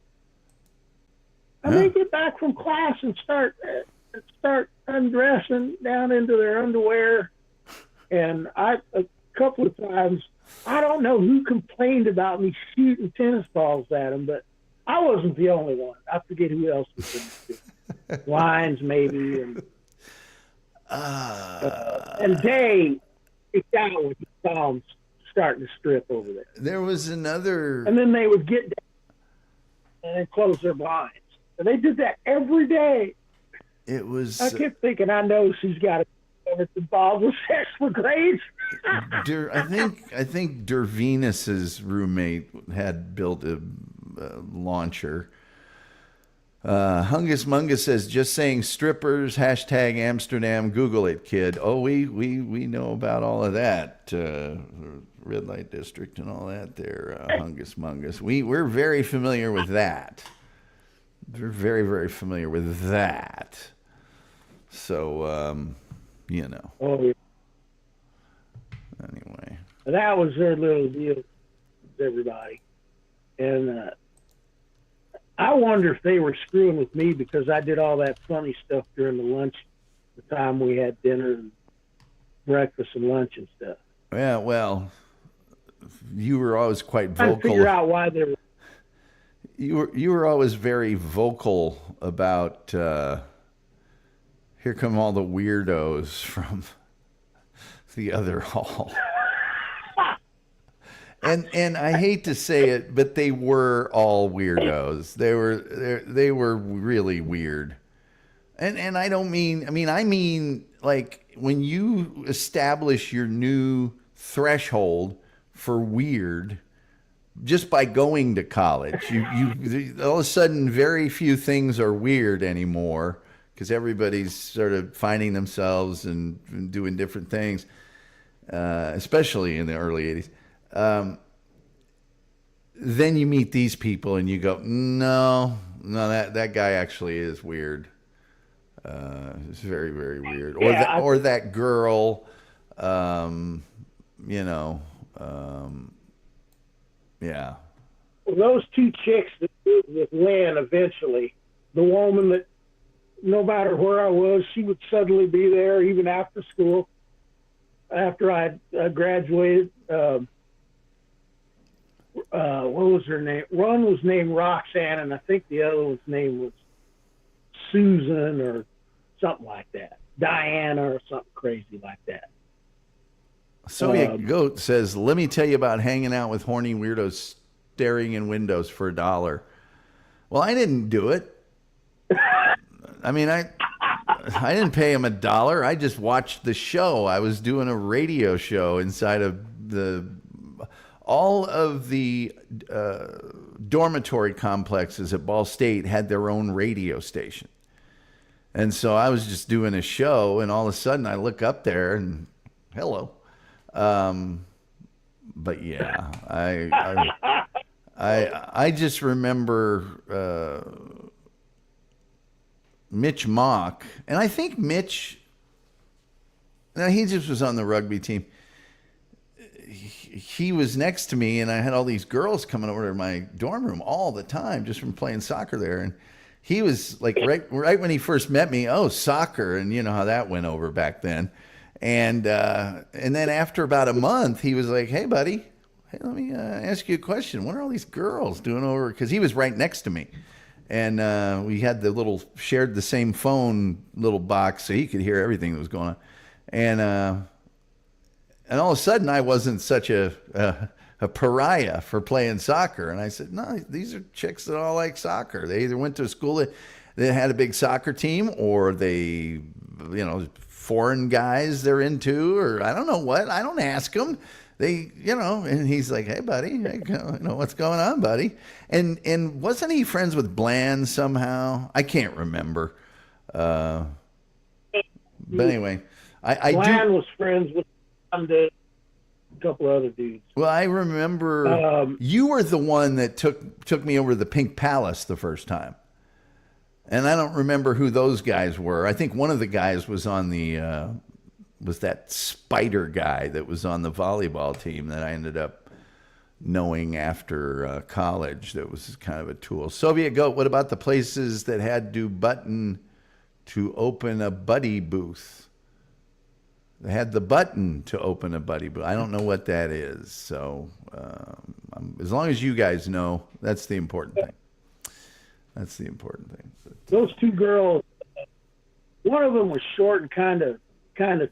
And they get back from class and start undressing down into their underwear. And a couple of times, I don't know who complained about me shooting tennis balls at them, but I wasn't the only one. I forget who else was in it. Lines maybe, and Day freaked out when he saw them starting to strip over there. There was another. And then they would get down and close their blinds. And they did that every day. It was. I kept thinking, I know she's got it's involved with sex for grades. I think Dervenus's roommate had built a launcher. Hungus Mungus says, just saying strippers, hashtag Amsterdam, Google it, kid. Oh, we know about all of that. Red light district and all that there, Hungus Mungus. We're very familiar with that. We're very, very familiar with that. So, you know. Oh, yeah. Anyway. That was their little deal with everybody. And I wonder if they were screwing with me because I did all that funny stuff during the time we had dinner and breakfast and lunch and stuff. Yeah, well, you were always quite Trying to vocal. figure out why they were. You were always very vocal about here come all the weirdos from the other hall. And I hate to say it, but they were all weirdos. They were really weird. And I don't mean, I mean like when you establish your new threshold for weird just by going to college, you all of a sudden very few things are weird anymore because everybody's sort of finding themselves and doing different things, especially in the early 80s. Then you meet these people and you go, no, that guy actually is weird. It's very, very weird. Or that girl, yeah. Well, those two chicks that moved with Lynn eventually, the woman that no matter where I was, she would suddenly be there even after school. After I graduated, what was her name? One was named Roxanne, and I think the other one's name was Susan or something like that. Diana or something crazy like that. Soviet Goat says, let me tell you about hanging out with horny weirdos staring in windows for $1. Well, I didn't do it. I mean, I didn't pay him $1. I just watched the show. I was doing a radio show inside of all of the dormitory complexes at Ball State had their own radio station. And so I was just doing a show, and all of a sudden I look up there and hello. But yeah, I just remember Mitch Mock, and I think Mitch, now he just was on the rugby team. He was next to me, and I had all these girls coming over to my dorm room all the time just from playing soccer there. And he was like, right when he first met me, oh, soccer, and you know how that went over back then. And then after about a month, he was like, hey, buddy, hey, let me ask you a question. What are all these girls doing over? Because he was right next to me. And we had shared the same phone little box so he could hear everything that was going on. And all of a sudden, I wasn't such a pariah for playing soccer. And I said, no, these are chicks that all like soccer. They either went to a school that had a big soccer team, or they, foreign guys they're into, or I don't know what. I don't ask them. They, and he's like, hey, buddy, what's going on, buddy? And wasn't he friends with Bland somehow? I can't remember. But anyway, Bland was friends with a couple of other dudes. Well, I remember you were the one that took me over to the Pink Palace the first time. And I don't remember who those guys were. I think one of the guys was on was that Spider guy that was on the volleyball team that I ended up knowing after college. That was kind of a tool. Soviet Goat, what about the places that had to button to open a buddy booth? They had the button to open a buddy booth. I don't know what that is. So as long as you guys know, that's the important thing. That's the important thing. Those two girls, one of them was short and kind of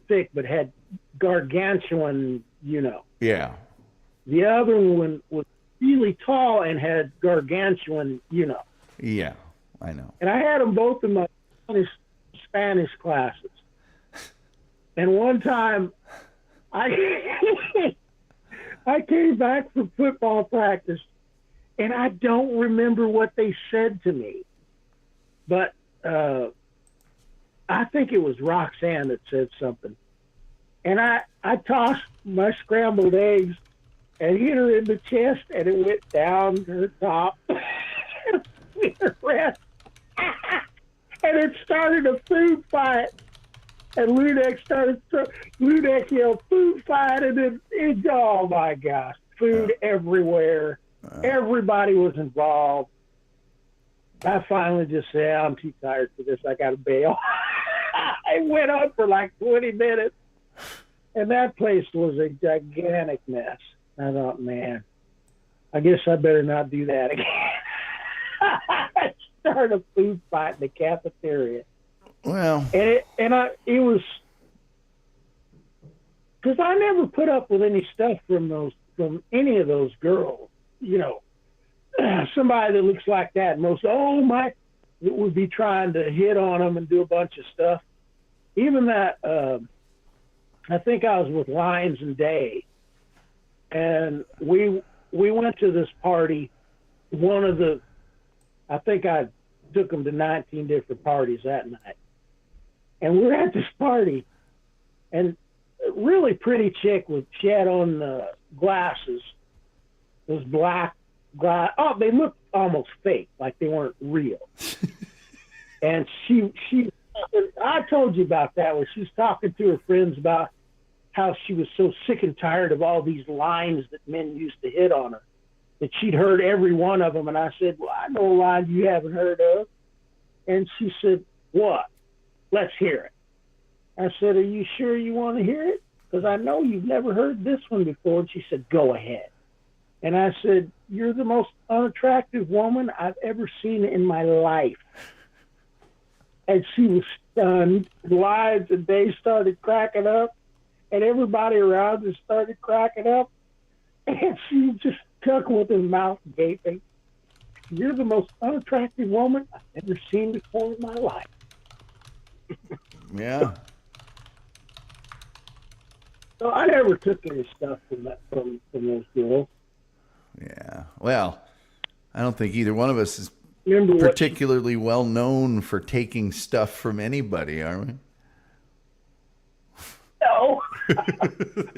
thick, but had gargantuan, Yeah. The other one was really tall and had gargantuan, Yeah, I know. And I had them both in my Spanish classes. And one time, I I came back from football practice, and I don't remember what they said to me, but I think it was Roxanne that said something. And I tossed my scrambled eggs and hit her in the chest, and it went down to her top. And it started a food fight. And Ludek yelled, food fight, and then, oh my gosh, food everywhere. Everybody was involved. I finally just said, I'm too tired for this. I got to bail. I went on for like 20 minutes, and that place was a gigantic mess. I thought, man, I guess I better not do that again. I started a food fight in the cafeteria. Well, and it was because I never put up with any stuff from any of those girls. Somebody that looks like that, that would be trying to hit on them and do a bunch of stuff. Even that, I think I was with Lyons and Day, and we went to this party. I think I took them to 19 different parties that night. And we're at this party, and a really pretty chick she had on glasses, those black glasses. Oh, they looked almost fake, like they weren't real. And I told you about that, where she was talking to her friends about how she was so sick and tired of all these lines that men used to hit on her, that she'd heard every one of them. And I said, well, I know a line you haven't heard of. And she said, what? Let's hear it. I said, are you sure you want to hear it? Because I know you've never heard this one before. And she said, go ahead. And I said, you're the most unattractive woman I've ever seen in my life. And she was stunned. Lyons and Day started cracking up, and everybody around her started cracking up. And she just stuck with her mouth gaping. You're the most unattractive woman I've ever seen before in my life. Yeah. So I never took any stuff from those girls. Yeah. Well, I don't think either one of us is Remember particularly well known for taking stuff from anybody, are we? No.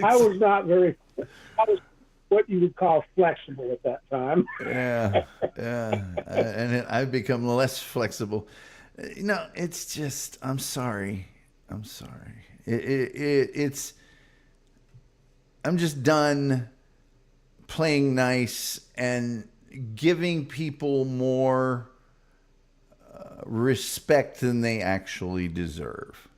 I was not very. I was what you would call flexible at that time. Yeah. And I've become less flexible. It's just, I'm sorry. I'm just done playing nice and giving people more respect than they actually deserve.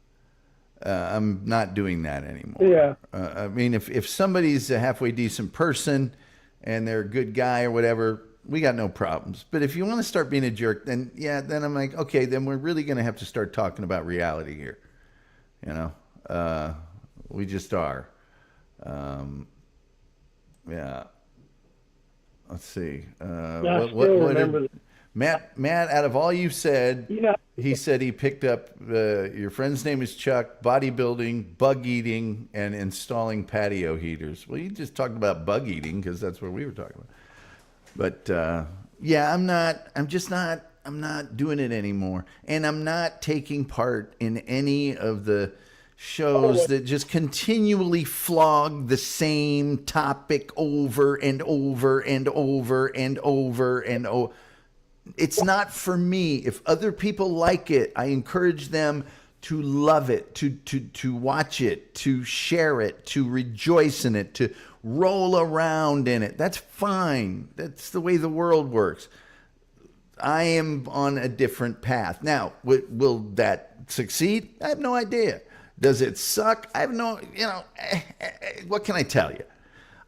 I'm not doing that anymore. Yeah. I mean, if somebody's a halfway decent person and they're a good guy or whatever, we got no problems. But if you want to start being a jerk, then I'm like, okay, then we're really going to have to start talking about reality here. We just are. Yeah. Let's see. Matt, out of all you've said, he said he picked up your friend's name is Chuck, bodybuilding, bug eating, and installing patio heaters. Well, you just talked about bug eating because that's what we were talking about. But I'm not doing it anymore. And I'm not taking part in any of the shows that just continually flog the same topic over and over and over and over and over. It's not for me. If other people like it, I encourage them to love it, to watch it, to share it, to rejoice in it, to roll around in it. That's fine. That's the way the world works. I am on a different path. Now, will that succeed? I have no idea. Does it suck? I have no, what can I tell you?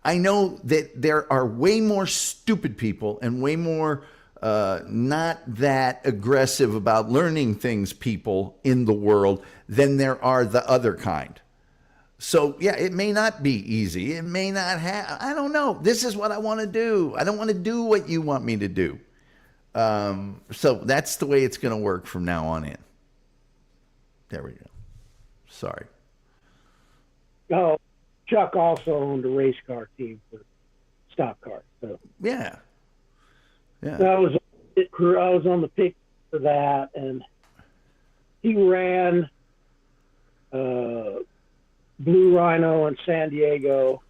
I know that there are way more stupid people and way more not that aggressive about learning things, people in the world, than there are the other kind. So, yeah, it may not be easy. It may not have, I don't know. This is what I want to do. I don't want to do what you want me to do. So that's the way it's going to work from now on in. There we go. Sorry. Oh, Chuck also owned a race car team for stock cars. So Yeah. Yeah. I was on the pick for that, and he ran Blue Rhino in San Diego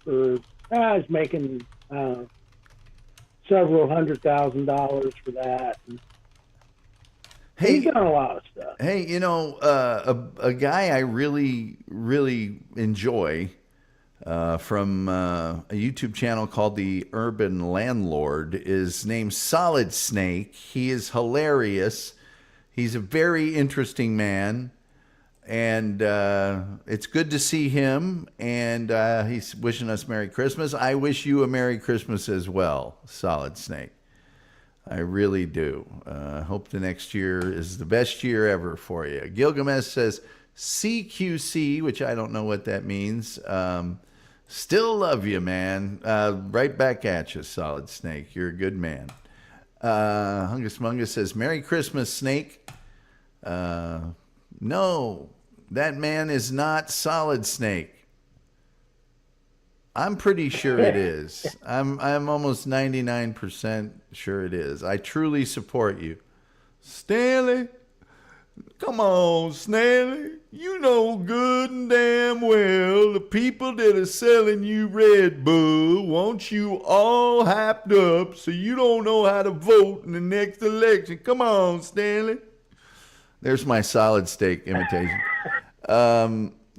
for I was making several $100,000 for that. And he's done a lot of stuff. Hey, you know, a guy I really, really enjoy from a YouTube channel called The Urban Landlord is named Solid Snake. He is hilarious. He's a very interesting man. And it's good to see him. And he's wishing us Merry Christmas. I wish you a Merry Christmas as well, Solid Snake. I really do. Hope the next year is the best year ever for you. Gilgamesh says CQC, which I don't know what that means. Still love you, man. Right back at you, Solid Snake. You're a good man. Hungus Mungus says, Merry Christmas, Snake. No, that man is not Solid Snake. I'm pretty sure it is. I'm almost 99% sure it is. I truly support you. Stanley, come on, Stanley. You know good and damn well the people that are selling you Red Bull want you all hyped up so you don't know how to vote in the next election. Come on, Stanley. There's my Solid Snake imitation.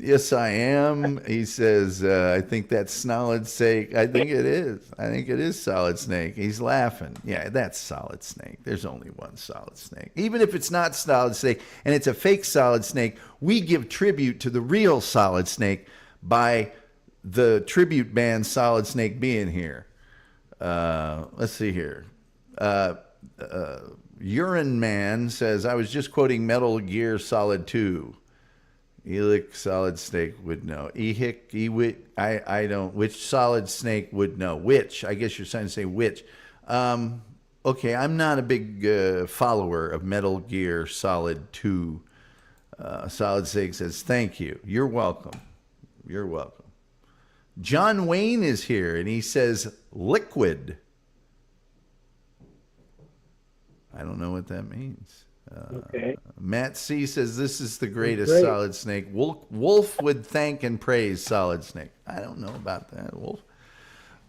Yes, I am. He says, I think that's Solid Snake. I think it is. I think it is Solid Snake. He's laughing. Yeah, that's Solid Snake. There's only one Solid Snake. Even if it's not Solid Snake and it's a fake Solid Snake, we give tribute to the real Solid Snake by the tribute band Solid Snake being here. Let's see here. Urine Man says, I was just quoting Metal Gear Solid 2. Elic Solid Snake would know. Ehic, Ewit, I don't. Which Solid Snake would know? Which? I guess you're trying to say which. Okay, I'm not a big follower of Metal Gear Solid 2. Solid Snake says, thank you. You're welcome. You're welcome. John Wayne is here, and he says, liquid. I don't know what that means. Okay. Matt C says this is the greatest Solid Snake. Wolf would thank and praise Solid Snake. I don't know about that. Wolf's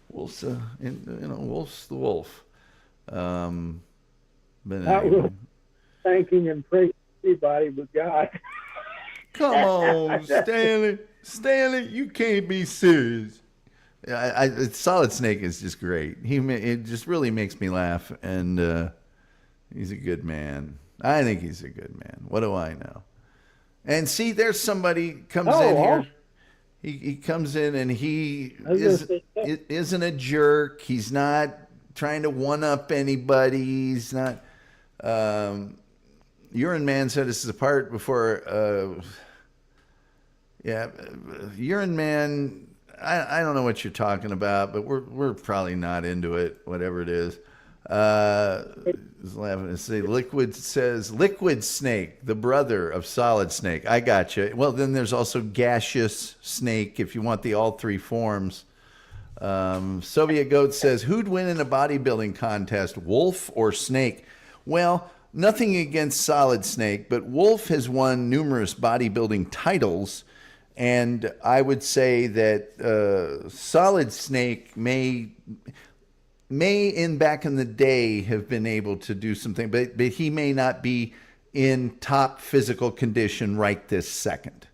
Wolf's the wolf. But Not really thanking and praising anybody but God. Come on, Stanley. Stanley, you can't be serious. Solid Snake is just great. It just really makes me laugh, and he's a good man. I think he's a good man. What do I know? And see, there's somebody comes in here. He comes in and he isn't a jerk. He's not trying to one-up anybody. He's not. Urine Man said this is a part before. Urine Man. I don't know what you're talking about, but we're probably not into it. Whatever it is. Laughing. Say Liquid says Liquid Snake, the brother of Solid Snake. I got you. Well, then there's also Gaseous Snake if you want the all three forms. Soviet Goat says, who'd win in a bodybuilding contest, Wolf or Snake? Well, nothing against Solid Snake, but Wolf has won numerous bodybuilding titles, and I would say that Solid Snake may back in the day have been able to do something, but he may not be in top physical condition right this second.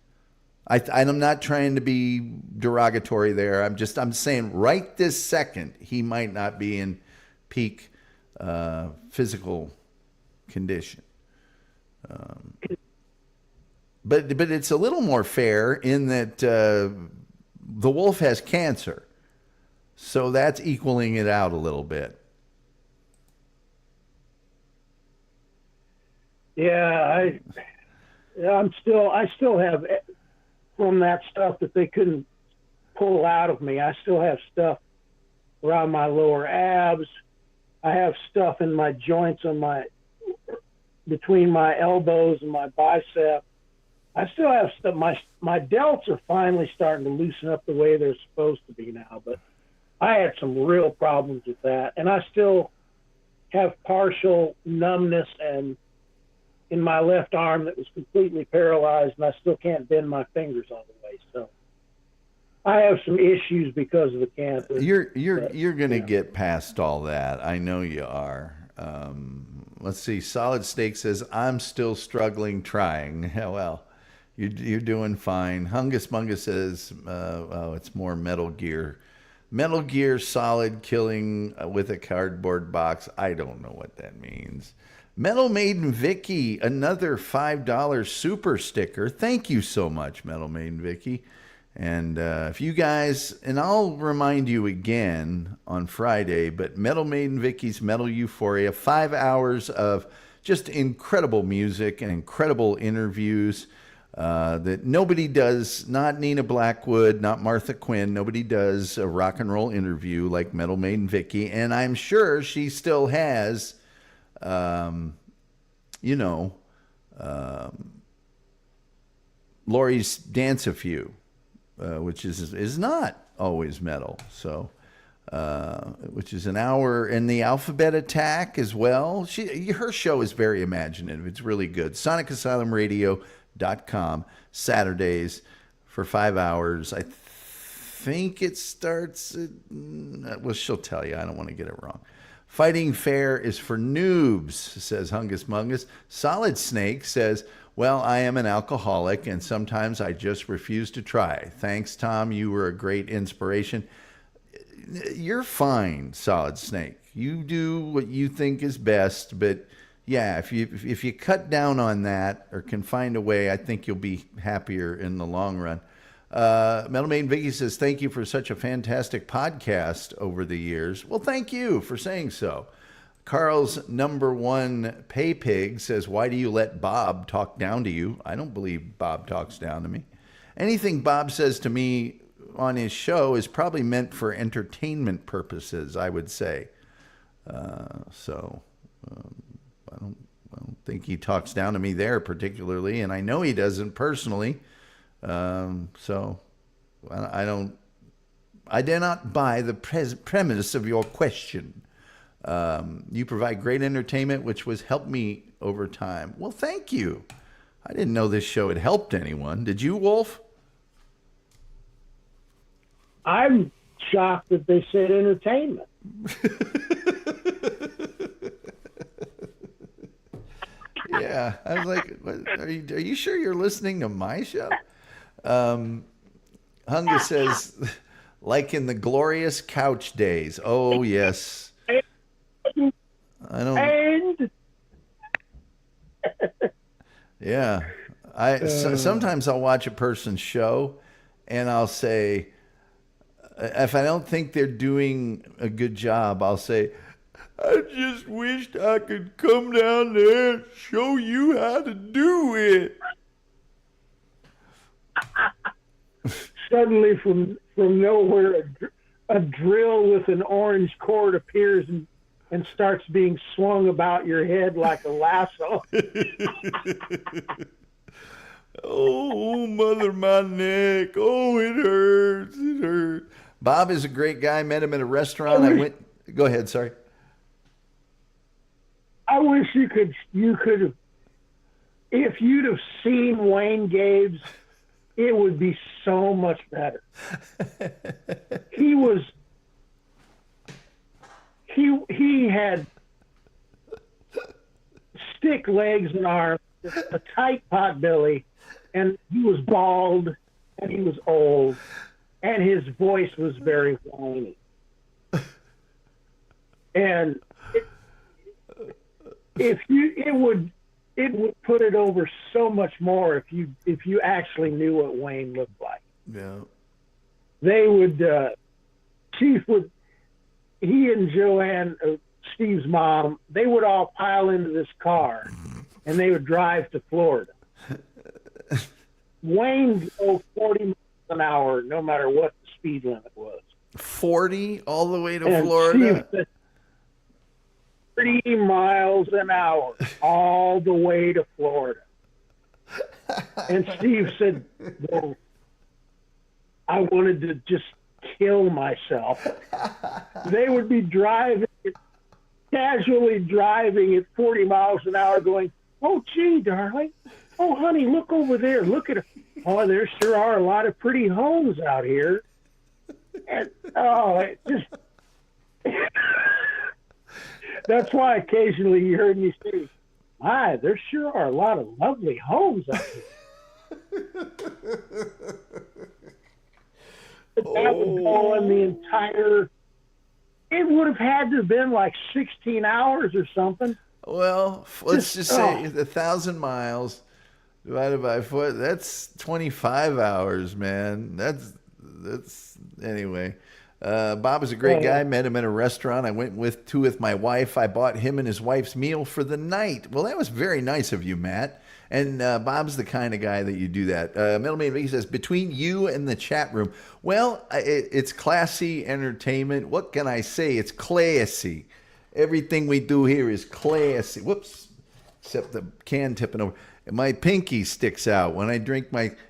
I'm not trying to be derogatory there. I'm saying right this second he might not be in peak physical condition. But it's a little more fair in that the wolf has cancer. So that's equaling it out a little bit. Yeah, I still have from that stuff that they couldn't pull out of me. I still have stuff around my lower abs. I have stuff in my joints on between my elbows and my bicep. I still have stuff. My delts are finally starting to loosen up the way they're supposed to be now, but I had some real problems with that, and I still have partial numbness and in my left arm that was completely paralyzed, and I still can't bend my fingers all the way. So I have some issues because of the cancer. You're going to get past all that. I know you are. Let's see. Solid Snake says, I'm still struggling trying. Well, you're doing fine. Hungus Mungus says, oh, it's more Metal Gear. Metal Gear Solid killing with a cardboard box. I don't know what that means. Metal Maiden Vicky, another $5 super sticker. Thank you so much, Metal Maiden Vicky. And if you guys, and I'll remind you again on Friday, but Metal Maiden Vicky's Metal Euphoria, 5 hours of just incredible music and incredible interviews that nobody does, not Nina Blackwood, not Martha Quinn, nobody does a rock and roll interview like Metal Maiden Vicky. And I'm sure she still has, Lori's Dance a Few. Which is not always metal, so which is an hour, and the Alphabet Attack as well. Her show is very imaginative. It's really good. SonicAsylumRadio.com, Saturdays for 5 hours. I think it starts at, well, she'll tell you. I don't want to get it wrong. Fighting Fair is for noobs, says Hungus Mungus. Solid Snake says, well, I am an alcoholic, and sometimes I just refuse to try. Thanks, Tom. You were a great inspiration. You're fine, Solid Snake. You do what you think is best, but yeah, if you cut down on that or can find a way, I think you'll be happier in the long run. Metal Maiden Vicky says, thank you for such a fantastic podcast over the years. Well, thank you for saying so. Carl's number one pay pig says, why do you let Bob talk down to you? I don't believe Bob talks down to me. Anything Bob says to me on his show is probably meant for entertainment purposes, I would say. I don't think he talks down to me there particularly, and I know he doesn't personally. So I dare not buy the premise of your question. You provide great entertainment, which has helped me over time. Well, thank you. I didn't know this show had helped anyone. Did you, Wolf? I'm shocked that they said entertainment. Yeah, I was like, are you sure you're listening to my show? Hunga says, like in the glorious couch days. Oh, yes. I don't. And yeah, sometimes I'll watch a person's show, and I'll say, if I don't think they're doing a good job, I'll say, I just wished I could come down there and show you how to do it. Suddenly, from nowhere, a drill with an orange cord appears and starts being swung about your head like a lasso. Oh, mother, my neck. Oh, it hurts. It hurts. Bob is a great guy. Met him at a restaurant. Go ahead, sorry. I wish you could have, if you'd have seen Wayne Gabe's, it would be so much better. He had stick legs and arms, a tight pot belly, and he was bald, and he was old, and his voice was very whiny. And it would put it over so much more if you actually knew what Wayne looked like. Yeah. They would Chief would, he and Joanne, Steve's mom, they would all pile into this car and they would drive to Florida. Wayne would go 40 miles an hour, no matter what the speed limit was. 40 all the way to And Florida? Steve said 30 miles an hour all the way to Florida. And Steve said, well, I wanted to just kill myself. They would be casually driving at 40 miles an hour going, oh, gee, darling. Oh, honey, look over there. Look at it. Oh, there sure are a lot of pretty homes out here. And, it just... That's why occasionally you heard me say, my, there sure are a lot of lovely homes out here. That would go on the entire... It would have had to have been like 16 hours or something. Well, let's just say 1,000 miles divided by foot, that's 25 hours, man. That's anyway. Bob is a great guy. Met him at a restaurant. I went with my wife. I bought him and his wife's meal for the night. Well, that was very nice of you, Matt. And Bob's the kind of guy that you do that. Middleman Vicky says, between you and the chat room, well, it's classy entertainment. What can I say? It's classy. Everything we do here is classy. Whoops. Except the can tipping over. My pinky sticks out when I drink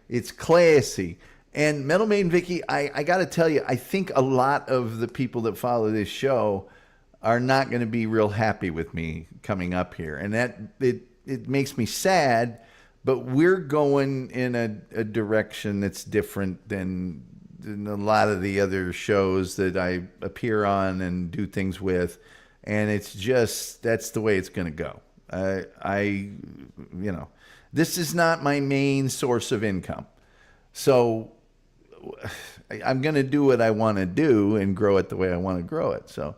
it's classy. And Metal Maiden Vicky, I got to tell you, I think a lot of the people that follow this show are not going to be real happy with me coming up here. And it makes me sad, but we're going in a direction that's different than a lot of the other shows that I appear on and do things with. And it's just, that's the way it's going to go. This is not my main source of income. So I'm going to do what I want to do and grow it the way I want to grow it. So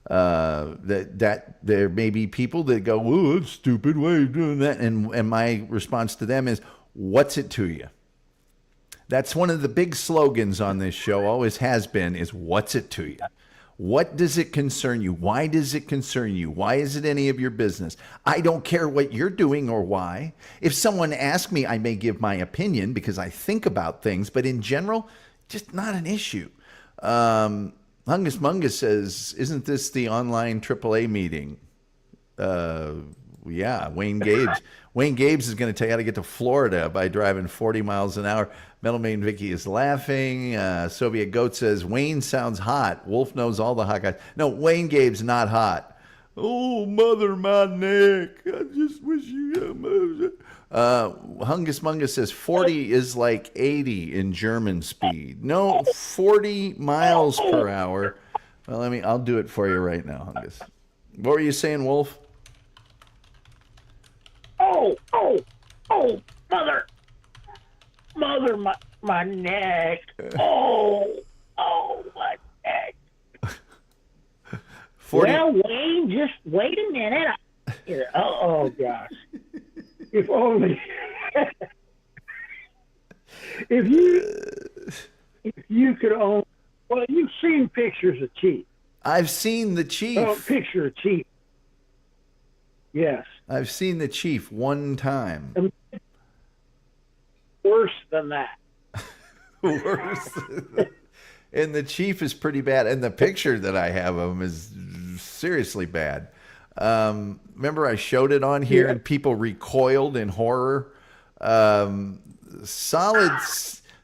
that there may be people that go, "Oh, that's stupid. Why are you doing that?" And my response to them is, "What's it to you?" That's one of the big slogans on this show, always has been, is what's it to you? What does it concern you? Why does it concern you? Why is it any of your business? I don't care what you're doing or why. If someone asks me, I may give my opinion because I think about things, but in general, just not an issue. Hungus Mungus says, isn't this the online AAA meeting? Yeah, Wayne Gabes. Wayne Gabes is going to tell you how to get to Florida by driving 40 miles an hour. Metal Main Vicky is laughing. Soviet Goat says, Wayne sounds hot. Wolf knows all the hot guys. No, Wayne Gabe's not hot. Oh, mother, my neck. I just wish you... Hungus Mungus says 40 is like 80 in German speed. No, 40 miles per hour. Well, I'll do it for you right now, Hungus. What were you saying, Wolf? Mother, my neck. My neck. 40. Well, Wayne, just wait a minute. Oh, gosh. If only. if you could own. Well, you've seen pictures of Chief. I've seen the Chief. Oh, picture of Chief. Yes. I've seen the Chief one time. Worse than that. Worse. And the Chief is pretty bad. And the picture that I have of him is seriously bad. Remember I showed it on here and people recoiled in horror. Solid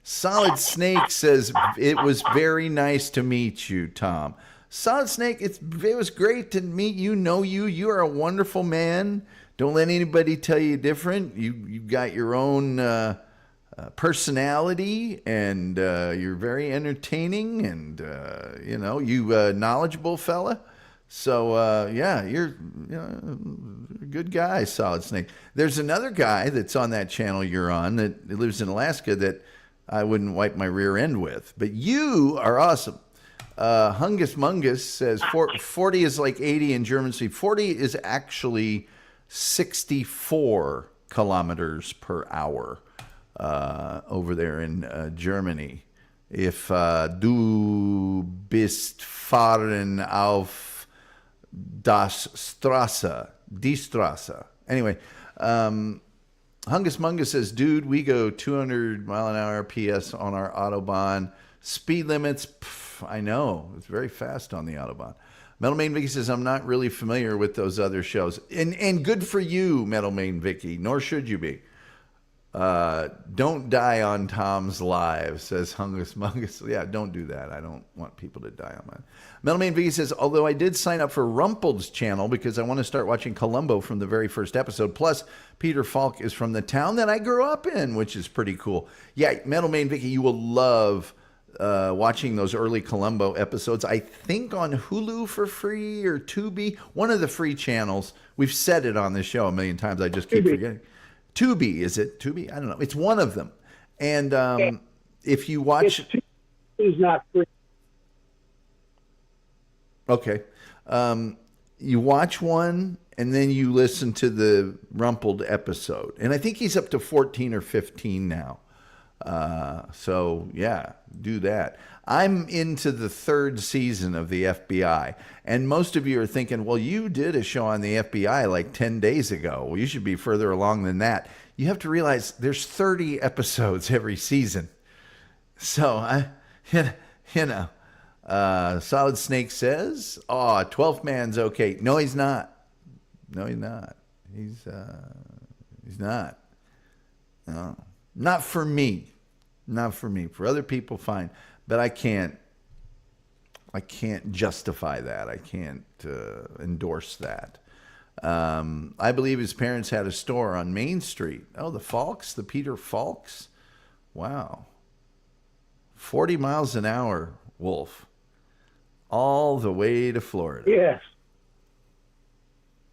Snake says, it was very nice to meet you, Tom. Solid Snake, it was great to meet you, know you. You are a wonderful man. Don't let anybody tell you different. You got your own personality, and you're very entertaining, and you knowledgeable fella. So you're a good guy, Solid Snake. There's another guy that's on that channel you're on that lives in Alaska that I wouldn't wipe my rear end with, but you are awesome. Hungus Mungus says 40 is like 80 in German speed. 40 is actually 64 kilometers per hour over there in Germany. If du bist fahren auf die Straße. Anyway, Hungus Mungus says, dude, we go 200 mile an hour PS on our Autobahn. Speed limits, I know. It's very fast on the Autobahn. Metal Main Vicky says, I'm not really familiar with those other shows. And good for you, Metal Main Vicky, nor should you be. Don't die on Tom's live, says Hungus Mungus. Yeah, don't do that. I don't want people to die on mine. Metal Main V says, although I did sign up for Rumpeld's channel because I want to start watching Columbo from the very first episode. Plus, Peter Falk is from the town that I grew up in, which is pretty cool. Yeah, Metal Main Vicky, you will love watching those early Columbo episodes. I think on Hulu for free or Tubi, one of the free channels. We've said it on this show a million times. I just keep forgetting. Tubi, is it Tubi? I don't know. It's one of them. And if you watch... It's not free. Okay. You watch one, and then you listen to the Rumpled episode. And I think he's up to 14 or 15 now. So, yeah, do that. I'm into the third season of the FBI. And most of you are thinking, well, you did a show on the FBI like 10 days ago. Well, you should be further along than that. You have to realize there's 30 episodes every season. So, Solid Snake says, 12th man's okay. No, he's not. No, he's not. He's not. No, not for me. Not for me. For other people, fine. But I can't justify that. I can't endorse that. I believe his parents had a store on Main Street. Oh, the Falks, the Peter Falks. Wow. 40 miles an hour, Wolf. All the way to Florida. Yes.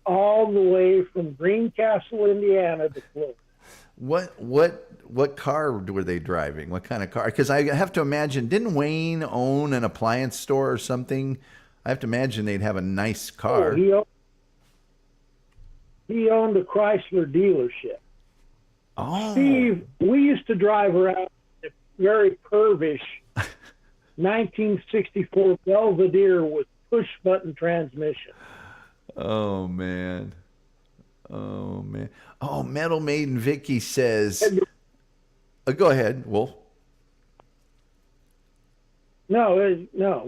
All the way from Greencastle, Indiana to Florida. What car were they driving? What kind of car? Because I have to imagine, didn't Wayne own an appliance store or something? I have to imagine they'd have a nice car. Oh, he owned a Chrysler dealership. Oh. Steve, we used to drive around a very curvish 1964 Belvedere with push-button transmission. Oh, man. Oh, man. Oh, Metal Maiden Vicky says... go ahead, Wolf. No,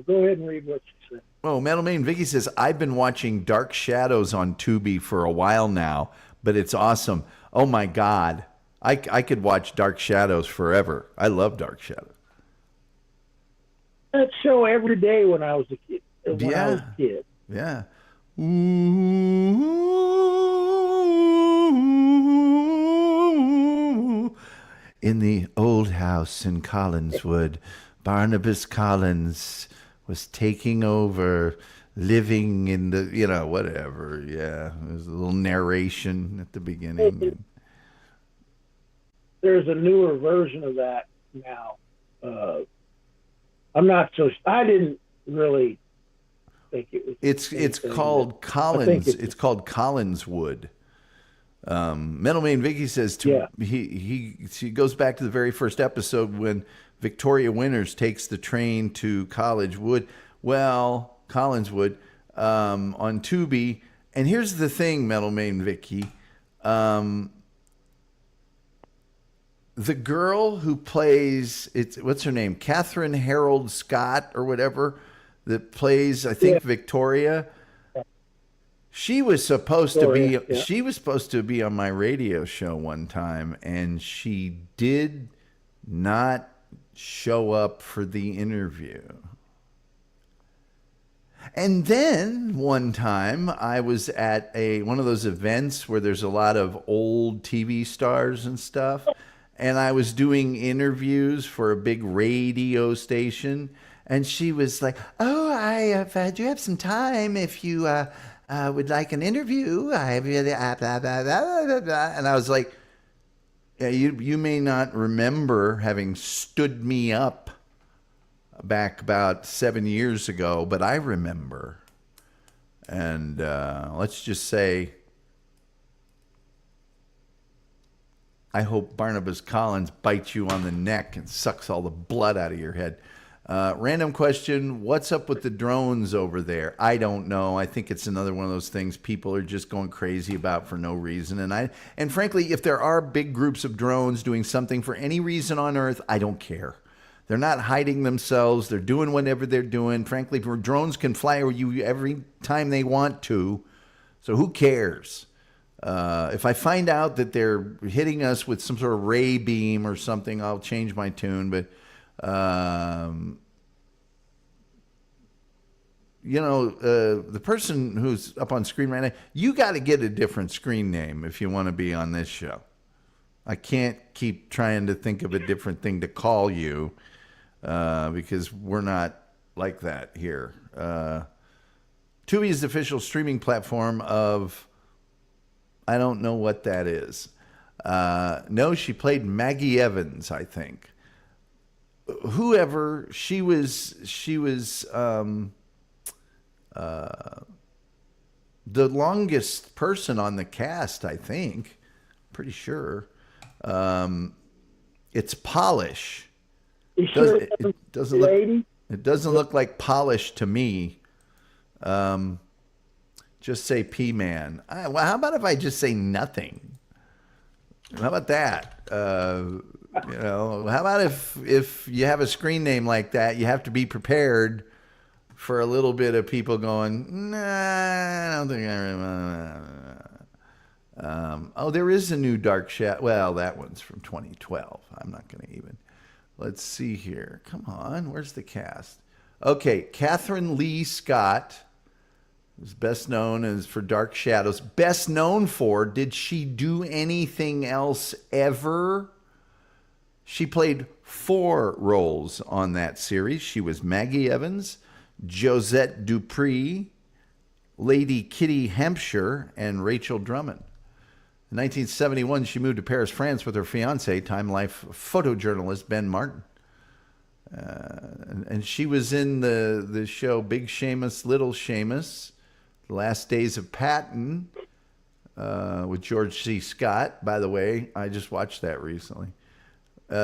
go ahead and read what you said. Oh, Metal Maiden Vicky says, I've been watching Dark Shadows on Tubi for a while now, but it's awesome. Oh, my God. I could watch Dark Shadows forever. I love Dark Shadows. That show every day when I was a kid. I was a kid. Yeah. In the old house in Collinswood, Barnabas Collins was taking over, living in the, whatever. Yeah, there's a little narration at the beginning. There's a newer version of that now. I didn't really think it was. It's called Collins. It's called Collinswood. Metal Man Vicky says he goes back to the very first episode when Victoria Winters takes the train to Collinswood on Tubi. And here's the thing, Metal Man Vicky. The girl who plays what's her name? Catherine Harold Scott or whatever, that plays, I think, Victoria. She was supposed to be on my radio show one time, and she did not show up for the interview. And then one time I was at one of those events where there's a lot of old TV stars and stuff, and I was doing interviews for a big radio station, and she was like, "Oh, do you have some time if you would like an interview? I really blah, blah, blah, blah, blah." And I was like, "Yeah, you may not remember having stood me up back about 7 years ago, but I remember." And let's just say, I hope Barnabas Collins bites you on the neck and sucks all the blood out of your head. Random question: what's up with the drones over there? I don't know. I think it's another one of those things people are just going crazy about for no reason. And frankly, if there are big groups of drones doing something for any reason on Earth, I don't care. They're not hiding themselves. They're doing whatever they're doing. Frankly, drones can fly over you every time they want to. So who cares? If I find out that they're hitting us with some sort of ray beam or something, I'll change my tune. But the person who's up on screen right now, you got to get a different screen name if you want to be on this show. I can't keep trying to think of a different thing to call you because we're not like that here. Tubi is the official streaming platform of, I don't know what that is. No, she played Maggie Evans, I think. Whoever she was the longest person on the cast, I think. Pretty sure. It's Polish. It doesn't look like Polish to me. Just say P-Man. Well, how about if I just say nothing? How about that? How about if you have a screen name like that, you have to be prepared for a little bit of people going, nah, I don't think I remember. There is a new Dark Shadow. Well, that one's from 2012. I'm not going to even. Let's see here. Come on. Where's the cast? Okay. Catherine Lee Scott is best known as for Dark Shadows. Best known for, did she do anything else ever? She played 4 roles on that series. She was Maggie Evans, Josette Dupree, Lady Kitty Hampshire, and Rachel Drummond. In 1971, she moved to Paris, France with her fiance, Time Life photojournalist Ben Martin. And she was in the show Big Seamus, Little Seamus, The Last Days of Patton, with George C. Scott. By the way, I just watched that recently.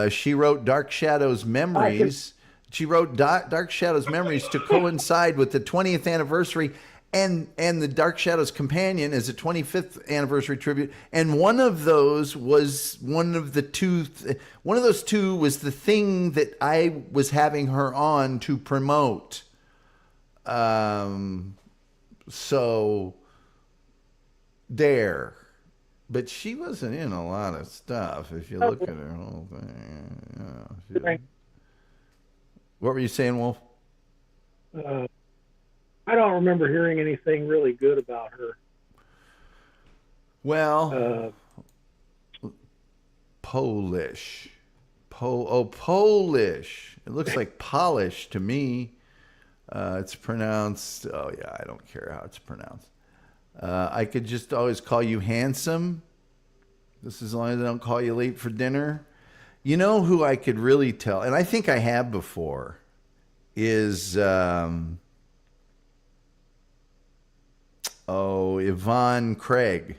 She wrote Dark Shadows Memories. She wrote Dark Shadows Memories to coincide with the 20th anniversary and the Dark Shadows Companion as a 25th anniversary tribute. And one of those was one of those two was the thing that I was having her on to promote. So there. But she wasn't in a lot of stuff if you look at her whole thing. What were you saying, Wolf? I don't remember hearing anything really good about her. Well, Polish. Polish. It looks like Polish to me. It's pronounced, I don't care how it's pronounced. I could just always call you handsome. Just as long as I don't call you late for dinner. You know who I could really tell, and I think I have before, is Yvonne Craig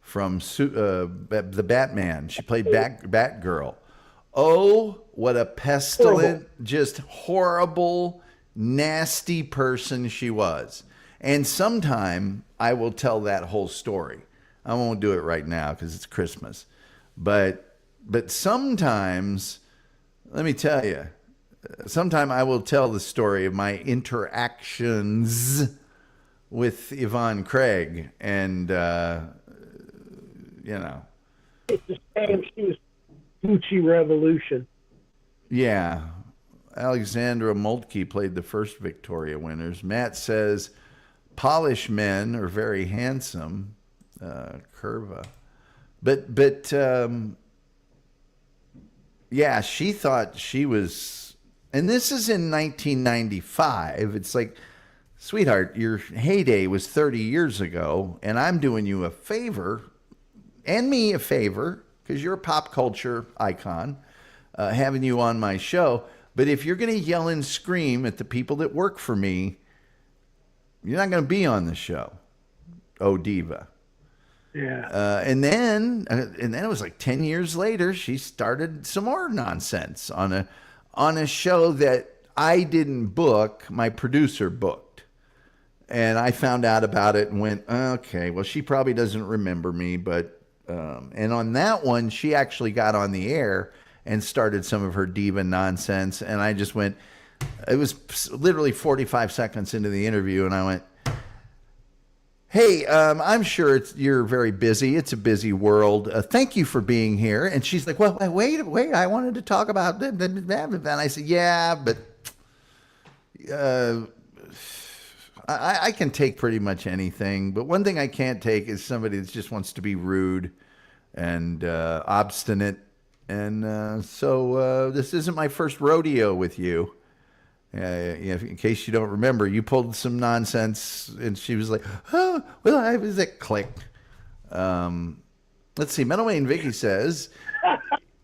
from the Batman. She played Batgirl. Oh, what a pestilent, just horrible, nasty person she was. And sometime I will tell that whole story. I won't do it right now because it's Christmas. But sometimes, let me tell you, sometime I will tell the story of my interactions with Yvonne Craig. And, It's the same. She was Gucci Revolution. Yeah. Alexandra Moltke played the first Victoria winners. Matt says, Polish men are very handsome. Curva. But yeah, she thought she was, and this is in 1995. It's like, sweetheart, your heyday was 30 years ago, and I'm doing you a favor, and me a favor, because you're a pop culture icon, having you on my show. But if you're going to yell and scream at the people that work for me, you're not going to be on the show. Oh, diva. Yeah. And then it was like 10 years later, she started some more nonsense on a show that I didn't book, my producer booked. And I found out about it and went, okay, well, she probably doesn't remember me. But, and on that one, she actually got on the air and started some of her diva nonsense. And I just went, it was literally 45 seconds into the interview. And I went, hey, I'm sure you're very busy. It's a busy world. Thank you for being here. And she's like, well, wait, I wanted to talk about that. And I said, yeah, but I can take pretty much anything. But one thing I can't take is somebody that just wants to be rude and obstinate. And so this isn't my first rodeo with you. In case you don't remember, you pulled some nonsense, and she was like, "Oh, well, I was at click." Let's see. Meadowayne Vicky says,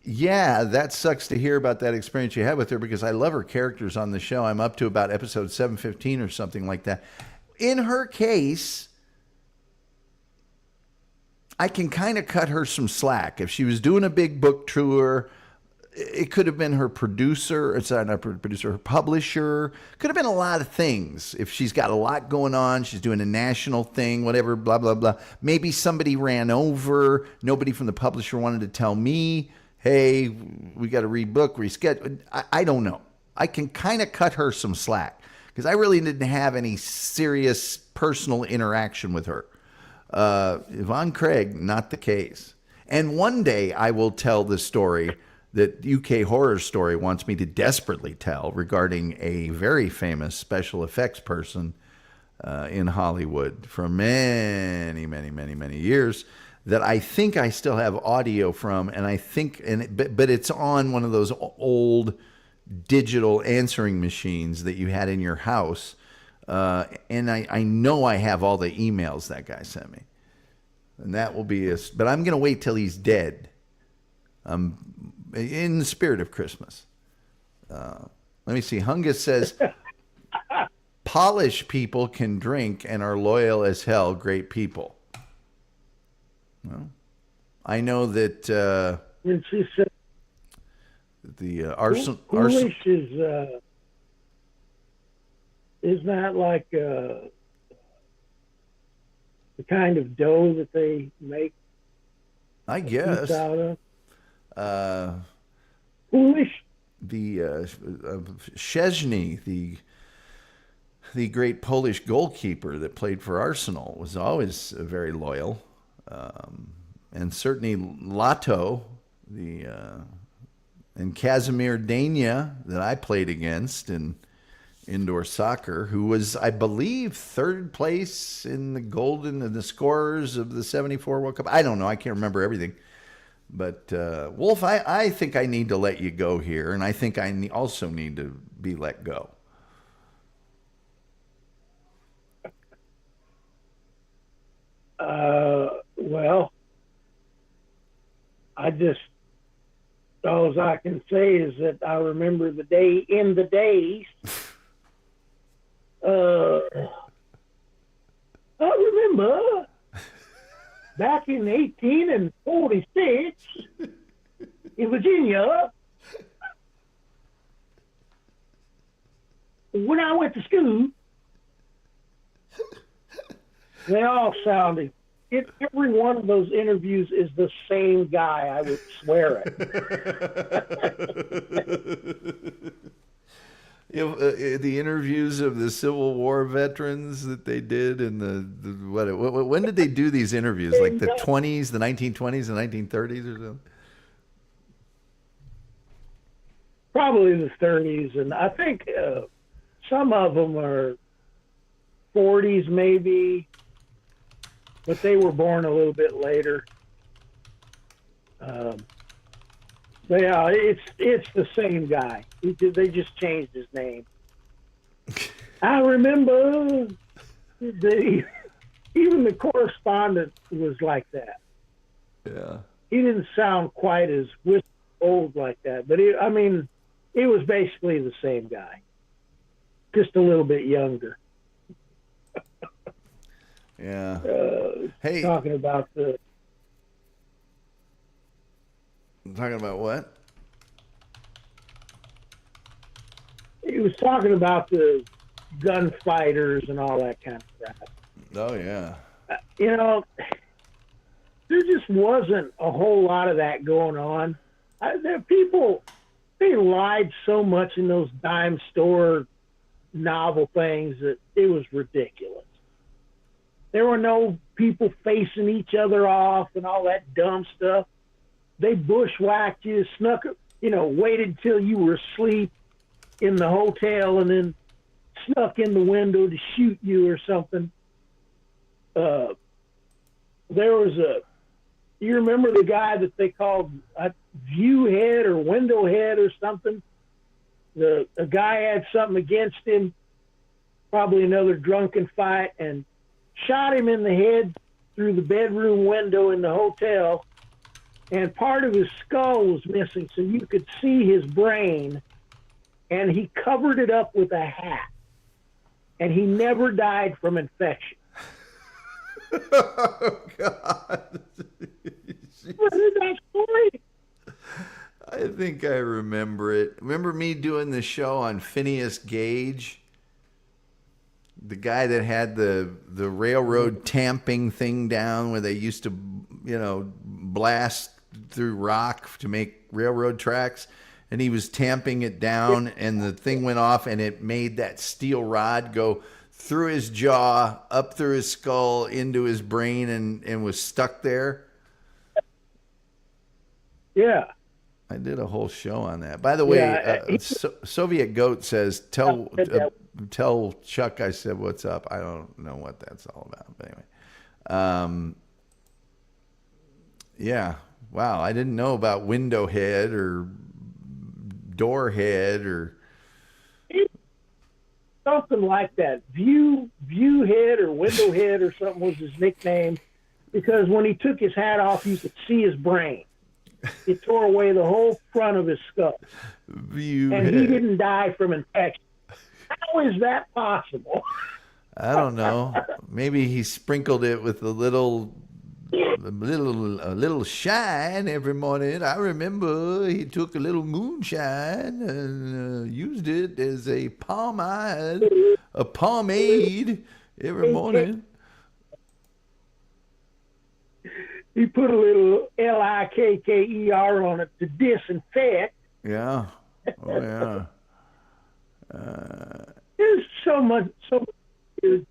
"Yeah, that sucks to hear about that experience you had with her because I love her characters on the show. I'm up to about episode 715 or something like that." In her case, I can kind of cut her some slack. If she was doing a big book tour, it could have been her producer. It's not her producer, her publisher. Could have been a lot of things. If she's got a lot going on, she's doing a national thing, whatever, blah, blah, blah. Maybe somebody ran over. Nobody from the publisher wanted to tell me, hey, we got to rebook, reschedule. I don't know. I can kind of cut her some slack because I really didn't have any serious personal interaction with her. Yvonne Craig, not the case. And one day I will tell the story that UK Horror Story wants me to desperately tell regarding a very famous special effects person in Hollywood for many, many, many, many years that I think I still have audio from, and I think, but it's on one of those old digital answering machines that you had in your house, and I know I have all the emails that guy sent me, and that will be but I'm going to wait till he's dead. In the spirit of Christmas. Let me see. Hungus says, Polish people can drink and are loyal as hell. Great people. Well, I know that When she said the arsenal. Polish is that like the kind of dough that they make? I guess. Out of? The Szczesny, the great Polish goalkeeper that played for Arsenal, was always very loyal, and certainly Lato, and Kazimir Dania that I played against in indoor soccer, who was, I believe, third place in the scorers of the '74 World Cup. I don't know. I can't remember everything. But, Wolf, I think I need to let you go here, and I think I also need to be let go. Well, all I can say is that I remember the days. I remember back in 1846 in Virginia, when I went to school, they all sounded. Every one of those interviews is the same guy. I would swear it. The interviews of the Civil War veterans that they did in when did they do these interviews? Like the 20s, the 1920s, the 1930s or something? Probably the 30s, and I think some of them are 40s maybe, but they were born a little bit later. But yeah, it's the same guy. They just changed his name. I remember even the correspondent was like that. Yeah. He didn't sound quite as old like that, but it was basically the same guy, just a little bit younger. Yeah. Hey, talking about what? he was talking about the gunfighters and all that kind of crap. Oh yeah. You know, there just wasn't a whole lot of that going on. People, they lied so much in those dime store novel things that it was ridiculous. There were no people facing each other off and all that dumb stuff. They bushwhacked you, snuck, waited till you were asleep in the hotel and then snuck in the window to shoot you or something. There was you remember the guy that they called a view head or window head or something? A guy had something against him, probably another drunken fight, and shot him in the head through the bedroom window in the hotel, and part of his skull was missing, so you could see his brain, and he covered it up with a hat, and he never died from infection. Oh God. What is that story? I think I remember it. Remember me doing the show on Phineas Gage? The guy that had the railroad tamping thing down where they used to, blast through rock to make railroad tracks. And he was tamping it down and the thing went off and it made that steel rod go through his jaw, up through his skull, into his brain and was stuck there. Yeah. I did a whole show on that. By the way, Soviet Goat says, tell Chuck I said what's up. I don't know what that's all about. But anyway. Yeah. Wow. I didn't know about window head or door head or something like that. View head or window head or something was his nickname, because when he took his hat off, you could see his brain. It tore away the whole front of his skull. He didn't die from infection. How is that possible? I don't know. Maybe he sprinkled it with a little shine every morning. I remember he took a little moonshine and used it as a pomade every morning. He put a little Likker on it to disinfect. Yeah. Oh, yeah. There's so many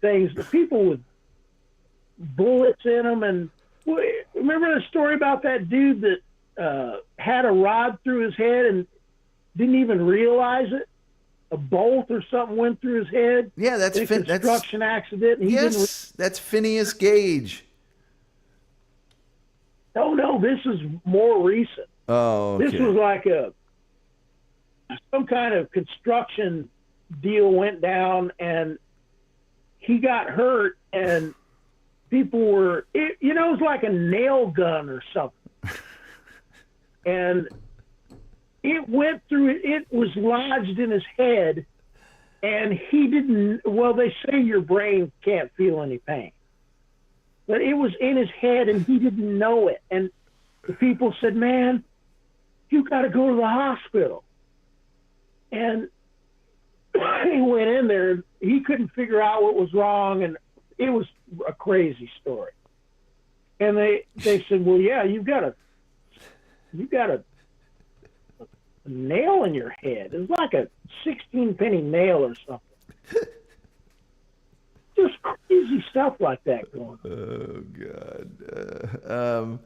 things. The people with bullets in them. And remember the story about that dude that had a rod through his head and didn't even realize it? A bolt or something went through his head? Yeah, that's a construction accident. And that's Phineas Gage. Oh, no, this is more recent. Oh, okay. This was like some kind of construction deal went down, and he got hurt, and people were, it was like a nail gun or something. And it went through, it was lodged in his head, and he didn't, well, they say your brain can't feel any pain. But it was in his head, and he didn't know it. And the people said, man, you got to go to the hospital. And he went in there. He couldn't figure out what was wrong, and it was a crazy story. And they said, well, yeah, you've got a nail in your head. It was like a 16-penny nail or something. Just crazy stuff like that going on. Oh, God.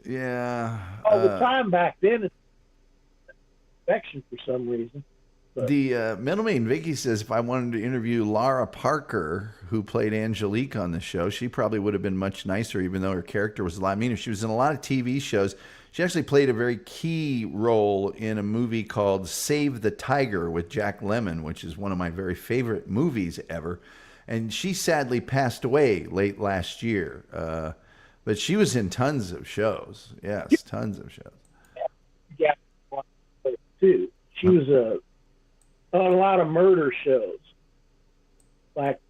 Yeah. All the time back then, it's infection for some reason. But the middleman Vicky says if I wanted to interview Lara Parker, who played Angelique on the show, she probably would have been much nicer, even though her character was a lot meaner. She was in a lot of TV shows. She actually played a very key role in a movie called Save the Tiger with Jack Lemmon, which is one of my very favorite movies ever. And she sadly passed away late last year. But she was in tons of shows. Yes, tons of shows. Yeah, too. She was on a lot of murder shows. Like,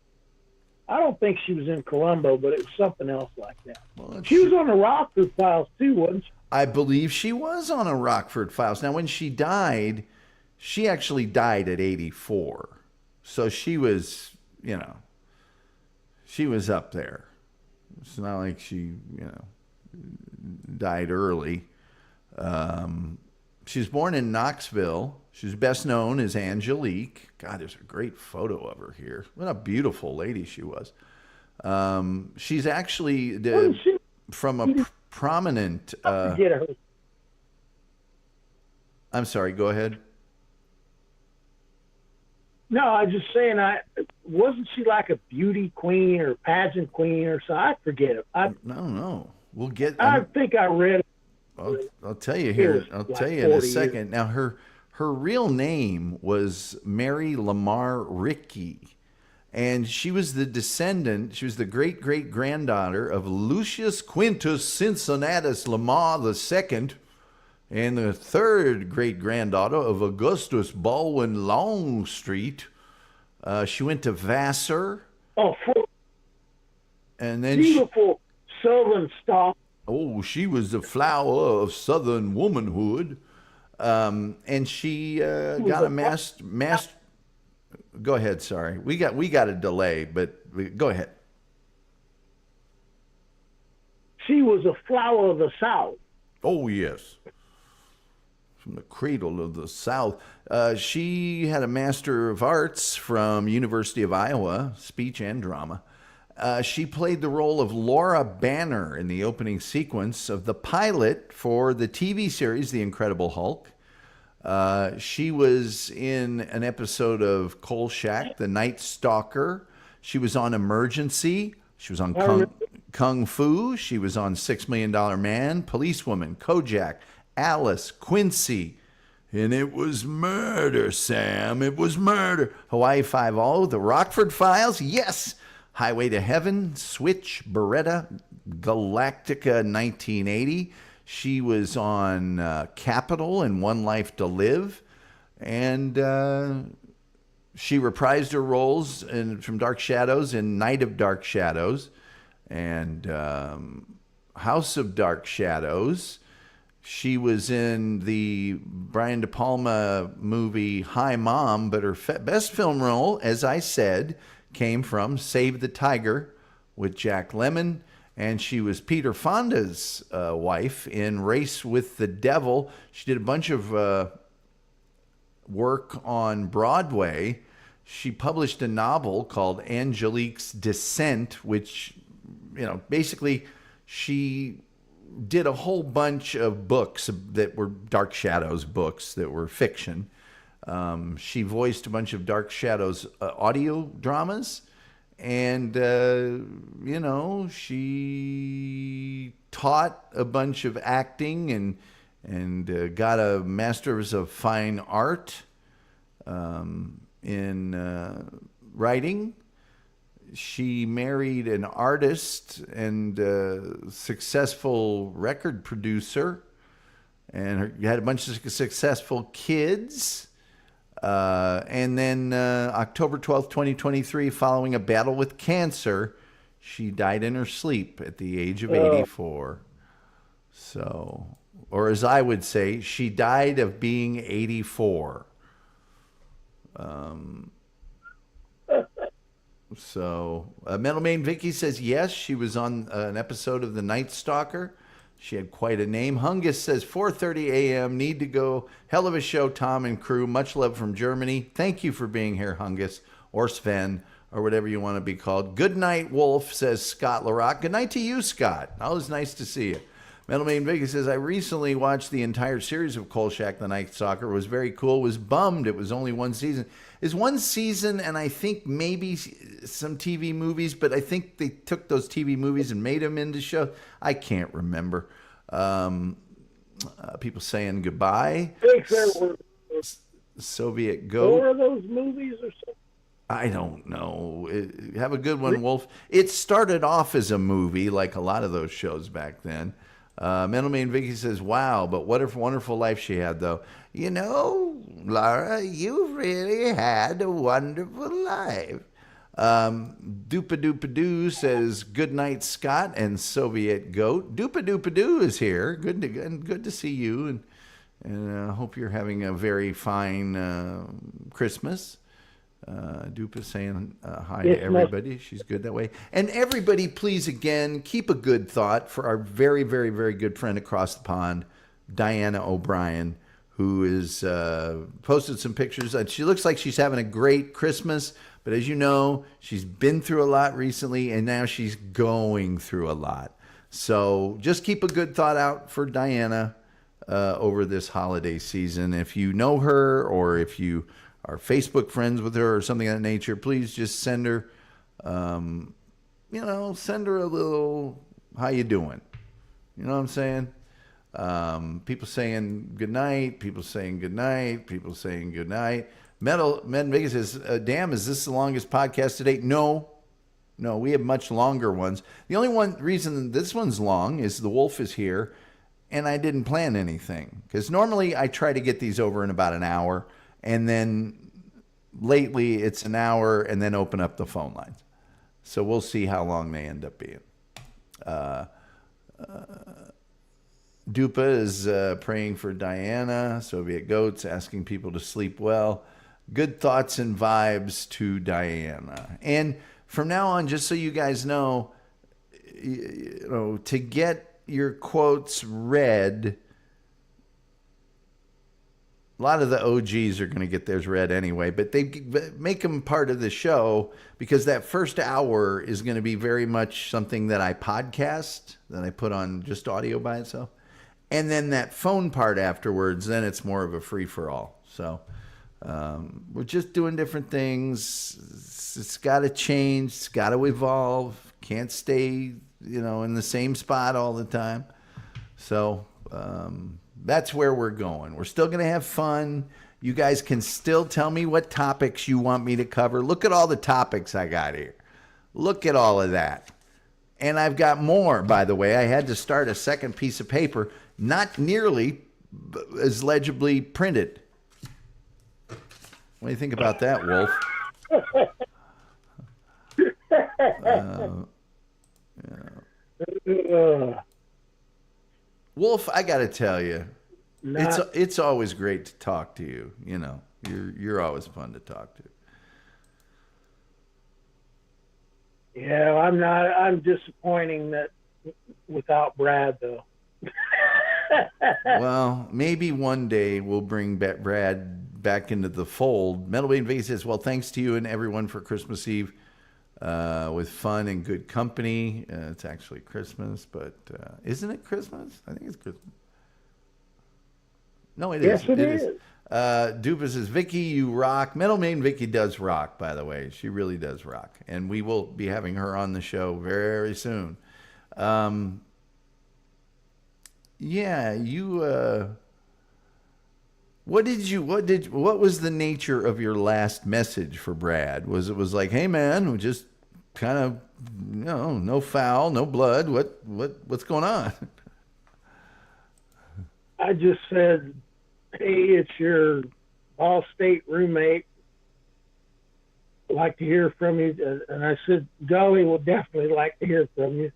I don't think she was in Columbo, but it was something else like that. Well, she was on the Rockford Files too, wasn't she? I believe she was on a Rockford Files. Now, when she died, She actually died at 84. So she was, she was up there. It's not like she, died early. She was born in Knoxville. She's best known as Angelique. God, there's a great photo of her here. What a beautiful lady she was. She's actually from a prominent. Forget her. I'm sorry. Go ahead. No, I was just saying, wasn't she like a beauty queen or pageant queen or something? I forget it. No. We'll get. I think I read it. I'll tell you here. I'll tell you in a second. Years. Now, her real name was Mary Lamar Rickey, and she was the descendant. She was the great granddaughter of Lucius Quintus Cincinnatus Lamar II, and the third great granddaughter of Augustus Baldwin Longstreet. She went to Vassar. Oh, and then beautiful Southern stock. Oh, she was the flower of Southern womanhood. And she got a master. Go ahead. Sorry, we got a delay, but go ahead. She was a flower of the South. Oh yes, from the cradle of the South. She had a Master of Arts from University of Iowa, speech and drama. She played the role of Laura Banner in the opening sequence of the pilot for the TV series The Incredible Hulk. She was in an episode of Kolchak, The Night Stalker. She was on Emergency. She was on Kung Fu. She was on $6 Million Man, Policewoman, Kojak, Alice, Quincy. And it was murder, Sam. It was murder. Hawaii Five-O, The Rockford Files. Yes. Highway to Heaven, Switch, Beretta, Galactica 1980. She was on Capital and One Life to Live. And she reprised her roles from Dark Shadows in Night of Dark Shadows and House of Dark Shadows. She was in the Brian De Palma movie Hi Mom, but her best film role, as I said, came from Save the Tiger with Jack Lemmon, and she was Peter Fonda's wife in Race with the Devil. She did a bunch of work on Broadway. She published a novel called Angelique's Descent, which, basically she did a whole bunch of books that were Dark Shadows books that were fiction. She voiced a bunch of Dark Shadows audio dramas, and she taught a bunch of acting and got a Master's of Fine Art in writing. She married an artist and successful record producer, and had a bunch of successful kids. And then October 12th, 2023, following a battle with cancer, she died in her sleep at the age of 84. So, or as I would say, she died of being 84. Metal Main Vicky says, yes, she was on an episode of The Night Stalker. She had quite a name. Hungus says, 4:30 a.m. Need to go. Hell of a show, Tom and crew. Much love from Germany. Thank you for being here, Hungus, or Sven, or whatever you want to be called. Good night, Wolf, says Scott LaRock. Good night to you, Scott. Always nice to see you. Metal Main Vicky says, I recently watched the entire series of Kolchak, The Night Stalker. It was very cool. Was bummed it was only one season. It's one season, and I think maybe some TV movies, but I think they took those TV movies and made them into shows. I can't remember. People saying goodbye. I think there were Soviet Goat. 4 of those movies or something. I don't know. Have a good one, Wolf. It started off as a movie, like a lot of those shows back then. Mental Main Vicky says, wow, but what a wonderful life she had, though. Laura, you've really had a wonderful life. Doopa-doopa-doo says, good night, Scott and Soviet Goat. Doopa-doopa-doo is here. Good to see you And I hope you're having a very fine Christmas. Dupe is saying hi to everybody. She's good that way. And everybody, please, again, keep a good thought for our very, very, very good friend across the pond, Diana O'Brien, who is posted some pictures. She looks like she's having a great Christmas. But as you know, she's been through a lot recently, and now she's going through a lot. So just keep a good thought out for Diana over this holiday season. If you know her, or if you are Facebook friends with her or something of that nature, please just send her, send her a little, how you doing? You know what I'm saying? People saying good night, people saying good night, people saying good night. Med Vegas says, damn, is this the longest podcast to date? No, we have much longer ones. The only reason this one's long is the wolf is here, and I didn't plan anything. Because normally I try to get these over in about an hour, and then lately it's an hour, and then open up the phone lines. So we'll see how long they end up being. Dupa is praying for Diana. Soviet Goats asking people to sleep well. Good thoughts and vibes to Diana. And from now on, just so you guys know, to get your quotes read, a lot of the OGs are going to get theirs read anyway, but they make them part of the show, because that first hour is going to be very much something that I podcast, that I put on just audio by itself. And then that phone part afterwards, then it's more of a free-for-all. So we're just doing different things. It's got to change. It's got to evolve. Can't stay, in the same spot all the time. So that's where we're going. We're still going to have fun. You guys can still tell me what topics you want me to cover. Look at all the topics I got here. Look at all of that. And I've got more, by the way. I had to start a second piece of paper, not nearly as legibly printed. What do you think about that, Wolf? Wolf, I got to tell you, it's always great to talk to you. You're always fun to talk to. Yeah, I'm disappointing that without Brad, though. Well, maybe one day we'll bring Brad back into the fold. Metal Bean V says, well, thanks to you and everyone for Christmas Eve with fun and good company. It's actually Christmas, but isn't it Christmas? I think it's Christmas. No, it is. Yes, it is. Dupa says, Vicky, you rock. Metal Main Vicky does rock, by the way. She really does rock. And we will be having her on the show very soon. Yeah, you what was the nature of your last message for Brad? Was it like, hey man, just kind of, no foul, no blood. What's going on? I just said, hey, it's your Ball State roommate. I'd like to hear from you. And I said, Gulley will definitely like to hear from you.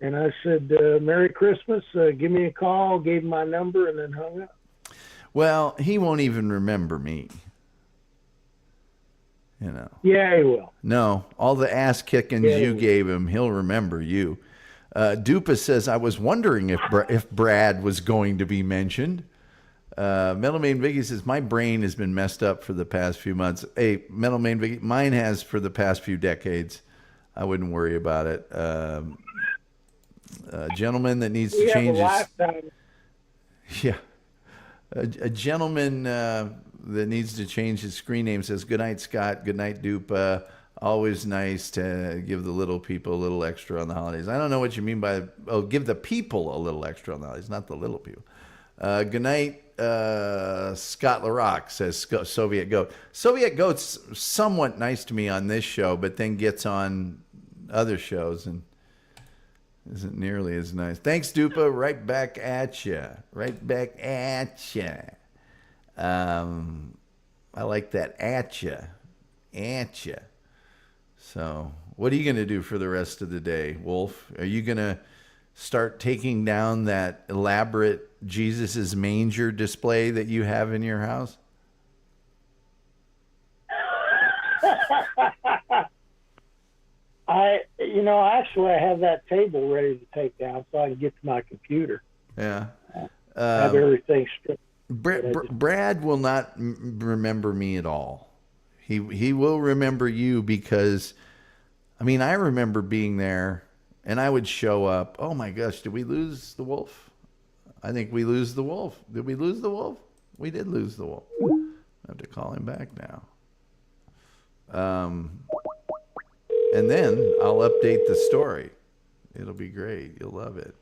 And I said, Merry Christmas. Give me a call. Gave him my number and then hung up. Well, he won't even remember me. Yeah, he will. No, all the ass kickings you gave him, he'll remember you. Dupa says, I was wondering if Brad was going to be mentioned. Metal Main Vicky says, my brain has been messed up for the past few months. Hey, Metal Main Vicky, mine has for the past few decades. I wouldn't worry about it. A gentleman that needs to change his... Yeah. A gentleman that needs to change his screen name says, good night, Scott. Good night, Dupa. Always nice to give the little people a little extra on the holidays. I don't know what you mean by, give the people a little extra on the holidays, not the little people. Good night, Scott LaRock, says Soviet Goat. Soviet Goat's somewhat nice to me on this show, but then gets on other shows and isn't nearly as nice. Thanks, Dupa. Right back at you. Right back at you. I like that at you. At you. So, what are you going to do for the rest of the day, Wolf? Are you going to start taking down that elaborate Jesus's manger display that you have in your house? Actually, I have that table ready to take down so I can get to my computer. Yeah. Have everything stripped. Brad will not remember me at all. He will remember you because, I mean, I remember being there and I would show up. Oh my gosh, did we lose the wolf? I think we lose the wolf. Did we lose the wolf? We did lose the wolf. I have to call him back now. And then I'll update the story. It'll be great. You'll love it.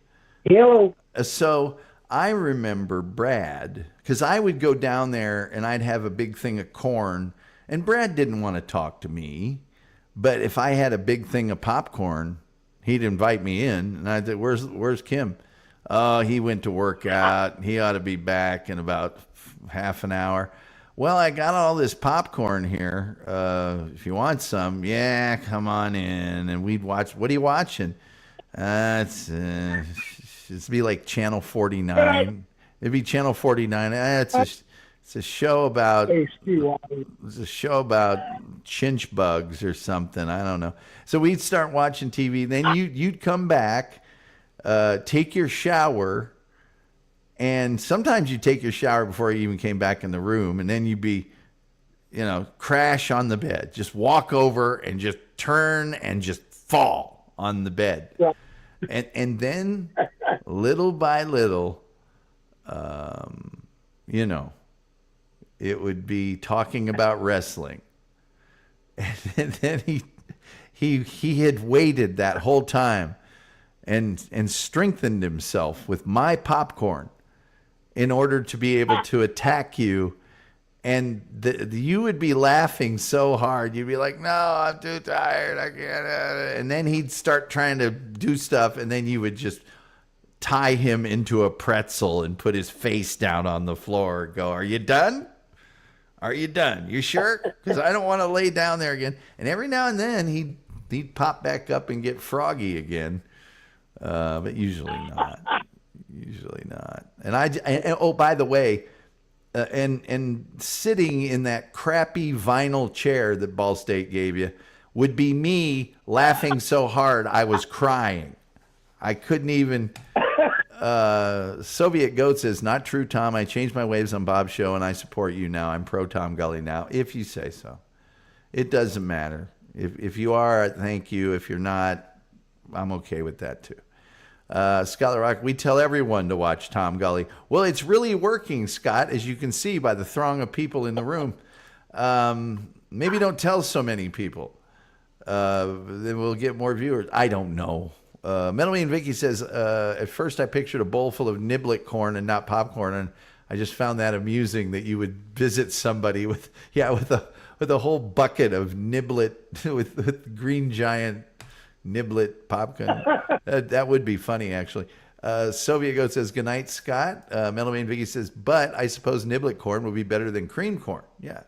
Hello. So I remember Brad, because I would go down there and I'd have a big thing of corn, and Brad didn't want to talk to me. But if I had a big thing of popcorn, he'd invite me in, and I'd say, where's Kim? Oh, he went to work out. He ought to be back in about half an hour. Well, I got all this popcorn here. If you want some, yeah, come on in. And we'd watch. What are you watching? It's be like Channel 49. It'd be Channel 49. It's a show about chinch bugs or something. I don't know. So we'd start watching TV. Then you'd come back, take your shower. And sometimes you take your shower before you even came back in the room, and then you'd be, crash on the bed. Just walk over and just turn and just fall on the bed. Yeah. And then little by little, it would be talking about wrestling. And then he had waited that whole time and strengthened himself with my popcorn in order to be able to attack you. And you would be laughing so hard. You'd be like, no, I'm too tired. I can't. And then he'd start trying to do stuff. And then you would just tie him into a pretzel and put his face down on the floor and go, are you done? Are you done? You sure? Because I don't want to lay down there again. And every now and then he'd pop back up and get froggy again. But usually not. Usually not. And oh, by the way, and sitting in that crappy vinyl chair that Ball State gave you would be me laughing so hard I was crying. I couldn't even. Soviet Goat says, not true, Tom. I changed my waves on Bob's show and I support you now. I'm pro Tom Gulley now, if you say so. It doesn't matter. If you are, thank you. If you're not, I'm okay with that too. Scott Rock, we tell everyone to watch Tom Gulley. Well, it's really working, Scott, as you can see by the throng of people in the room. Maybe don't tell so many people. Then we'll get more viewers. I don't know. Metalman Vicky says, at first I pictured a bowl full of niblet corn and not popcorn, and I just found that amusing that you would visit somebody with a whole bucket of niblet with Green Giant niblet popcorn. That would be funny, actually. Soviet Goat says, good night, Scott. Metalman Vicky says, but I suppose niblet corn would be better than cream corn. Yeah.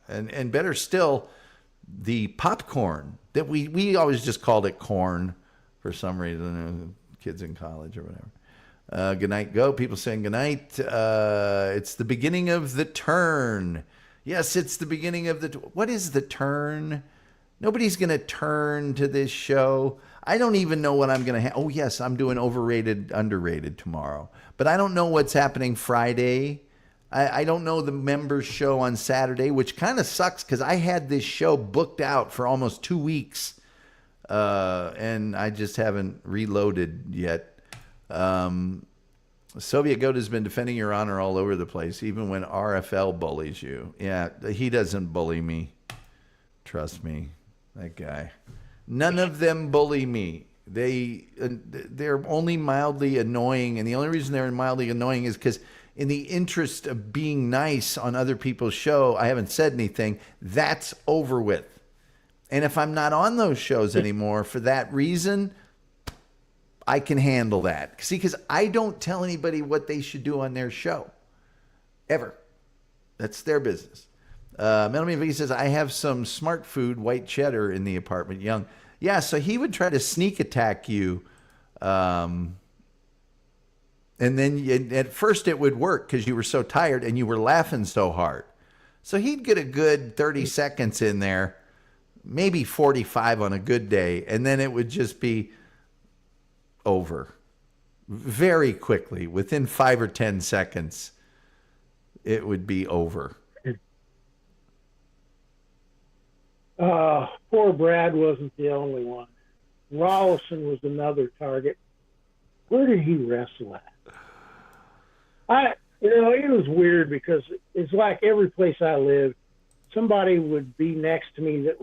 And better still, the popcorn that we always just called it corn for some reason, kids in college or whatever. Good night, Go. People saying good night. It's the beginning of the turn. Yes, it's the beginning of what is the turn? Nobody's going to turn to this show. I don't even know what I'm going to oh, yes, I'm doing overrated, underrated tomorrow. But I don't know what's happening Friday. I don't know the members show on Saturday, which kind of sucks because I had this show booked out for almost 2 weeks. And I just haven't reloaded yet. Soviet Goat has been defending your honor all over the place, even when RFL bullies you. Yeah, he doesn't bully me. Trust me, that guy. None of them bully me. They're only mildly annoying, and the only reason they're mildly annoying is because in the interest of being nice on other people's show, I haven't said anything. That's over with. And if I'm not on those shows anymore for that reason, I can handle that. See, because I don't tell anybody what they should do on their show. Ever. That's their business. Melanie V says, I have some smart food, white cheddar in the apartment, young. Yeah, so he would try to sneak attack you And then at first it would work because you were so tired and you were laughing so hard. So he'd get a good 30 seconds in there, maybe 45 on a good day, and then it would just be over very quickly. Within 5 or 10 seconds, it would be over. Poor Brad wasn't the only one. Rawlison was another target. Where did he wrestle at? It was weird because it's like every place I lived, somebody would be next to me that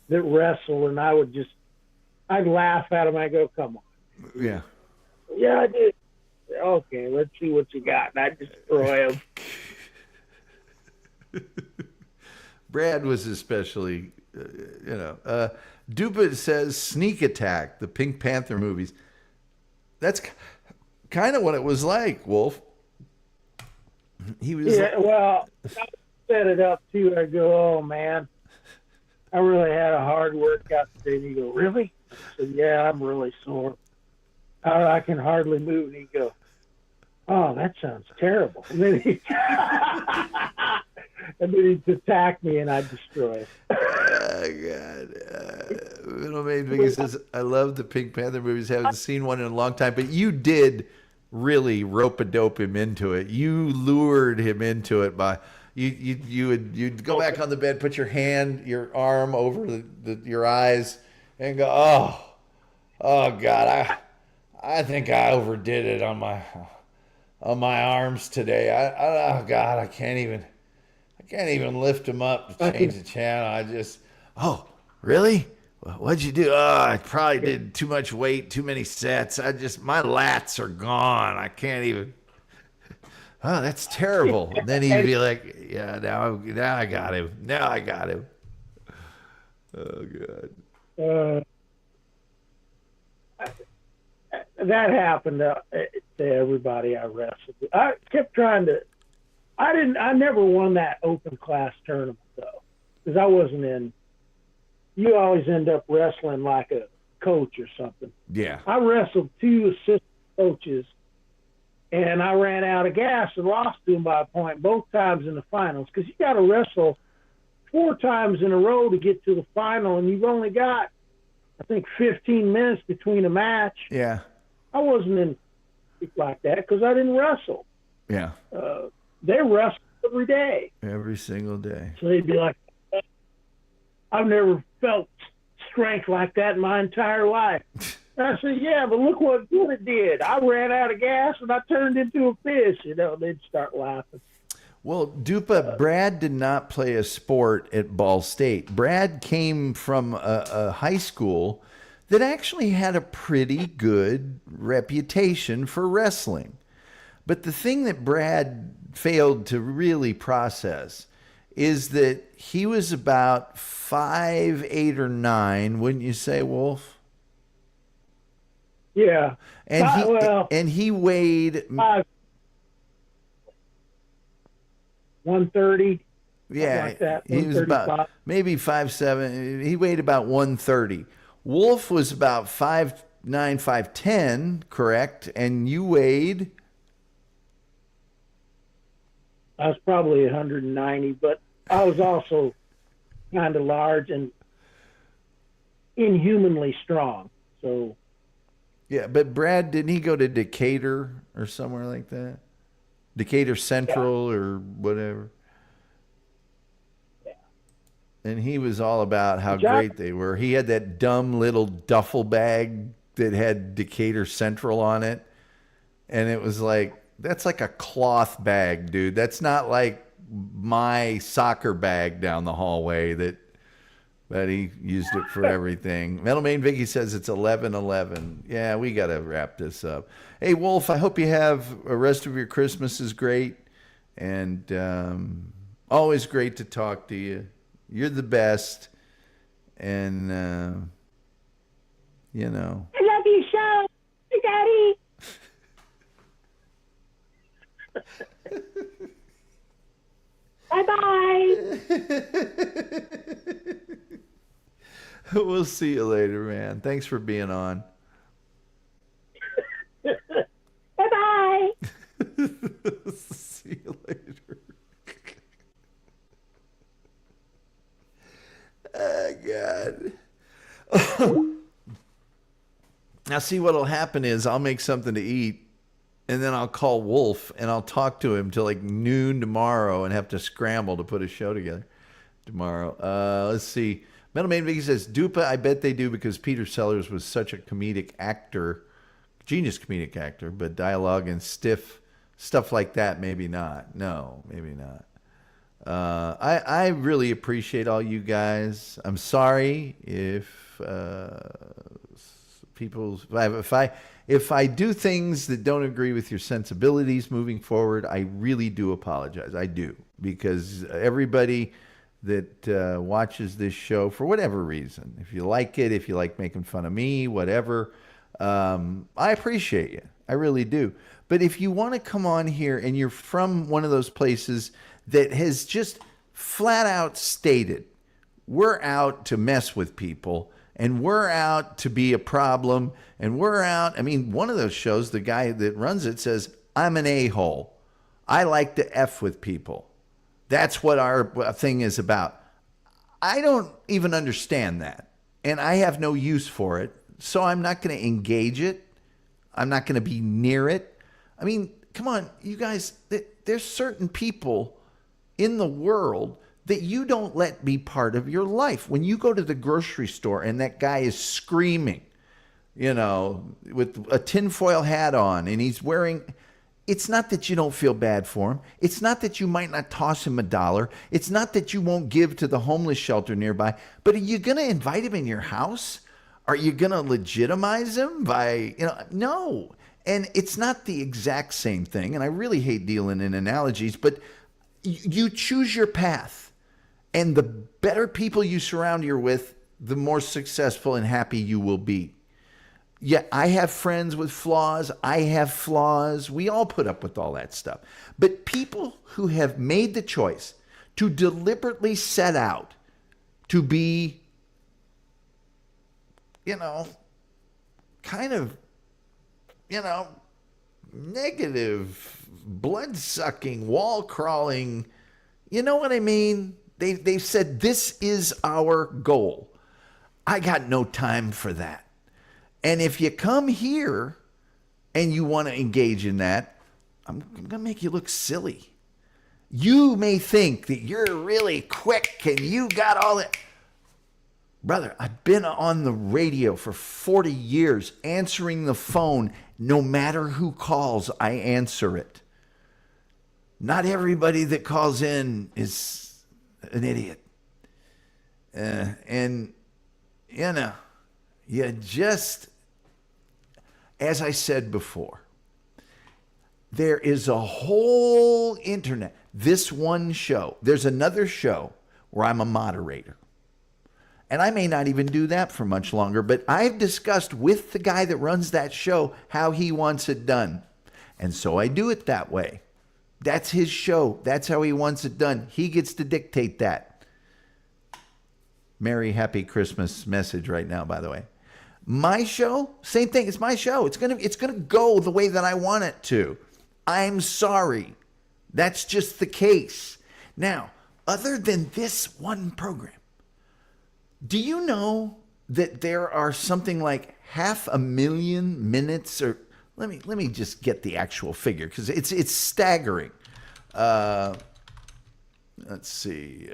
wrestled, and I'd laugh at him. I go, "Come on." Yeah. Yeah, I did. Okay, let's see what you got. And I'd destroy him. Brad was especially, Dupa says Sneak Attack, the Pink Panther movies. That's kind of what it was like, Wolf. He was. Yeah, well, I set it up too. I go, "Oh man, I really had a hard workout today." And he go, "Really?" I said, "Yeah, I'm really sore. I can hardly move." And he go, "Oh, that sounds terrible." And then he'd attack me, and I'd destroy him. Oh God! Middle-aged Vicky says, "I love the Pink Panther movies. Haven't seen one in a long time, but you did really rope-a-dope him into it. You lured him into it by you'd go back on the bed, put your arm over your eyes, and go, oh God, I think I overdid it on my arms today. Oh God, I can't even lift him up to change the channel. Oh, really? What'd you do? Oh, I probably did too much weight, too many sets. My lats are gone. I can't even. Oh, that's terrible. And then he'd be like, "Yeah, now I got him. Now I got him." Oh God. That happened to everybody I wrestled with. I kept trying to. I never won that open class tournament though, because I wasn't in. You always end up wrestling like a coach or something. Yeah. I wrestled 2 assistant coaches, and I ran out of gas and lost to them by a point both times in the finals, because you got to wrestle 4 times in a row to get to the final, and you've only got, I think, 15 minutes between a match. Yeah. I wasn't in like that because I didn't wrestle. Yeah. They wrestled every day. Every single day. So they'd be like, "I've never felt strength like that in my entire life." And I said, "Yeah, but look what good it did. I ran out of gas and I turned into a fish." They'd start laughing. Well, Dupa, Brad did not play a sport at Ball State. Brad came from a high school that actually had a pretty good reputation for wrestling. But the thing that Brad failed to really process is that he was about 5, 8, or 9, wouldn't you say, Wolf? Yeah. And he weighed 130. Yeah, like that, he was about maybe 5'7". He weighed about 130. Wolf was about 5'9", 5'10", correct? And you weighed? I was probably 190, but I was also kind of large and inhumanly strong. So yeah, but Brad, didn't he go to Decatur or somewhere like that? Decatur Central or whatever. Yeah. And he was all about how great they were. He had that dumb little duffel bag that had Decatur Central on it. And it was like, that's like a cloth bag, dude. That's not like my soccer bag down the hallway that he used it for everything. Metal Main Vicky says it's 11:11. Yeah, we got to wrap this up. Hey, Wolf, I hope you have the rest of your Christmas is great. And always great to talk to you. You're the best. And, I love you so, Daddy. Bye-bye. We'll see you later, man. Thanks for being on. Now, see, what'll happen is I'll make something to eat, and then I'll call Wolf, and I'll talk to him till like noon tomorrow and have to scramble to put a show together tomorrow. Let's see. Metal Man Vicky says, Dupa, I bet they do because Peter Sellers was such a comedic actor, genius comedic actor, but dialogue and stiff stuff like that, maybe not. No, maybe not. I really appreciate all you guys. I'm sorry if if I do things that don't agree with your sensibilities moving forward. I really do apologize. I do, because everybody that watches this show for whatever reason, if you like it, if you like making fun of me, whatever, I appreciate you. I really do. But if you want to come on here and you're from one of those places that has just flat out stated, we're out to mess with people and we're out to be a problem and we're out. I mean, one of those shows, the guy that runs it says, I'm an a-hole. I like to F with people. That's what our thing is about. I don't even understand that. And I have no use for it. So I'm not going to engage it. I'm not going to be near it. I mean, come on, you guys, there's certain people in the world that you don't let be part of your life. When you go to the grocery store and that guy is screaming, with a tinfoil hat on and he's wearing, it's not that you don't feel bad for him. It's not that you might not toss him $1. It's not that you won't give to the homeless shelter nearby. But are you going to invite him in your house? Are you going to legitimize him by, no. And it's not the exact same thing. And I really hate dealing in analogies, but you choose your path. And the better people you surround you with, the more successful and happy you will be. Yeah, I have friends with flaws. I have flaws. We all put up with all that stuff. But people who have made the choice to deliberately set out to be, kind of, negative, blood-sucking, wall-crawling, you know what I mean? They've said, this is our goal. I got no time for that. And if you come here and you want to engage in that, I'm going to make you look silly. You may think that you're really quick and you got all that. Brother, I've been on the radio for 40 years, answering the phone. No matter who calls, I answer it. Not everybody that calls in is an idiot. And, you just, as I said before, there is a whole internet. This one show, there's another show where I'm a moderator. And I may not even do that for much longer, but I've discussed with the guy that runs that show how he wants it done. And so I do it that way. That's his show. That's how he wants it done. He gets to dictate that. Merry, happy Christmas message right now, by the way. My show, same thing. It's my show. It's gonna go the way that I want it to. I'm sorry. That's just the case. Now, other than this one program, do you know that there are something like 500,000 minutes, or let me just get the actual figure because it's staggering. Let's see.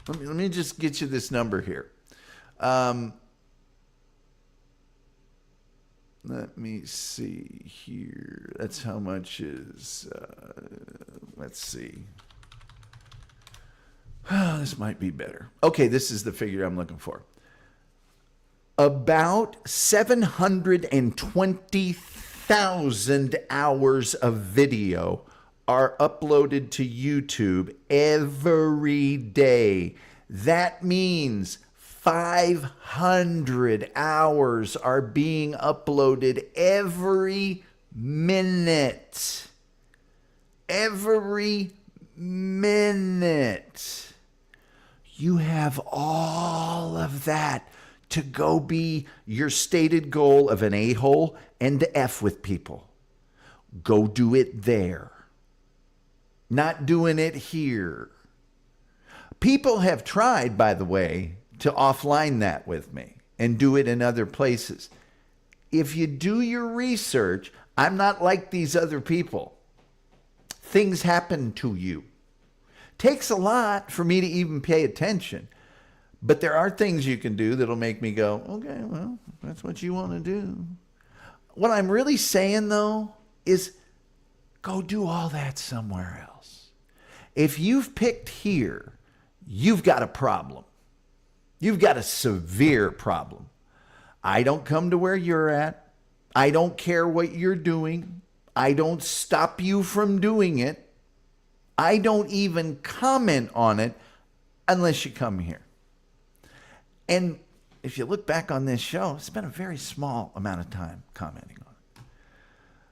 Let me just get you this number here. Let me see here. That's how much is, let's see. This might be better. Okay, this is the figure I'm looking for. About 720,000 hours of video are uploaded to YouTube every day. That means 500 hours are being uploaded every minute. Every minute. You have all of that to go be your stated goal of an a-hole and to F with people. Go do it there. Not doing it here. People have tried, by the way, to offline that with me and do it in other places. If you do your research, I'm not like these other people. Things happen to you. Takes a lot for me to even pay attention. But there are things you can do that'll make me go, okay, well, that's what you want to do. What I'm really saying, though, is go do all that somewhere else. If you've picked here, you've got a problem. You've got a severe problem. I don't come to where you're at. I don't care what you're doing. I don't stop you from doing it. I don't even comment on it unless you come here. And if you look back on this show, it's been a very small amount of time commenting on it.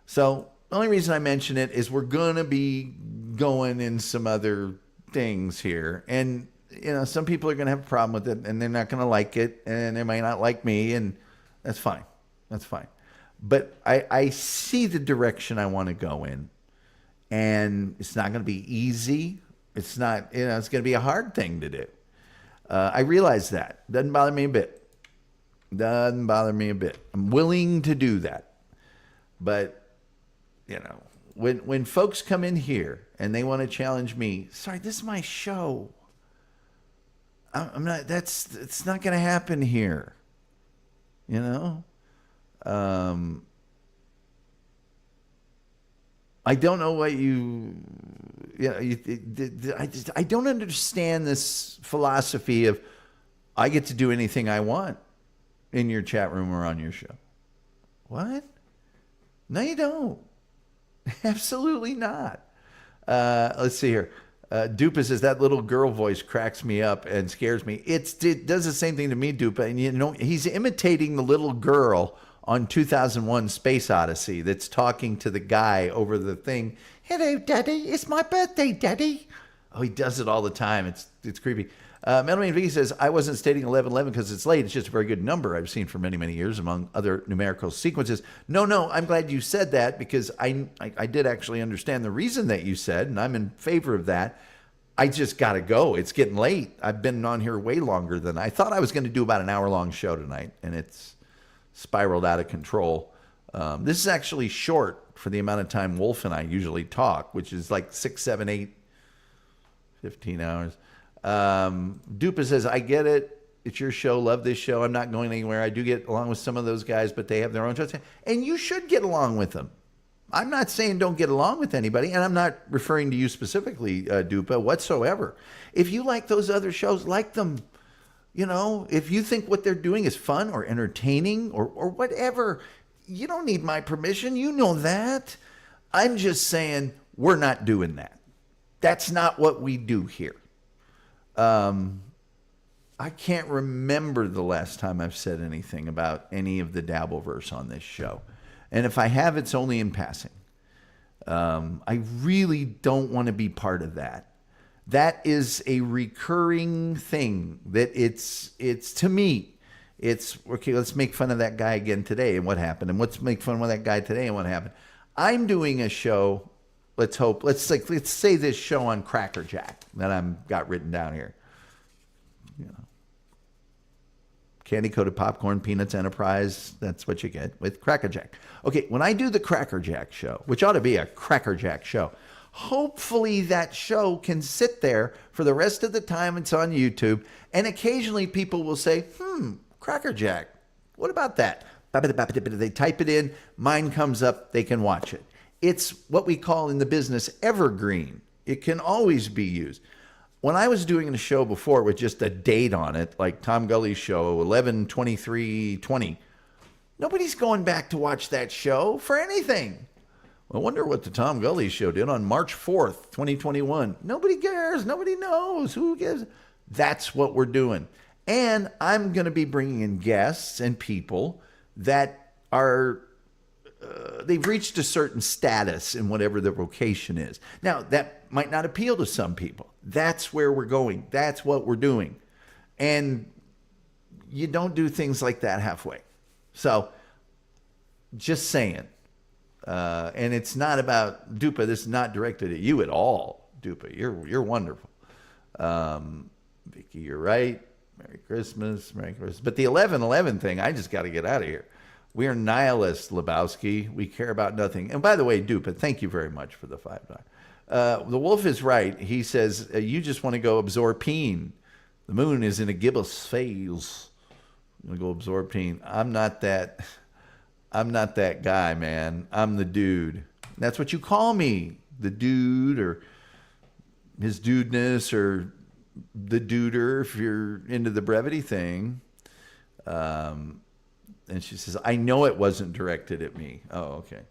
So the only reason I mention it is we're going to be going in some other things here. And, you know, some people are going to have a problem with it and they're not going to like it and they might not like me, and that's fine. That's fine. But I see the direction I want to go in, and it's not going to be easy. It's not, you know, it's going to be a hard thing to do. I realize that. Doesn't bother me a bit. Doesn't bother me a bit. I'm willing to do that. But, you know, when folks come in here and they want to challenge me, sorry, this is my show. I'm not, it's not going to happen here. You know? I don't know what I don't understand this philosophy of I get to do anything I want in your chat room or on your show. What? No, you don't. Absolutely not. Let's see here. Dupa says that little girl voice cracks me up and scares me. It does the same thing to me, Dupa. And you know, he's imitating the little girl on 2001 Space Odyssey that's talking to the guy over the thing. Hello, Daddy. It's my birthday, Daddy. Oh, he does it all the time. It's creepy. Metalman V says, I wasn't stating 1111 because it's late. It's just a very good number I've seen for many, many years among other numerical sequences. No, I'm glad you said that because I did actually understand the reason that you said, and I'm in favor of that. I just got to go. It's getting late. I've been on here way longer than I thought. I was going to do about an hour-long show tonight, and it's spiraled out of control. This is actually short for the amount of time Wolf and I usually talk, which is like 6, 7, 8, 15 hours. Dupa says, I get it. It's your show. Love this show. I'm not going anywhere. I do get along with some of those guys, but they have their own shows. And you should get along with them. I'm not saying don't get along with anybody, and I'm not referring to you specifically, Dupa, whatsoever. If you like those other shows, like them. You know, if you think what they're doing is fun or entertaining or whatever, you don't need my permission. You know that. I'm just saying we're not doing that. That's not what we do here. I can't remember the last time I've said anything about any of the Dabbleverse on this show. And if I have, it's only in passing. I really don't want to be part of that. That is a recurring thing that it's to me, it's okay. Let's make fun of that guy again today and what happened. And let's make fun of that guy today and what happened. I'm doing a show. Let's say this show on Cracker Jack that I've got written down here. You know, candy coated popcorn, peanuts enterprise. That's what you get with Cracker Jack. Okay. When I do the Cracker Jack show, which ought to be a Cracker Jack show, hopefully that show can sit there for the rest of the time it's on YouTube. And occasionally people will say, Cracker Jack, what about that? They type it in, mine comes up, they can watch it. It's what we call in the business evergreen. It can always be used. When I was doing a show before with just a date on it, like Tom Gulley's show, 11/23/20, nobody's going back to watch that show for anything. I wonder what the Tom Gulley show did on March 4th, 2021. Nobody cares. Nobody knows. Who gives? That's what we're doing. And I'm going to be bringing in guests and people that are, they've reached a certain status in whatever their vocation is. Now, that might not appeal to some people. That's where we're going. That's what we're doing. And you don't do things like that halfway. So, just saying. And it's not about Dupa. This is not directed at you at all, Dupa. You're wonderful. Vicky, you're right. Merry Christmas. Merry Christmas. But the 11:11 thing, I just got to get out of here. We are nihilists, Lebowski. We care about nothing. And by the way, Dupa, thank you very much for the $5. The wolf is right. He says, you just want to go absorbine. The moon is in a gibbous phase. I'm going to go absorbine. I'm not that guy, man. I'm the dude. That's what you call me. The dude, or his dudeness, or the duder, if you're into the brevity thing. And she says, I know it wasn't directed at me. Oh, okay.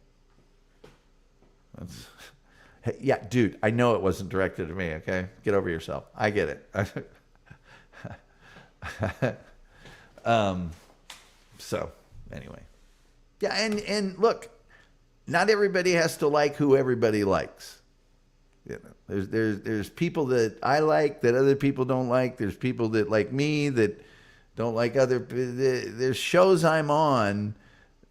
Hey, yeah, dude, I know it wasn't directed at me, okay? Get over yourself. I get it. So, anyway. Yeah, and look, not everybody has to like who everybody likes. You know, there's people that I like that other people don't like. There's people that like me that don't like other. There's shows I'm on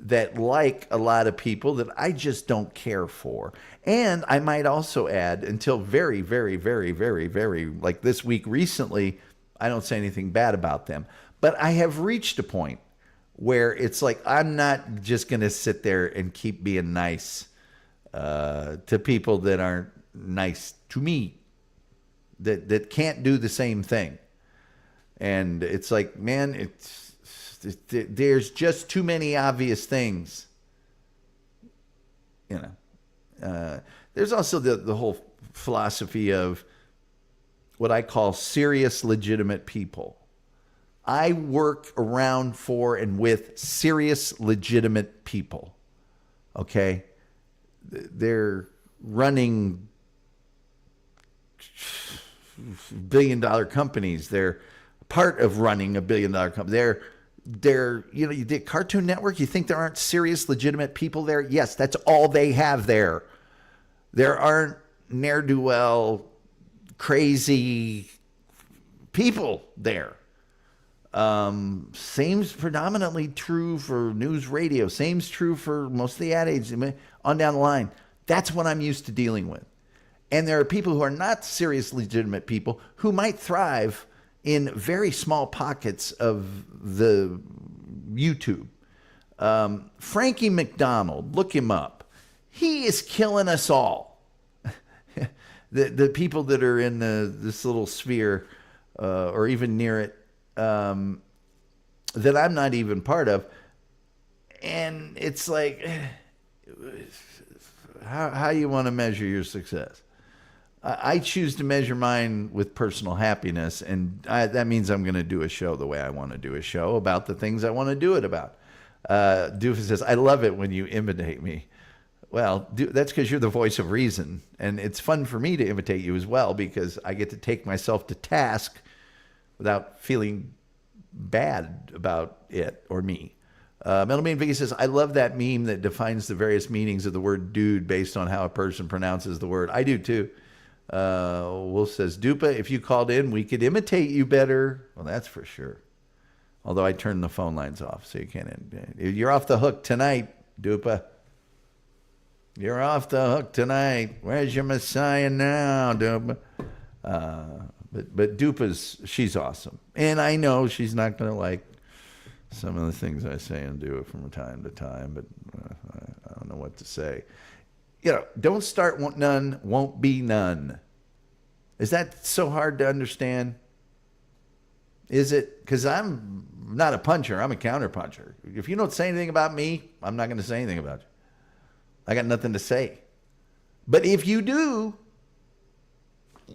that like a lot of people that I just don't care for. And I might also add, until very, very, very, very, very, like this week recently, I don't say anything bad about them. But I have reached a point where it's like, I'm not just going to sit there and keep being nice to people that aren't nice to me, that can't do the same thing. And it's like, man, there's just too many obvious things. You know, there's also the whole philosophy of what I call serious, legitimate people. I work around for and with serious, legitimate people. Okay? They're running billion-dollar companies. They're part of running a billion-dollar company. They're the Cartoon Network, you think there aren't serious, legitimate people there? Yes, that's all they have there. There aren't ne'er-do-well, crazy people there. Same's predominantly true for news radio. Same's true for most of the ad agencies on down the line. That's what I'm used to dealing with. And there are people who are not serious, legitimate people who might thrive in very small pockets of the YouTube. Frankie McDonald, look him up. He is killing us all. The people that are in this little sphere or even near it that I'm not even part of. And it's like, how you want to measure your success? I choose to measure mine with personal happiness, and that means I'm going to do a show the way I want to do a show about the things I want to do it about. Doofus says, I love it when you imitate me. Well, that's because you're the voice of reason, and it's fun for me to imitate you as well because I get to take myself to task without feeling bad about it or me. Metalman Vicky says, I love that meme that defines the various meanings of the word dude based on how a person pronounces the word. I do too. Wolf says, Dupa, if you called in, we could imitate you better. Well, that's for sure. Although I turned the phone lines off, so you can't. You're off the hook tonight, Dupa. You're off the hook tonight. Where's your Messiah now, Dupa? But Dupa's, she's awesome. And I know she's not going to like some of the things I say and do from time to time, but I don't know what to say. You know, don't start none, won't be none. Is that so hard to understand? Is it? Because I'm not a puncher. I'm a counter puncher. If you don't say anything about me, I'm not going to say anything about you. I got nothing to say. But if you do,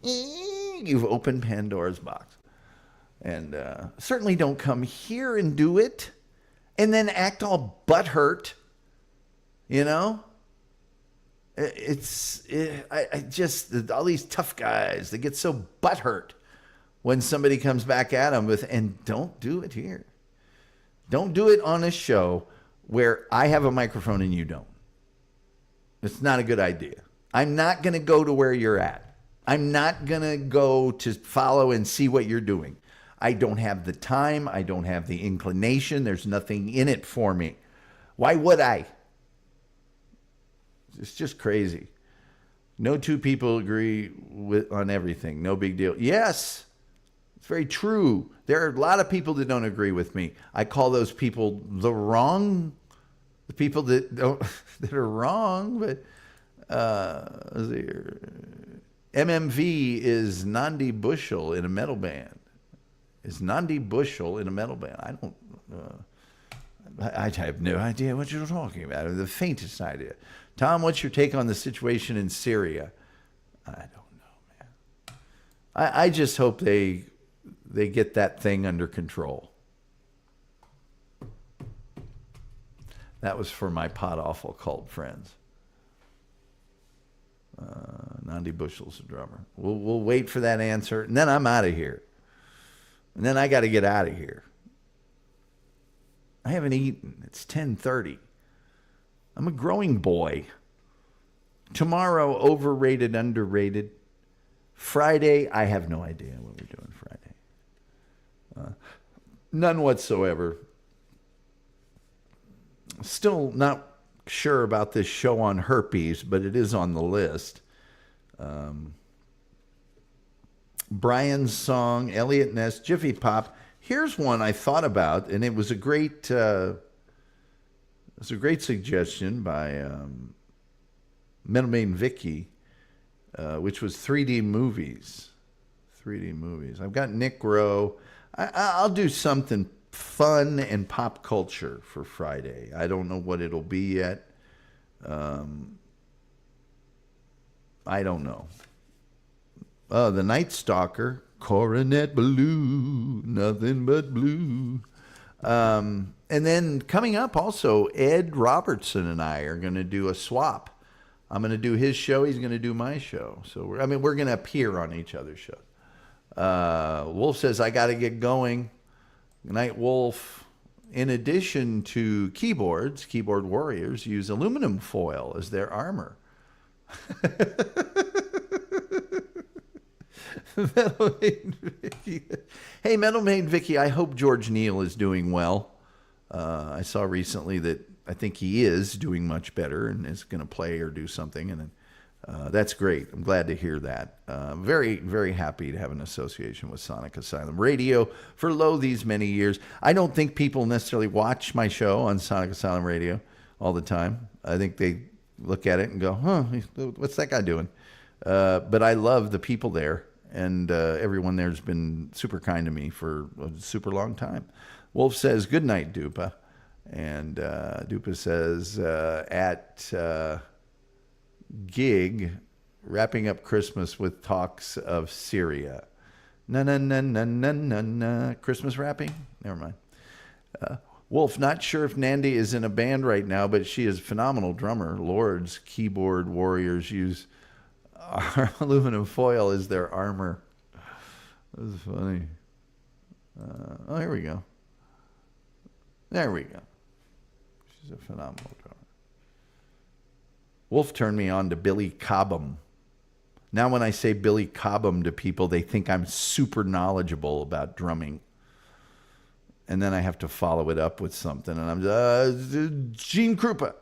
you've opened Pandora's box. And certainly don't come here and do it and then act all butthurt, you know? I just, all these tough guys, they get so butthurt when somebody comes back at them with, and don't do it here. Don't do it on a show where I have a microphone and you don't. It's not a good idea. I'm not going to go to where you're at. I'm not going to go to follow and see what you're doing. I don't have the time. I don't have the inclination. There's nothing in it for me. Why would I? It's just crazy. No two people agree on everything. No big deal. Yes, It's very true. There are a lot of people that don't agree with me. I call those people the people that don't that are wrong. But MMV is Nandi Bushel in a metal band. Is Nandi Bushel in a metal band? I don't. I have no idea what you're talking about. The faintest idea. Tom, what's your take on the situation in Syria? I don't know, man. I just hope they get that thing under control. That was for my pot awful cult friends. Nandi Bushel's a drummer. We'll wait for that answer, and then I'm out of here. And then I got to get out of here. I haven't eaten. It's 10:30. I'm a growing boy. Tomorrow, overrated, underrated. Friday, I have no idea what we're doing Friday. None whatsoever. Still not sure about this show on herpes, but it is on the list. Brian's song, Elliot Ness, Jiffy Pop. Here's one I thought about, and it was a great suggestion by Metal Maiden Vicky, which was 3D movies. 3D movies. I've got Nick Rowe. I'll do something fun and pop culture for Friday. I don't know what it'll be yet. I don't know. The Night Stalker, Coronet Blue, nothing but blue. And then coming up also, Ed Robertson and I are going to do a swap. I'm going to do his show. He's going to do my show. So, we're going to appear on each other's show. Wolf says, I got to get going. Good night, Wolf. In addition to keyboards, keyboard warriors use aluminum foil as their armor. Metal Maid Vicky. Hey, Metal Maid Vicky, I hope George Neal is doing well. I saw recently that I think he is doing much better and is going to play or do something. And that's great. I'm glad to hear that. Very, very happy to have an association with Sonic Asylum Radio for these many years. I don't think people necessarily watch my show on Sonic Asylum Radio all the time. I think they look at it and go, what's that guy doing? But I love the people there. And everyone there has been super kind to me for a super long time. Wolf says, good night, Dupa. And Dupa says, at gig, wrapping up Christmas with talks of Syria. Na. Christmas wrapping? Never mind. Wolf, not sure if Nandi is in a band right now, but she is a phenomenal drummer. Lords, keyboard warriors use aluminum foil is their armor. That was funny. Here we go. There we go. She's a phenomenal drummer. Wolf turned me on to Billy Cobham. Now when I say Billy Cobham to people, they think I'm super knowledgeable about drumming. And then I have to follow it up with something. And I'm Gene Krupa.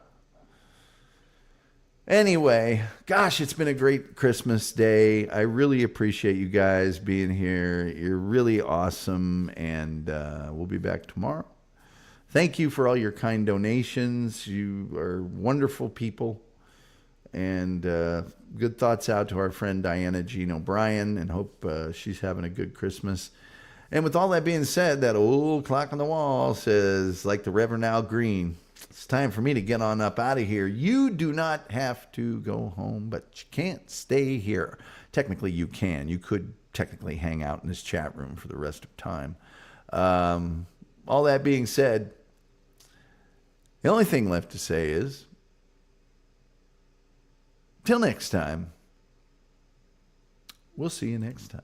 Anyway, gosh, it's been a great Christmas day. I really appreciate you guys being here. You're really awesome, and we'll be back tomorrow. Thank you for all your kind donations. You are wonderful people, and good thoughts out to our friend Diana Jean O'Brien, and hope she's having a good Christmas. And with all that being said, that old clock on the wall says, like the Reverend Al Green, it's time for me to get on up out of here. You do not have to go home, but you can't stay here. Technically, you can. You could technically hang out in this chat room for the rest of time. All that being said, the only thing left to say is, till next time, we'll see you next time.